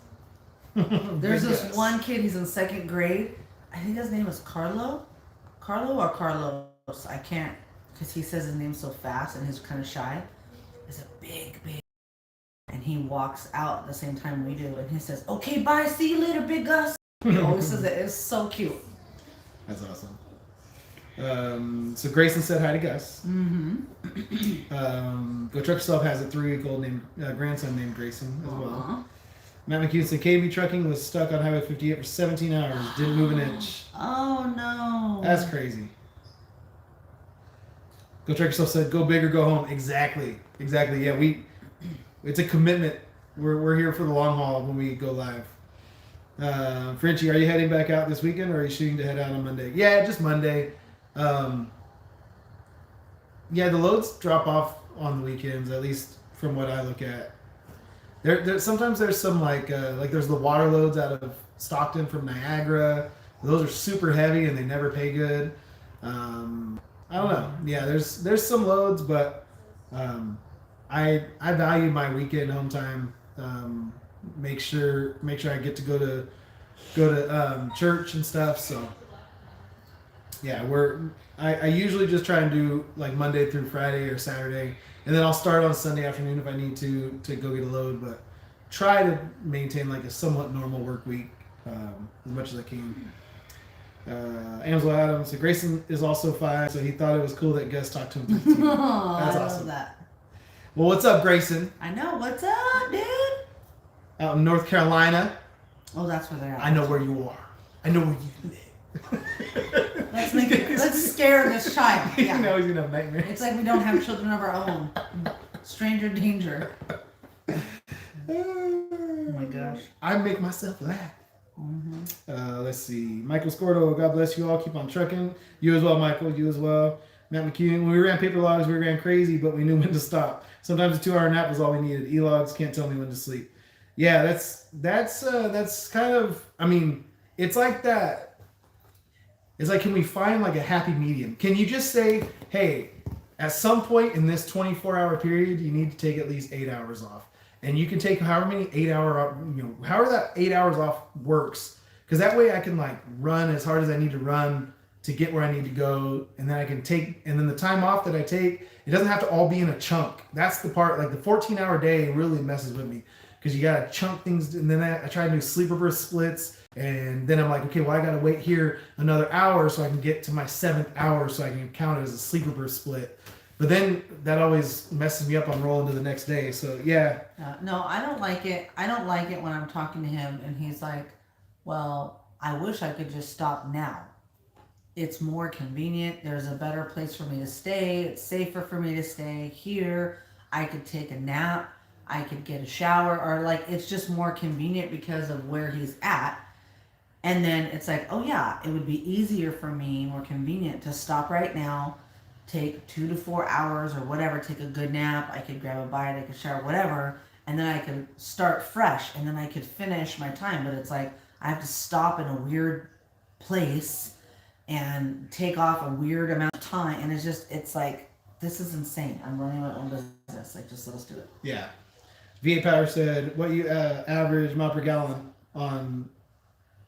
B: There's
A: Big
B: this
A: Gus.
B: one kid. He's in 2nd grade. I think his name is Carlo or Carlos. I can't, because he says his name so fast and he's kind of shy. He's a big, and he walks out at the same time we do, and he says, "Okay, bye, see you later, Big Gus." He always says it. It's so cute.
A: That's awesome. So Grayson said hi to Gus. Go Truck Yourself has a 3-week-old grandson named Grayson as well. Matt McCune said KB Trucking was stuck on Highway 58 for 17 hours, didn't move an inch.
B: Oh no.
A: That's crazy. Go Truck Yourself said go big or go home. Exactly. Yeah, it's a commitment. We're here for the long haul when we go live. Frenchie, are you heading back out this weekend or are you shooting to head out on Monday? Yeah, just Monday. Yeah, the loads drop off on the weekends, at least from what I look at. There sometimes there's some like there's the water loads out of Stockton from Niagara. Those are super heavy and they never pay good. I don't know. Yeah, there's some loads, but I value my weekend home time. Make sure I get to go to church and stuff. So yeah, I usually just try and do like Monday through Friday or Saturday, and then I'll start on Sunday afternoon if I need to go get a load. But try to maintain like a somewhat normal work week as much as I can. Angela Adams, so Grayson is also 5, so he thought it was cool that Gus talked to him. That's
B: I
A: awesome.
B: love that.
A: Well, what's up, Grayson?
B: I know. What's up, dude?
A: Out in North Carolina.
B: Oh, that's where they're at.
A: I know where you are. I know where you live.
B: Let's scare this child. Yeah.
A: You know he's gonna have nightmares.
B: It's like we don't have children of our own. Stranger danger. Oh my gosh.
A: I make myself laugh. Let's see. Michael Scordo, God bless you all. Keep on trucking. You as well, Michael. You as well. Matt McCune. When we ran paper logs, we ran crazy, but we knew when to stop. Sometimes a 2-hour nap was all we needed. E-logs can't tell me when to sleep. Yeah, that's kind of. I mean, it's like that. It's like, can we find like a happy medium? Can you just say, hey, at some point in this 24-hour period, you need to take at least 8 hours off. And you can take however many 8-hour, however that 8 hours off works. Because that way I can like run as hard as I need to run to get where I need to go. And then I can and then the time off that I take, it doesn't have to all be in a chunk. That's the part, like the 14-hour day really messes with me. because you gotta chunk things. And then I try to do sleeper burst splits, and then I'm like, okay, well I gotta wait here another hour so I can get to my 7th hour so I can count it as a sleeper burst split. But then that always messes me up on rolling to the next day. So yeah.
B: No, I don't like it. I don't like it when I'm talking to him and he's like, well, I wish I could just stop now. It's more convenient. There's a better place for me to stay. It's safer for me to stay here. I could take a nap. I could get a shower, or like, it's just more convenient because of where he's at. And then it's like, oh yeah, it would be easier for me, more convenient to stop right now, take 2 to 4 hours or whatever, take a good nap. I could grab a bite, I could shower, whatever, and then I could start fresh, and then I could finish my time. But it's like I have to stop in a weird place and take off a weird amount of time, and it's like, this is insane. I'm running my own business. Like, just let us do it.
A: Yeah. VA Power said, what you average mile per gallon on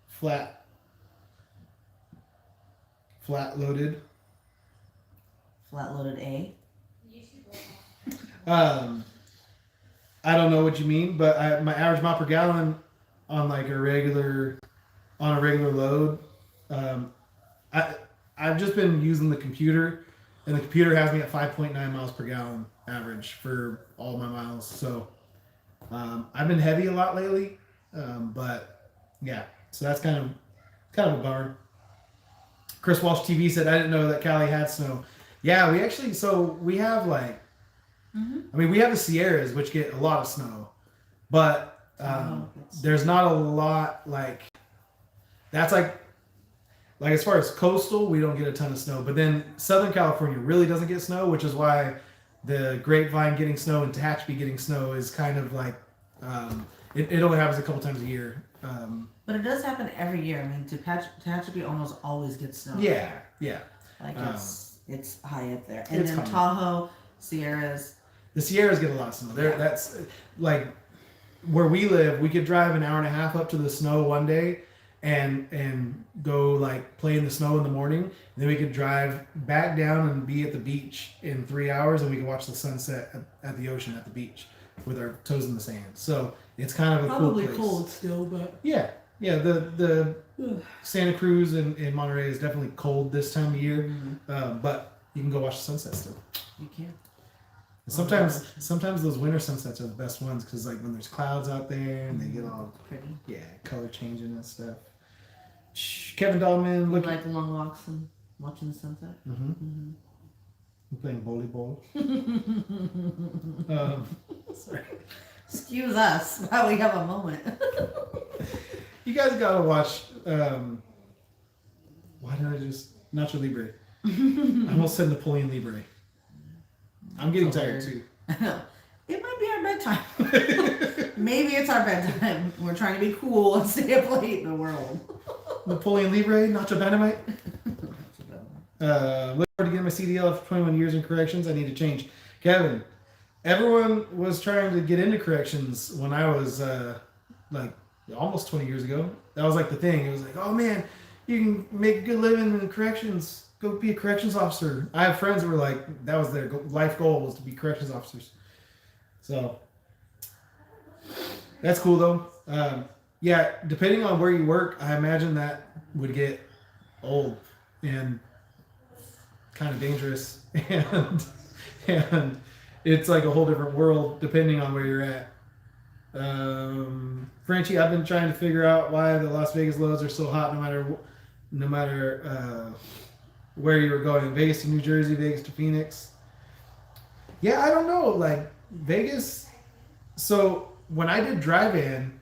A: flat loaded?
B: Flat loaded A.
A: I don't know what you mean, but my average mile per gallon on like a regular load. I've just been using the computer, and the computer has me at 5.9 miles per gallon average for all my miles. So I've been heavy a lot lately, but yeah. So that's kind of a bummer. Chris Walsh TV said, I didn't know that Cali had snow. Yeah, we have like, I mean, we have the Sierras, which get a lot of snow, but there's not a lot like, that's like as far as coastal, we don't get a ton of snow. But then Southern California really doesn't get snow, which is why the Grapevine getting snow and Tehachapi getting snow is kind of like, it only happens a couple times a year.
B: But it does happen every year. I mean, Tehachapi almost always gets snow.
A: Yeah.
B: Like it's high up there. And then
A: high.
B: Tahoe, Sierras.
A: The Sierras get a lot of snow. That's like where we live. We could drive an hour and a half up to the snow one day, and go like play in the snow in the morning. And then we could drive back down and be at the beach in 3 hours, and we could watch the sunset at the ocean at the beach with our toes in the sand. So it's kind of a
B: Probably
A: cool place.
B: cold still, but
A: Yeah. The Santa Cruz and Monterey is definitely cold this time of year, but you can go watch the sunset still.
B: you can.
A: Sometimes those winter sunsets are the best ones, because like when there's clouds out there and they get all
B: Pretty.
A: color changing and stuff. Kevin Dahlman,
B: You
A: look
B: like long walks and watching the sunset?
A: I'm playing volleyball. Sorry.
B: Excuse us while we have a moment.
A: You guys gotta watch. Why did I just Nacho Libre? I almost said Napoleon Libre. I'm getting tired too.
B: It might be our bedtime. Maybe it's our bedtime. We're trying to be cool and stay up late in the world.
A: Napoleon Libre, Nacho Dynamite. Look forward to getting my CDL after 21 years in corrections. I need to change. Kevin, everyone was trying to get into corrections when I was like almost 20 years ago. That was like the thing. It was like, oh man, you can make a good living in corrections. Go be a corrections officer. I have friends that were like, that was their life goal, was to be corrections officers. So that's cool though. Yeah, depending on where you work, I imagine that would get old and kind of dangerous, and it's like a whole different world depending on where you're at. Frenchie, I've been trying to figure out why the Las Vegas loads are so hot no matter where you were going. Vegas to New Jersey, Vegas to Phoenix. Yeah, I don't know. Like Vegas. So when I did drive-in,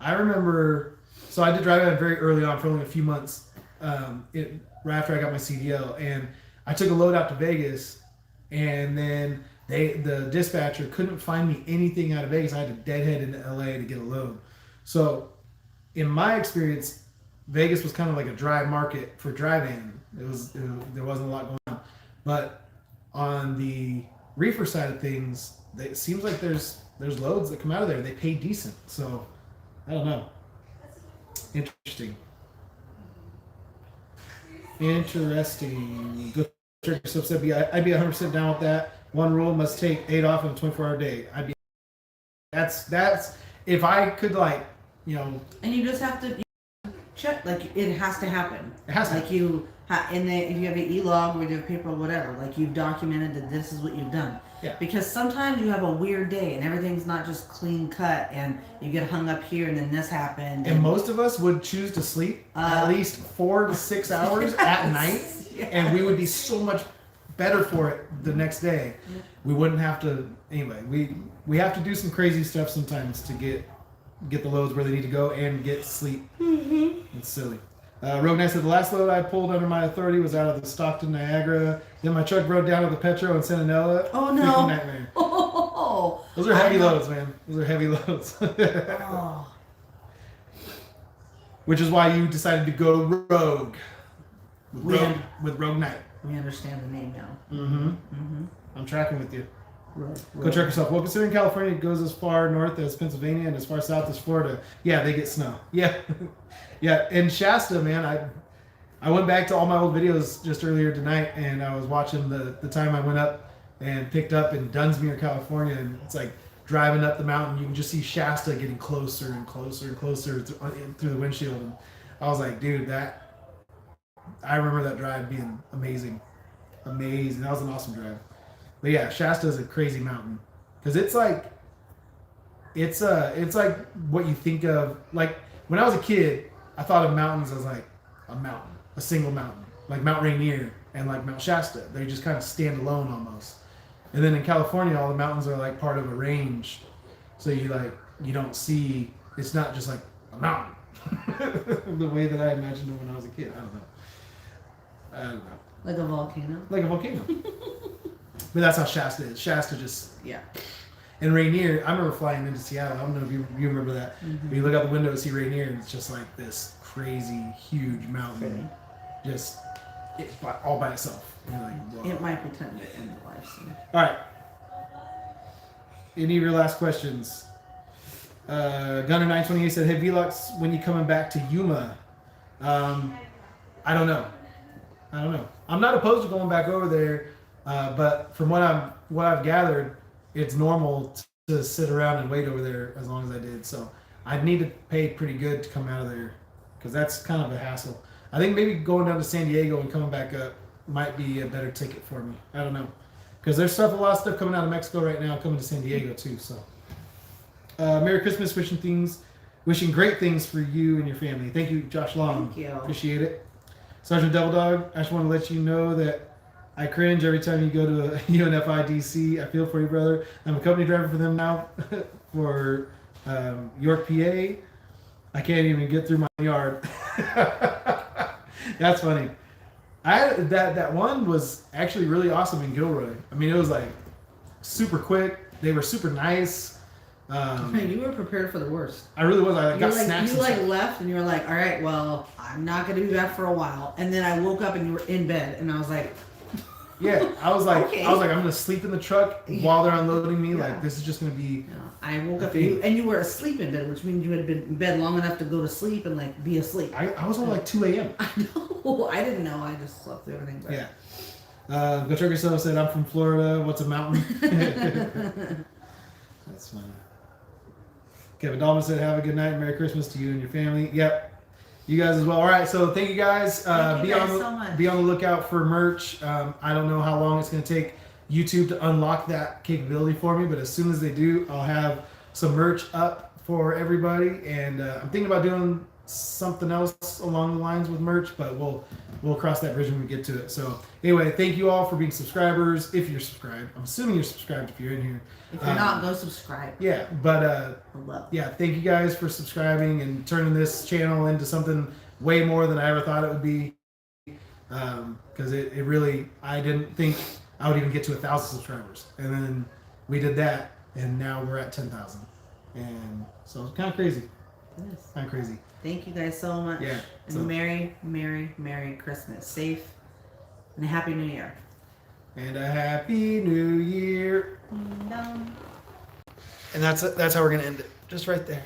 A: I remember. So I did drive-in very early on for only a few months. Right after I got my CDL, and I took a load out to Vegas, and then the dispatcher couldn't find me anything out of Vegas. I had to deadhead into LA to get a load. So in my experience, Vegas was kind of like a dry market for drive-in. There wasn't a lot going on. But on the reefer side of things, it seems like there's loads that come out of there. They pay decent. So I don't know. Interesting. Good. So I'd be 100% down with that. One rule: must take 8 off in a 24-hour day. if I could like,
B: And you just have to check, like it has to happen.
A: it has to.
B: Like you, if you have an e-log or you have paper or whatever, like you've documented that this is what you've done.
A: Yeah.
B: Because sometimes you have a weird day and everything's not just clean cut, and you get hung up here and then this happened.
A: And most of us would choose to sleep at least 4 to 6 hours at night, and we would be so much better for it the next day. We wouldn't have to. Anyway, we have to do some crazy stuff sometimes to get the loads where they need to go and get sleep. It's silly. Rogue Knight said the last load I pulled under my authority was out of the Stockton Niagara. Then my truck broke down at the Petro in Centinela.
B: Oh no!
A: Freaking nightmare.
B: Oh,
A: Those are heavy loads, man. Those are heavy loads.
B: oh.
A: Which is why you decided to go rogue. With Rogue Knight.
B: We understand the name now.
A: I'm tracking with you.
B: Rogue.
A: Go check yourself. Well, considering California goes as far north as Pennsylvania and as far south as Florida, yeah, they get snow. Yeah. Yeah. And Shasta, man, I went back to all my old videos just earlier tonight, and I was watching the time I went up and picked up in Dunsmuir, California, and it's like driving up the mountain, you can just see Shasta getting closer and closer and closer through the windshield. And I was like, dude, I remember that drive being amazing. Amazing. That was an awesome drive. But yeah, Shasta is a crazy mountain because it's like what you think of. Like when I was a kid, I thought of mountains as like a mountain, a single mountain, like Mount Rainier and like Mount Shasta. They just kind of stand alone almost. And then in California, all the mountains are like part of a range, so you don't see. It's not just like a mountain the way that I imagined it when I was a kid. I don't know.
B: Like a volcano.
A: Like a volcano. But that's how Shasta is. Shasta just...
B: Yeah.
A: And Rainier, I remember flying into Seattle. I don't know if you remember that. But you look out the window and see Rainier, and it's just like this crazy, huge mountain. Just all by itself. And you're like, whoa.
B: It might be time to end the live soon.
A: All right. Any of your last questions? Gunner928 said, hey, Velox, when you coming back to Yuma? I don't know. I'm not opposed to going back over there, but from what I've gathered, it's normal to sit around and wait over there as long as I did. So I'd need to pay pretty good to come out of there because that's kind of a hassle. I think maybe going down to San Diego and coming back up might be a better ticket for me. I don't know because there's a lot of stuff coming out of Mexico right now, coming to San Diego too. So Merry Christmas, wishing great things for you and your family. Thank you, Josh Long.
B: Thank you.
A: Appreciate it. Sergeant Devil Dog, I just want to let you know that I cringe every time you go to a UNFI DC. I feel for you, brother. I'm a company driver for them now for York, PA. I can't even get through my yard. That's funny. That one was actually really awesome in Gilroy. I mean, it was like super quick. They were super nice.
B: You were prepared for the worst.
A: I really was. I got snacks.
B: You left and you were like, all right, well, I'm not going to be back for a while. And then I woke up and you were in bed, and I was like,
A: yeah, I was like,
B: okay.
A: I'm going to sleep in the truck while they're unloading me. Yeah. Like, this is just going to be.
B: Yeah. I woke up and you were asleep in bed, which means you had been in bed long enough to go to sleep and like be asleep.
A: I was on like 2 a.m.
B: I know. I didn't know. I just slept through everything. But...
A: Yeah. Go Check Yourself said, I'm from Florida. What's a mountain? That's funny. Kevin Dahlman said, have a good night and Merry Christmas to you and your family. Yep. You guys as well. All right. So thank you guys.
B: Thank you guys so much.
A: Be on the lookout for merch. I don't know how long it's going to take YouTube to unlock that capability for me, but as soon as they do, I'll have some merch up for everybody. And I'm thinking about doing something else along the lines with merch, but we'll cross that bridge when we get to it. So anyway, thank you all for being subscribers. If you're subscribed, I'm assuming you're subscribed if you're in here.
B: If you're not, go subscribe.
A: Yeah, but
B: Hello.
A: yeah, thank you guys for subscribing and turning this channel into something way more than I ever thought it would be. Because it really, I didn't think I would even get to 1,000 subscribers, and then we did that, and now we're at 10,000, and so it's kind of crazy.
B: It is.
A: Kind of crazy.
B: Thank you guys so much.
A: Yeah.
B: And
A: So.
B: Merry, Merry, Merry Christmas. Safe and a Happy New Year.
A: And a Happy New Year.
B: Ding dong.
A: And that's how we're gonna end it. Just right there.